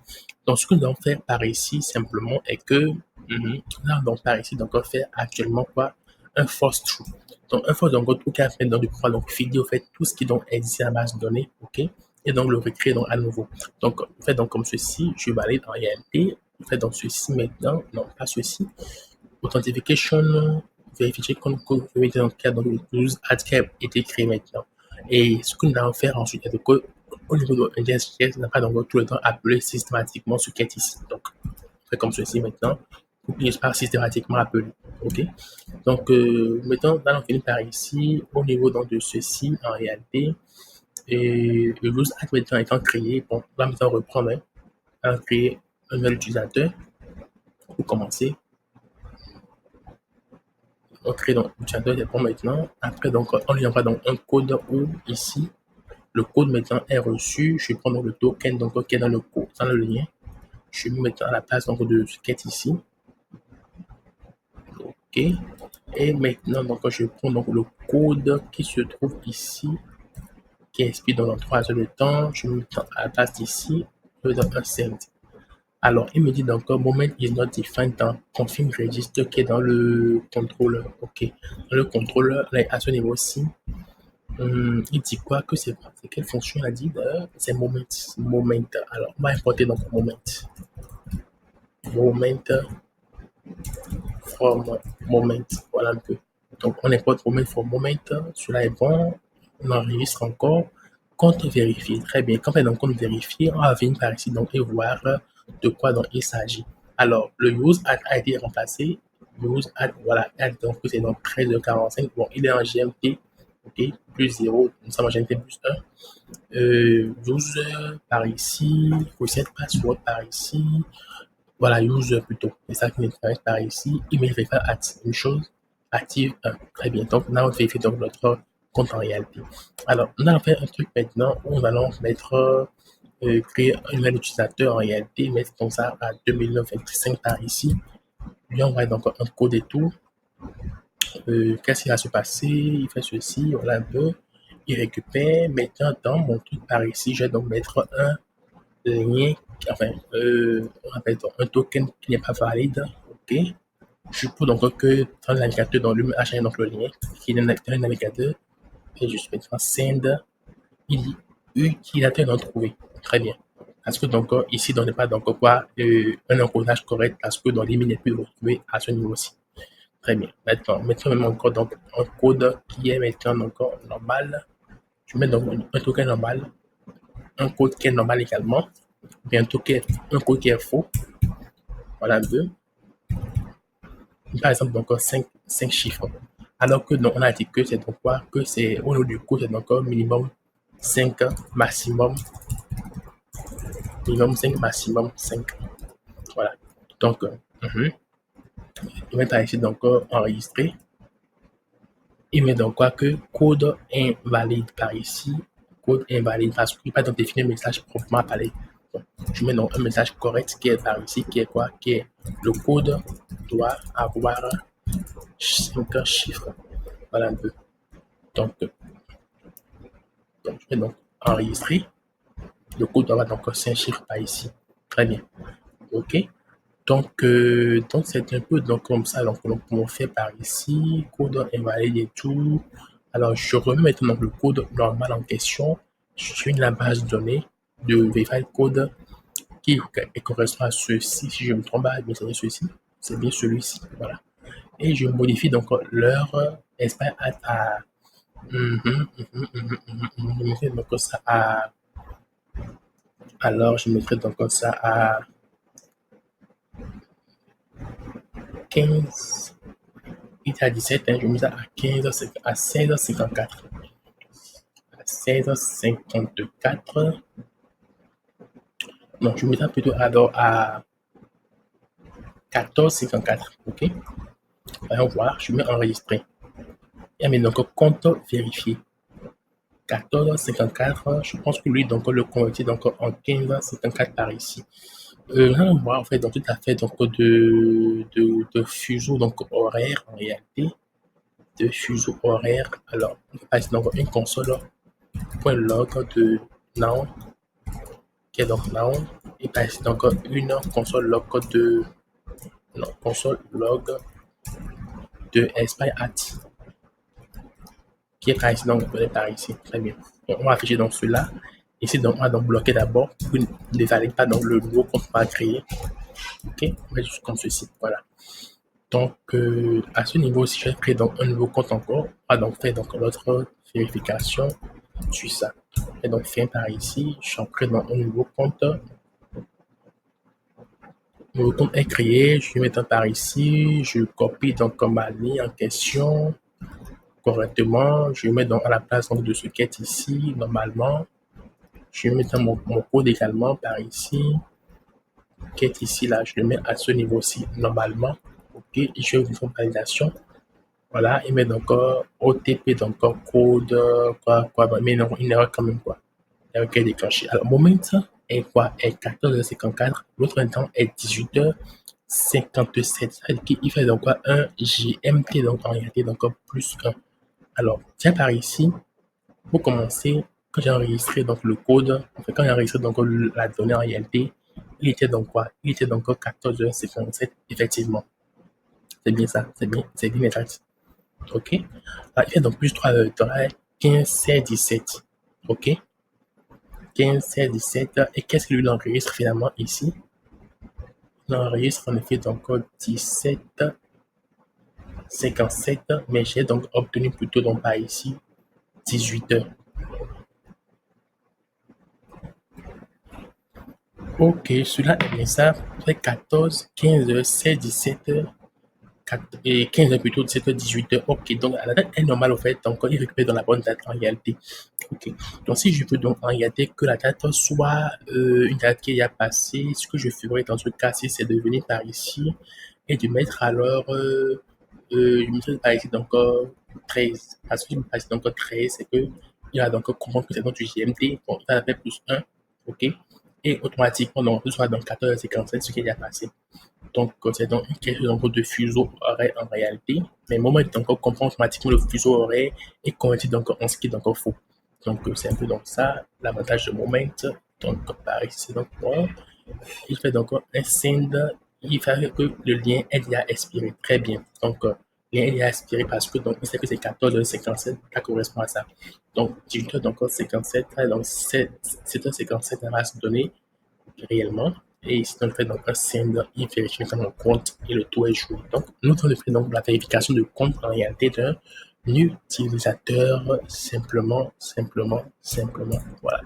Donc, ce que nous allons faire par ici simplement est que nous allons donc par ici donc faire actuellement quoi un force true. Donc, un force donc true qui a fait donc de pouvoir donc filer au fait tout ce qui donc existe à la base de données, ok, et donc le recréer donc à nouveau. Donc, on fait donc comme ceci, je valide en réalité, on fait donc ceci maintenant, non pas ceci, authentification, vérifier qu'on vérifier donc qui a donc le use add qui a été créé maintenant. Et ce que nous allons faire ensuite, c'est que au niveau de l'index, n'a pas donc tout le temps appelé systématiquement ce qui est ici. Donc, on fait comme ceci maintenant, pour qu'il ne soit pas systématiquement appelé. OK? Donc, maintenant, nous allons finir par ici, au niveau donc de ceci, en réalité, et le use add maintenant étant créé, bon, on va maintenant reprendre, hein, on va créer un nouvel utilisateur pour commencer. On crée donc l'utilisateur des points maintenant. Après, donc, on lui envoie donc un code où ici, le code maintenant est reçu. Je prends donc le token donc, qui est dans le code, dans le lien. Je mets maintenant à la place donc, de ce qui est ici. OK. Et maintenant, donc, je prends donc le code qui se trouve ici, qui est expiré dans 3 heures de temps. Je mets à la place d'ici, je vais dans un send. Alors, il me dit donc, moment is not defined dans config register qui est dans le contrôleur. OK. Dans le contrôleur, là, à ce niveau-ci, il dit quoi que c'est quoi? C'est quelle fonction il a dit? C'est moment. Moment. Alors, on va importer donc moment. Moment from moment. Voilà un peu. Donc, on importe moment from moment. Cela est bon. On enregistre encore. Compte vérifié. Très bien. Quand on fait donc compte vérifié, on va venir par ici donc et voir de quoi donc il s'agit. Alors, le use add a été remplacé. Use add, voilà, add, donc c'est donc 13h45. Bon, il est en GMT. OK, plus 0, nous sommes en GMT plus 1. User par ici, recette password par ici. Voilà, user plutôt. C'est ça qui m'intéresse par ici. Email verifier active. Une chose, active 1. Très bien. Donc, là, on vérifie donc notre compte en réalité. Alors, on allons faire un truc maintenant où nous allons mettre, créer un nouvel utilisateur en réalité, mettre comme ça à 2025 par ici. Lui, on va donc un code et tout. Qu'est-ce qui va se passer? Il fait ceci, voilà un peu. Il récupère. Maintenant, dans mon truc par ici, je vais donc mettre un lien, enfin, on appelle donc un token qui n'est pas valide. OK. Je peux donc que dans le navigateur, dans le HTML, donc le lien qui est dans le navigateur, et je suis maintenant send. Il dit utilisateur non trouvé. Très bien. Parce que donc ici, on n'est pas donc quoi un encodage correct parce que dans l'email n'est plus retrouvé à ce niveau-ci. Très bien. Maintenant, mettons encore donc un code qui est maintenant encore normal. Je mets donc un token normal, un code qui est normal également, et un code qui est faux. Voilà un peu. Par exemple, donc 5 chiffres. Alors que donc, on a dit que c'est donc quoi? Que c'est au niveau du code, c'est donc minimum 5, minimum 5, maximum 5. Voilà. Donc, il va être ici donc enregistré. Il met donc quoi que code invalide par ici, code invalide parce qu'il va donc définir un message proprement parlé. je mets donc un message correct qui est par ici, qui est quoi? Qui est le code doit avoir 5 chiffres. Voilà un peu. Donc, je vais donc enregistrer. Le code doit avoir donc 5 chiffres par ici. Très bien. OK. Donc c'est un peu donc comme ça. Donc, on fait par ici, code invalide et tout. Alors, je remets maintenant le code normal en question sur la base de données de Verify Code qui correspond à ceci. Si je me trompe pas, c'est ceci. C'est bien celui-ci. Voilà. Et je modifie donc leur espace à je mettrai donc ça à alors je mettrai donc ça à 15. Il était à 17, hein, je mets ça à 15, à 16h54. À 16h54. Non, je mets ça plutôt alors à 14h54. OK? Voyons voir, je mets enregistrer. Et mais donc compte vérifié. 14h54, je pense que lui, donc, le convertit donc en 15h54 par ici. Rien à voir, en fait, donc, tout à fait, donc, de fuseau, donc, horaire, en réalité, de fuseau horaire. Alors, on passe donc une console, point log de now, qui est donc now, et passe donc une console log de, non, console log de spy at, qui est par ici, donc, par ici. Très bien. Donc, on va afficher donc cela. Ici, donc, on va donc bloquer d'abord pour ne valide pas donc le nouveau compte qu'on va créer. OK? On va juste comme ceci. Voilà. Donc, à ce niveau, si je crée donc un nouveau compte encore, on va donc faire donc notre vérification sur ça. Et donc, fin par ici, je crée donc un nouveau compte. Le nouveau compte est créé, je vais mettre par ici, je copie donc ma ligne en question correctement. Je mets donc à la place donc, de ce qui est ici, normalement. Je vais mettre mon code également par ici, qui est ici, là, je le mets à ce niveau-ci, normalement. OK, je vais une validation. Voilà, il met donc OTP, donc code, mais non, une erreur quand même, quoi. Erreur qui est déclenchée. Alors, moment est quoi? Est 14h54, l'autre temps est 18h57. Il fait donc quoi? Un GMT, donc en réalité, donc plus 1. Alors, tiens par ici, pour commencer, quand j'ai enregistré donc le code, enfin, quand j'ai enregistré donc la donnée en réalité, il était donc quoi? Il était donc 14h57, effectivement. C'est bien ça, c'est bien exact. OK? Alors, il fait donc plus 3 heures de temps, 15, 16, 17. OK? 15, 16, 17. Et qu'est-ce qu'il lui enregistre finalement ici? Il enregistre en effet donc 17, 57, mais j'ai donc obtenu plutôt donc par ici 18 heures. OK, cela est bien ça. Fait 14, 15, 16, 17, et 15 heures plutôt, 17h, 18h. OK, donc la date est normale au fait, donc il récupère dans la bonne date en réalité. OK, donc si je veux donc en réalité que la date soit une date qui a passé, ce que je ferai dans ce cas-ci, c'est de venir par ici et de mettre alors, je mettrai par ici donc 13. Parce que je me passe donc 13, c'est que il va donc comprendre que c'est donc du GMT, bon, il va faire plus 1, OK, et automatiquement, donc, ce sera dans 14h57, ce qui est déjà passé. Donc, c'est donc une question de fuseau horaire en réalité. Mais le moment où on comprend automatiquement le fuseau horaire et convertit donc en ce qui est encore faux. Donc, c'est un peu donc ça, l'avantage de Moment. Donc, pareil, c'est donc bon. Il fait donc un send. Il fait que le lien est déjà expiré. Très bien. Donc, le lien est déjà expiré parce que donc, il sait que c'est 14h57, ça correspond à ça. Donc, 18h, donc 57, donc 7h57, ça va se donner réellement. Et ici, on fait donc un send, il vérifie quand on compte et le tout est joué. Donc, nous, on fait donc la vérification de compte en réalité d'un utilisateur simplement. Voilà.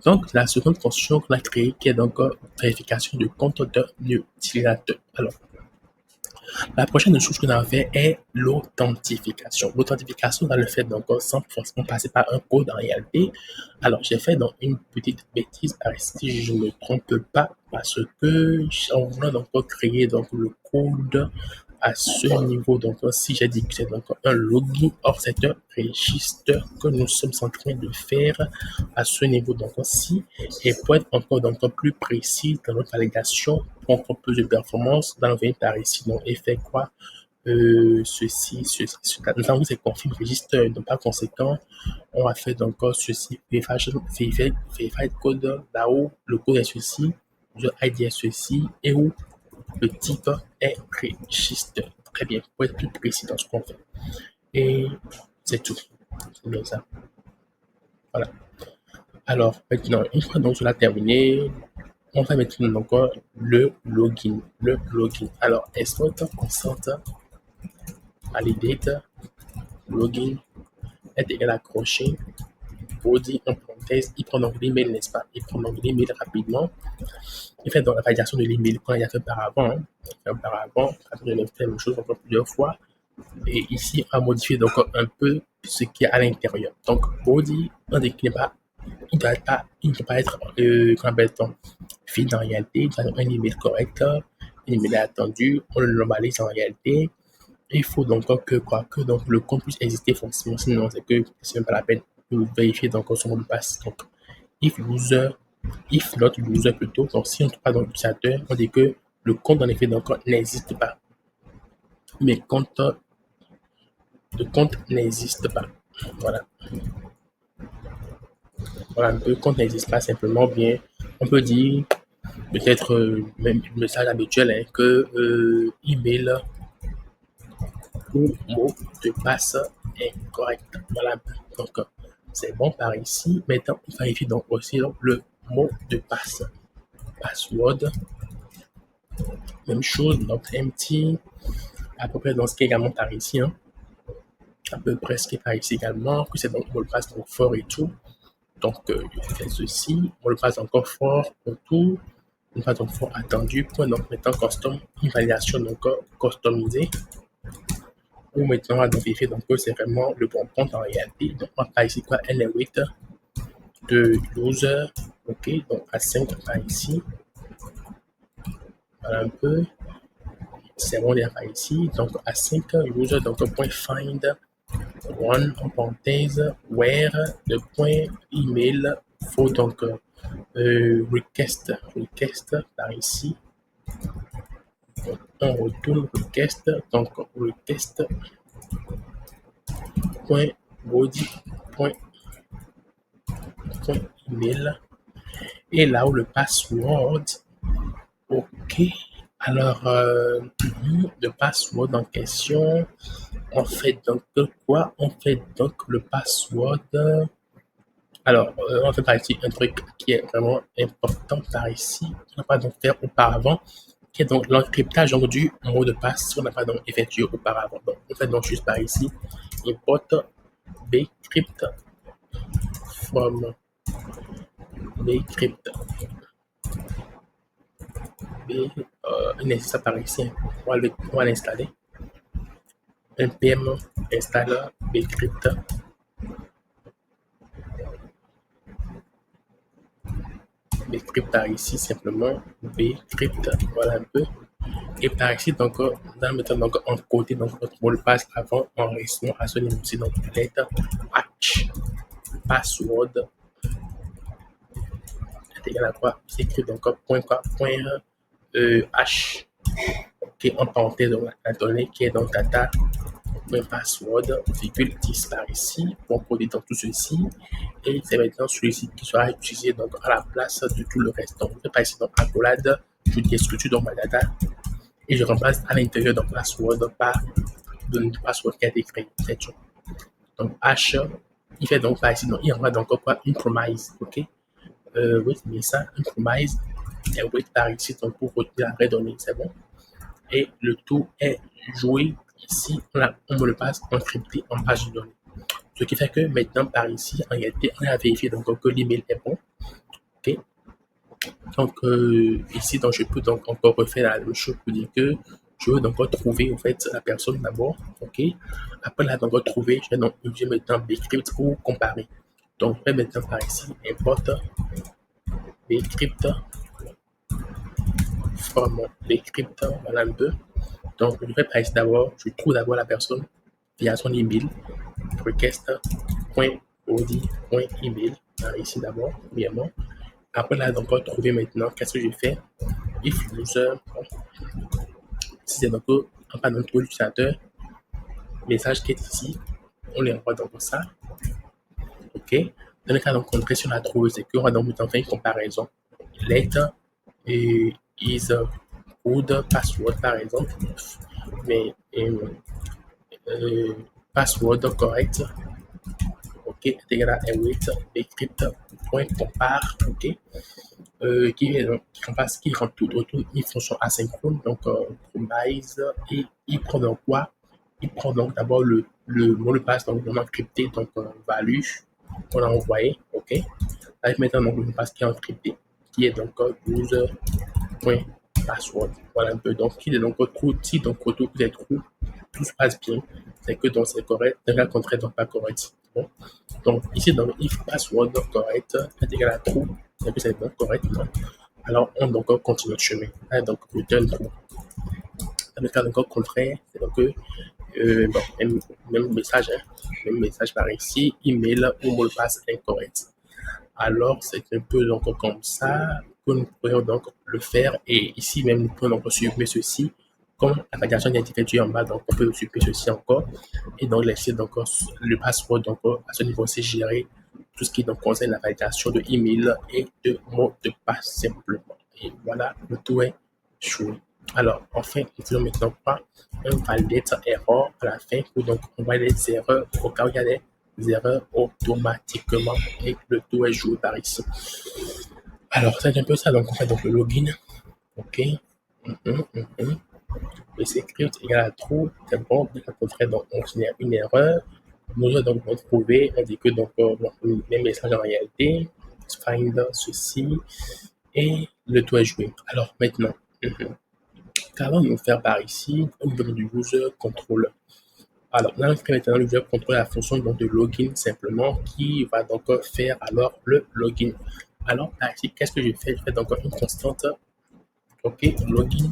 Donc, la seconde fonction qu'on a créée qui est donc vérification de compte d'un utilisateur. Alors, la prochaine chose qu'on a fait est l'authentification. L'authentification, on va le faire donc sans forcément passer par un code en réalité. Alors, j'ai fait donc une petite bêtise par ici, si je ne me trompe pas, parce que en voulant donc créer donc le code à ce niveau, donc si j'ai dit que c'est donc un login hors c'est un registre que nous sommes en train de faire à ce niveau, donc aussi, et pour être encore donc plus précis dans notre validation, pour encore plus de performance, dans venir par ici, donc et faire quoi? Nous avons ces config registre, donc par conséquent, on va faire donc ceci, verify code là-haut, le code est ceci, le ID est ceci, et où le type est registre. Très bien, pour être plus précis dans ce qu'on fait. Et c'est tout. C'est bien ça. Voilà. Alors, maintenant, une fois donc cela terminé, on va maintenant encore le login. Le login. Alors, export constant validate login est égal à crochet body en parenthèse. Il prend donc l'email, n'est-ce pas? Il prend donc l'email rapidement. Il fait donc la validation de l'email qu'on a fait auparavant. Hein. Auparavant, après, il a fait la même chose encore plusieurs fois. Et ici, on va modifier donc un peu ce qui est à l'intérieur. Donc, body, on dit qu'il ne doit pas être, qu'on appelle-t-on, vide en réalité. Il doit avoir un email correct, un email attendu, on le normalise en réalité. Il faut donc que quoi, que donc le compte puisse exister forcément, sinon c'est que c'est même pas la peine de vérifier donc son mot de passe. Donc, if not user plutôt. Donc, si on ne trouve pas dans l'utilisateur, on dit que le compte en effet donc n'existe pas. Mais le compte n'existe pas. Voilà. Voilà un peu, compte n'existe pas simplement bien. On peut dire peut-être même le message habituel hein, que email ou mot de passe incorrect. Voilà. Donc, c'est bon par ici. Maintenant, on vérifie donc aussi donc, le mot de passe. Password. Même chose, donc empty. À peu près dans ce qui est également par ici. Hein. À peu près ce qui est par ici également. Que c'est donc mot de passe donc fort et tout. Donc, je fais ceci. Mot de passe encore fort pour tout. Mot de passe donc fort attendu. Point donc maintenant custom. Une validation donc customisée. Ou maintenant, on va donc vérifier donc que c'est vraiment le bon compte en réalité. Donc, on va par ici quoi, N8 de user. Ok, donc à 5 par ici. Voilà un peu. C'est bon, il par ici. Donc à 5 user, donc point find one en parenthèse where le point email faut donc request par ici. Donc, on retourne request, donc request point body point email et là où le password. Ok, alors le password en question, on fait donc quoi? On fait donc le password. Alors, on fait par ici un truc qui est vraiment important par ici, qu'on n'a pas donc fait auparavant, qui est donc l'encryptage donc, du mot de passe qu'on n'a pas donc effectué auparavant. Donc, on fait donc juste par ici, import bcrypt from bcrypt. Ça par ici, on va l'installer. npm installe bcrypt. Bcrypt par ici simplement bcrypt, voilà un peu. Et par ici donc dans le méthode donc encoder donc notre mot de passe avant enregistrement à ce niveau-ci donc lettre h password est égal à quoi? C'est écrit donc point h qui est en parenthèse donc la donnée qui est donc data password, virgule 10 par ici, pour coder dans tout ceci, et c'est maintenant celui-ci qui sera utilisé donc à la place de tout le reste. Donc, je vais passer donc accolade, je destructure donc ma data, et je remplace à l'intérieur donc password par le password qui a été créé, c'est tout. Donc, H, il fait donc par ici, donc il envoie donc quoi? Une promise, ok? Oui, c'est bien ça, une promise, et oui, par ici, donc pour retenir la vraie donnée, c'est bon? Et le tout est joué ici, on me le passe encrypté en base de données. Ce qui fait que maintenant, par ici, en réalité, on a vérifié donc, que l'email est bon. Okay. Donc, ici, donc, je peux donc encore refaire la même chose pour dire que je veux donc retrouver en fait la personne d'abord. Ok. Après la donc retrouver, je vais donc utiliser maintenant bcrypt pour comparer. Donc, je vais maintenant par ici, import bcrypt from bcrypt, voilà un peu. Donc, je vais par ici d'abord, je trouve d'abord la personne via son email, request.audi.email, ici d'abord, premièrement. Après là, donc, on va trouver maintenant, qu'est-ce que je fais? If user, si c'est donc en pas notre utilisateur, message qui est ici, on les envoie donc ça. OK. Dans le cas donc, on sur la trouve, c'est qu'on va donc faire une comparaison. Let is good password, par exemple, mais password correct. OK. Intégral await decrypt.compare. OK. Qui rend tout autour une fonction asynchrone, donc promise, et il prend donc quoi? Il prend donc d'abord le mot de passe donc non encrypté, donc value qu'on a envoyé, ok? Avec maintenant donc le mot de passe qui est encrypté, qui est donc user.password. Voilà un peu. Donc il est donc true, si donc autour vous êtes true, tout se passe bien, c'est que donc c'est correct, dans le contraire donc pas correct. Bon. Donc ici dans le if password donc correct est égal à true, c'est que c'est bon correct, non? Alors on donc continue notre chemin. Donc return true. Dans le cas donc contraire, c'est donc bon, même message, hein, même message par ici, email ou mot de passe incorrect. Alors, c'est un peu donc comme ça que nous pourrions donc le faire. Et ici même, nous pouvons donc supprimer ceci. Comme la validation d'identité en bas, donc on peut supprimer ceci encore. Et donc laisser donc le password donc à ce niveau c'est gérer tout ce qui donc concerne la validation de email et de mot de passe simplement. Et voilà, le tout est joué. Alors, enfin, nous faisons maintenant quoi? Un validate error à la fin pour donc on va les erreurs au cas où il y a des erreurs automatiquement et le tout est joué par ici. Alors, c'est un peu ça. Donc, on fait donc le login. OK. Le script égale à true. C'est bon. On fait donc on génère une erreur. Nous allons donc retrouver, on dit que donc le même message en réalité. Find ceci et le tout est joué. Alors, maintenant, qu'allons-nous faire par ici au niveau du user controller? Alors, on va maintenant le user controller la fonction donc, de login simplement qui va donc faire alors le login. Alors, par ici, qu'est-ce que je fais? Je fais donc une constante. OK, login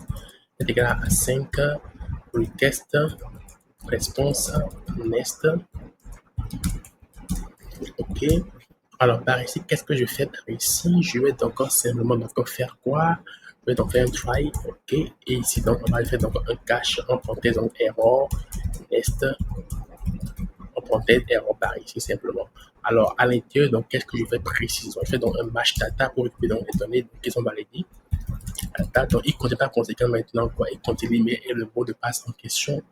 est égal à 5 request response next. OK. Alors, par ici, qu'est-ce que je fais par ici? Je vais donc simplement donc faire quoi? Je vais donc faire un try, OK. Et ici, donc, on va faire donc un cache en parenthèse, donc error, next, en parenthèse, error par ici simplement. Alors, à l'intérieur, donc, qu'est-ce que je fais précisément? Je fais donc un match data pour récupérer donc les données qui sont validées. Data, donc, il contient par conséquent maintenant quoi? Il contient l'email et le mot de passe en question.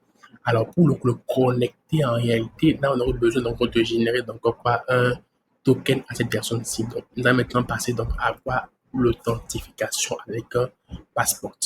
Alors, pour le connecter en réalité, là, on aurait besoin donc de générer donc quoi? Un token à cette personne-ci. Donc, on va maintenant passer donc à quoi l'authentification avec un passeport.